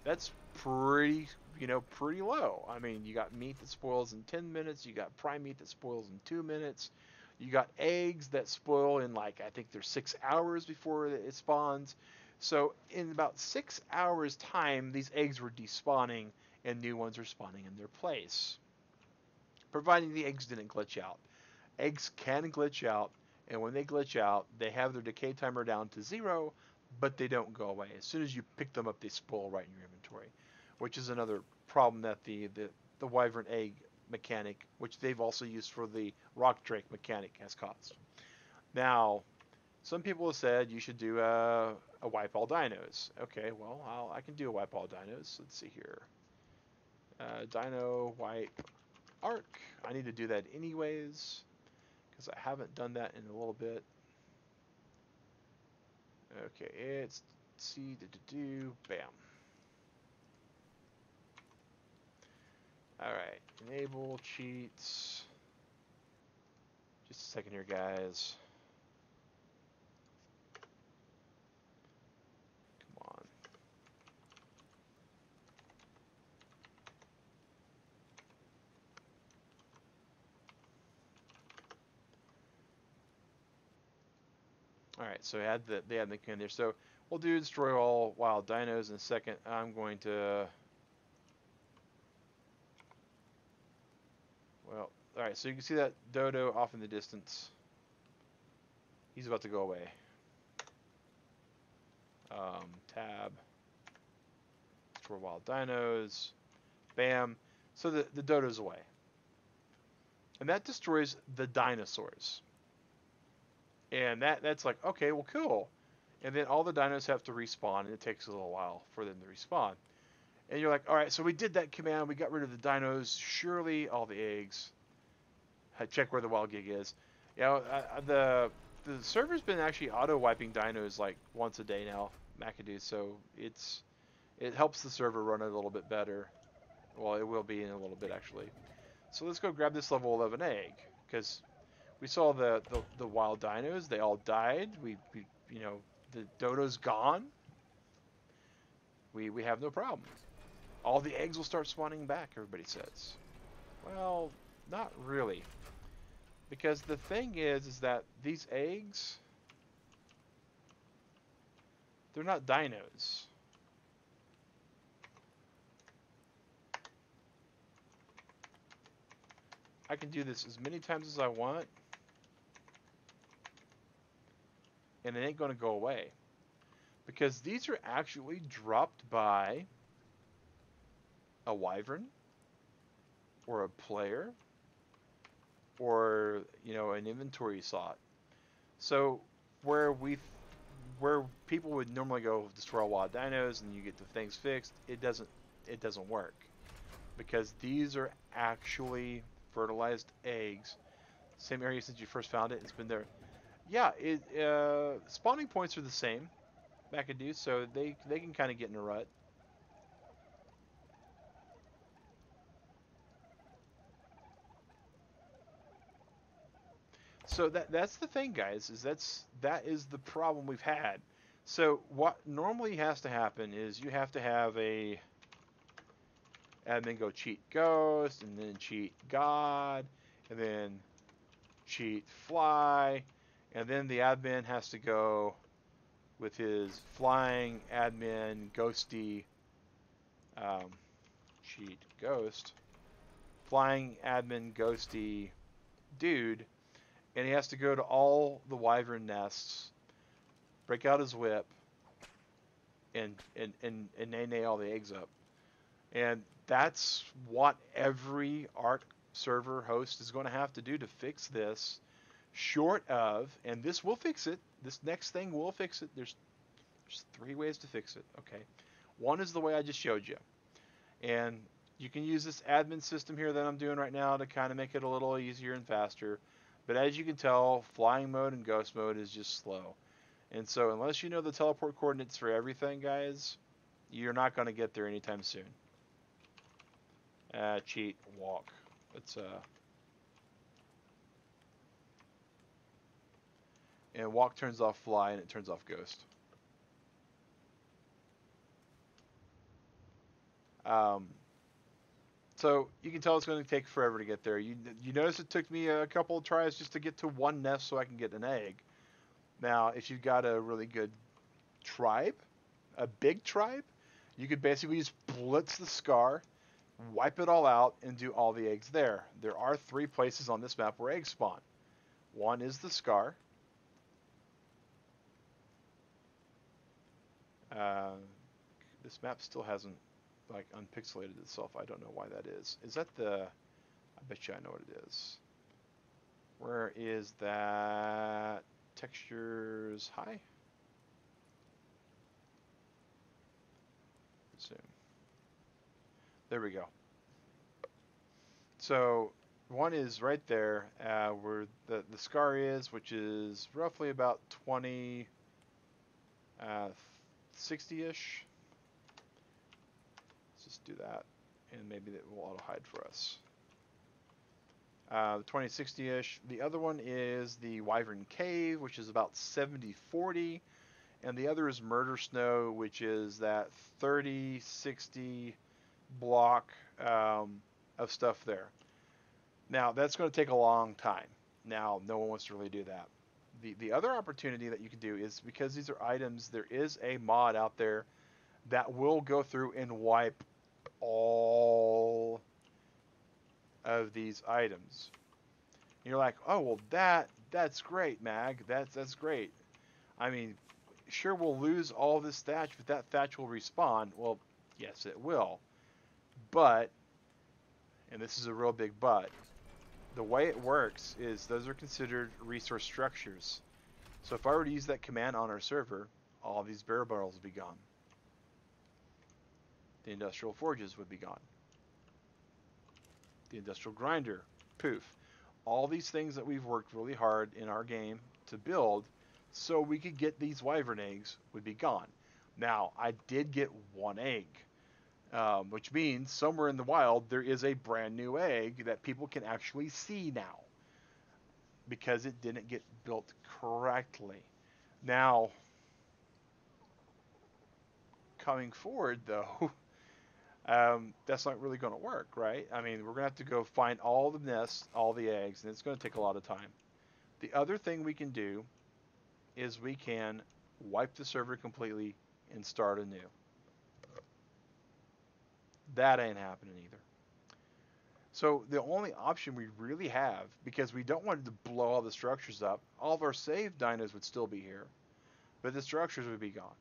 that's pretty low. I mean, you got meat that spoils in 10 minutes, you got prime meat that spoils in 2 minutes, you got eggs that spoil in, like, I think there's 6 hours before it spawns. So in about 6 hours time, these eggs were despawning and new ones are spawning in their place, providing the eggs didn't glitch out. Eggs can glitch out, and when they glitch out, they have their decay timer down to 0, but they don't go away. As soon as you pick them up, they spoil right in your inventory, which is another problem that the wyvern egg mechanic, which they've also used for the rock drake mechanic, has caused. Now, some people have said you should do a wipe all dinos. Okay, well, I can do a wipe all dinos. Let's see here. Dino wipe arc. I need to do that anyways, because I haven't done that in a little bit. Okay, it's C bam. Alright, enable cheats. Just a second here, guys. Come on. All right, so they had the can there. So we'll do destroy all wild dinos in a second. I'm going to, well, all right. So you can see that dodo off in the distance. He's about to go away. Tab, destroy wild dinos. Bam. So the dodo's away, and that destroys the dinosaurs. And that's like, okay, well, cool. And then all the dinos have to respawn, and it takes a little while for them to respawn. And you're like, all right, so we did that command. We got rid of the dinos. Surely all the eggs. Check where the wild gig is. You know, the server's been actually auto wiping dinos like once a day now, McAdoo. So it helps the server run a little bit better. Well, it will be in a little bit actually. So let's go grab this level 11 egg, because we saw the wild dinos. They all died. We you know, the dodo's gone. We have no problem. All the eggs will start spawning back, everybody says. Well, not really. Because the thing is that these eggs, they're not dinos. I can do this as many times as I want, and it ain't going to go away. Because these are actually dropped by a wyvern, or a player, or, you know, an inventory slot. So where people would normally go destroy wild dinos and you get the things fixed, it doesn't work, because these are actually fertilized eggs. Same area since you first found it. It's been there. Yeah, spawning points are the same, McAdoo, so they can kind of get in a rut. So that's the thing, guys, is that is the problem we've had. So what normally has to happen is you have to have a admin go cheat ghost, and then cheat god, and then cheat fly, and then the admin has to go with his flying admin ghosty cheat ghost, flying admin ghosty dude, and he has to go to all the wyvern nests, break out his whip, and nay all the eggs up. And that's what every Ark server host is going to have to do to fix this, short of, and this will fix it, this next thing will fix it. There's 3 ways to fix it, okay? One is the way I just showed you. And you can use this admin system here that I'm doing right now to kind of make it a little easier and faster. But as you can tell, flying mode and ghost mode is just slow. And so unless you know the teleport coordinates for everything, guys, you're not going to get there anytime soon. Cheat, walk. Let's and walk turns off fly, and it turns off ghost. So you can tell it's going to take forever to get there. You notice it took me a couple of tries just to get to one nest so I can get an egg. Now, if you've got a really good tribe, a big tribe, you could basically just blitz the scar, wipe it all out, and do all the eggs there. There are 3 places on this map where eggs spawn. One is the scar. This map still hasn't like unpixelated itself. I don't know why that is. Is that the... I bet you I know what it is. Where is that? Textures high? Zoom. There we go. So one is right there where the scar is, which is roughly about 20, 60-ish. Let's just do that, and maybe it will auto hide for us. 2060-ish. The other one is the Wyvern Cave, which is about 70-40, and the other is Murder Snow, which is that 30-60 block of stuff there. Now, that's going to take a long time. Now, no one wants to really do that. The other opportunity that you can do is, because these are items, there is a mod out there that will go through and wipe all of these items. And you're like, oh well, that's great, Mag. That's great. I mean, sure, we'll lose all this thatch, but that thatch will respawn. Well, yes, it will. But, and this is a real big but, the way it works is those are considered resource structures. So if I were to use that command on our server, all these barrel barrels would be gone. The industrial forges would be gone. The industrial grinder, poof. All these things that we've worked really hard in our game to build so we could get these wyvern eggs would be gone. Now, I did get one egg, which means somewhere in the wild there is a brand new egg that people can actually see now because it didn't get built correctly. Now, coming forward though, that's not really going to work, right? I mean, we're going to have to go find all the nests, all the eggs, and it's going to take a lot of time. The other thing we can do is we can wipe the server completely and start anew. That ain't happening either. So the only option we really have, because we don't want to blow all the structures up, all of our saved dinos would still be here, but the structures would be gone.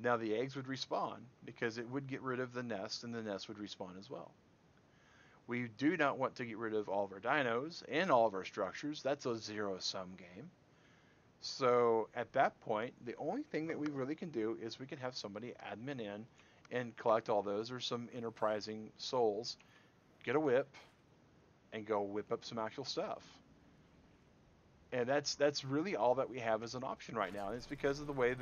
Now the eggs would respawn because it would get rid of the nest, and the nest would respawn as well. We do not want to get rid of all of our dinos and all of our structures. That's a zero-sum game. So at that point, the only thing that we really can do is we can have somebody admin in and collect all those, or some enterprising souls, get a whip, and go whip up some actual stuff. And that's really all that we have as an option right now. And it's because of the way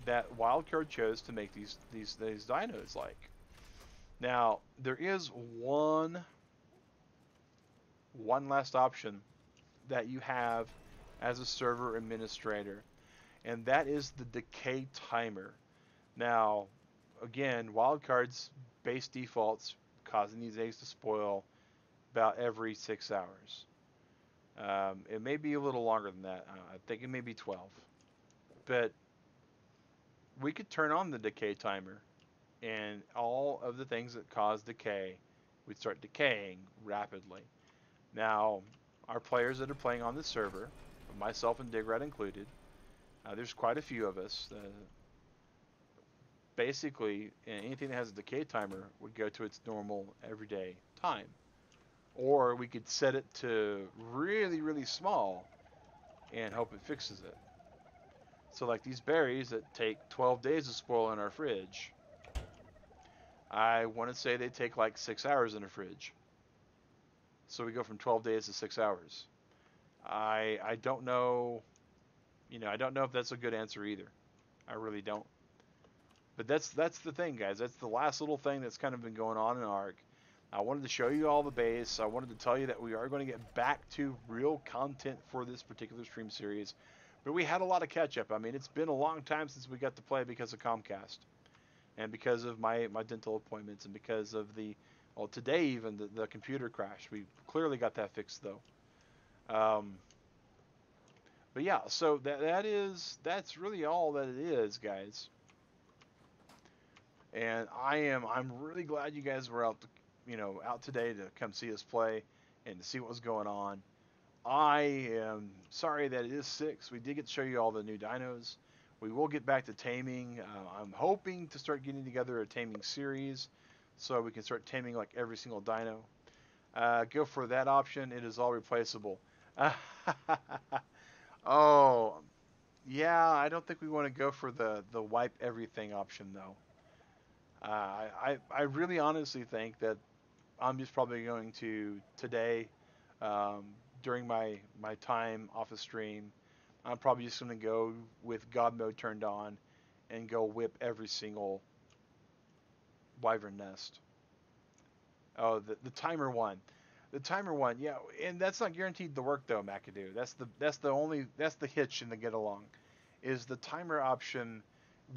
that Wildcard chose to make these dinos like. Now, there is one last option that you have as a server administrator, and that is the decay timer. Now, again, Wildcard's base defaults causing these eggs to spoil about every 6 hours. It may be a little longer than that. I think it may be 12. But we could turn on the decay timer, and all of the things that cause decay would start decaying rapidly. Now, our players that are playing on this server, myself and Digrat included, there's quite a few of us. Basically, anything that has a decay timer would go to its normal everyday time. Or we could set it to really, really small and hope it fixes it. So like these berries that take 12 days to spoil in our fridge, I want to say they take like 6 hours in a fridge. So we go from 12 days to 6 hours. I don't know, I don't know if that's a good answer either. I really don't. But that's the thing, guys. That's the last little thing that's kind of been going on in ARK. I wanted to show you all the base. I wanted to tell you that we are going to get back to real content for this particular stream series. But we had a lot of catch up. I mean, it's been a long time since we got to play because of Comcast. And because of my dental appointments, and because of today even, the computer crash. We clearly got that fixed though. But yeah, so that's really all that it is, guys. And I'm really glad you guys were out today to come see us play and to see what was going on. I am sorry that it is 6. We did get to show you all the new dinos. We will get back to taming. I'm hoping to start getting together a taming series so we can start taming like every single dino. Go for that option. It is all replaceable. Oh, yeah, I don't think we want to go for the wipe everything option though. I really honestly think that I'm just probably going to today, during my time off of stream, I'm probably just going to go with God mode turned on and go whip every single wyvern nest. Oh, the timer one. The timer one, yeah, and that's not guaranteed to work though, McAdoo. That's the hitch in the get along, is the timer option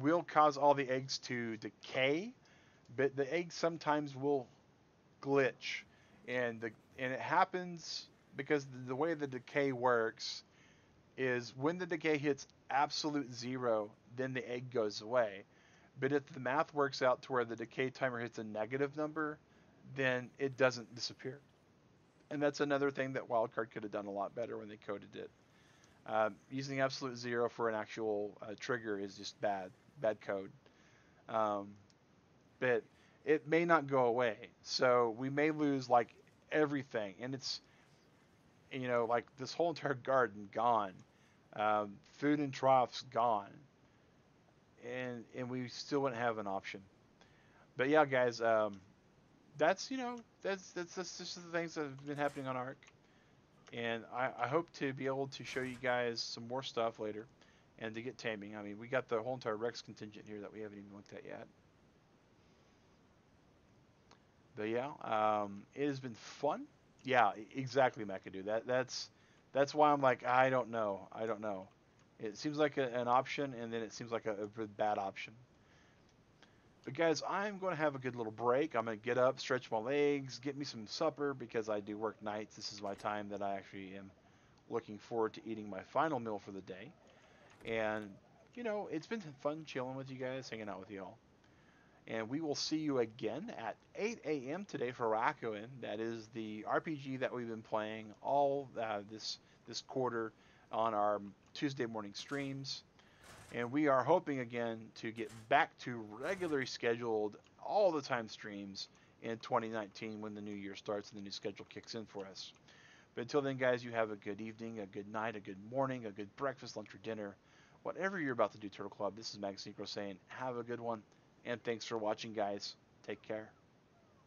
will cause all the eggs to decay, but the eggs sometimes will glitch, and it happens because the way the decay works is when the decay hits absolute zero, then the egg goes away. But if the math works out to where the decay timer hits a negative number, then it doesn't disappear. And that's another thing that Wildcard could have done a lot better when they coded it. Using absolute zero for an actual trigger is just bad code. Um, but it may not go away, so we may lose like everything, and it's like this whole entire garden gone, food and troughs gone, and we still wouldn't have an option. But yeah, guys, that's just the things that have been happening on Arc, and I hope to be able to show you guys some more stuff later, and to get taming. I mean, we got the whole entire Rex contingent here that we haven't even looked at yet. But yeah, it has been fun. Yeah, exactly, McAdoo. That's why I'm like, I don't know. I don't know. It seems like an option, and then it seems like a bad option. But guys, I'm going to have a good little break. I'm going to get up, stretch my legs, get me some supper because I do work nights. This is my time that I actually am looking forward to eating my final meal for the day. And it's been fun chilling with you guys, hanging out with y'all. And we will see you again at 8 a.m. today for Rakuen. That is the RPG that we've been playing all this quarter on our Tuesday morning streams. And we are hoping again to get back to regularly scheduled all the time streams in 2019 when the new year starts and the new schedule kicks in for us. But until then, guys, you have a good evening, a good night, a good morning, a good breakfast, lunch, or dinner. Whatever you're about to do, Turtle Club, this is Mag Synchro saying have a good one. And thanks for watching, guys. Take care.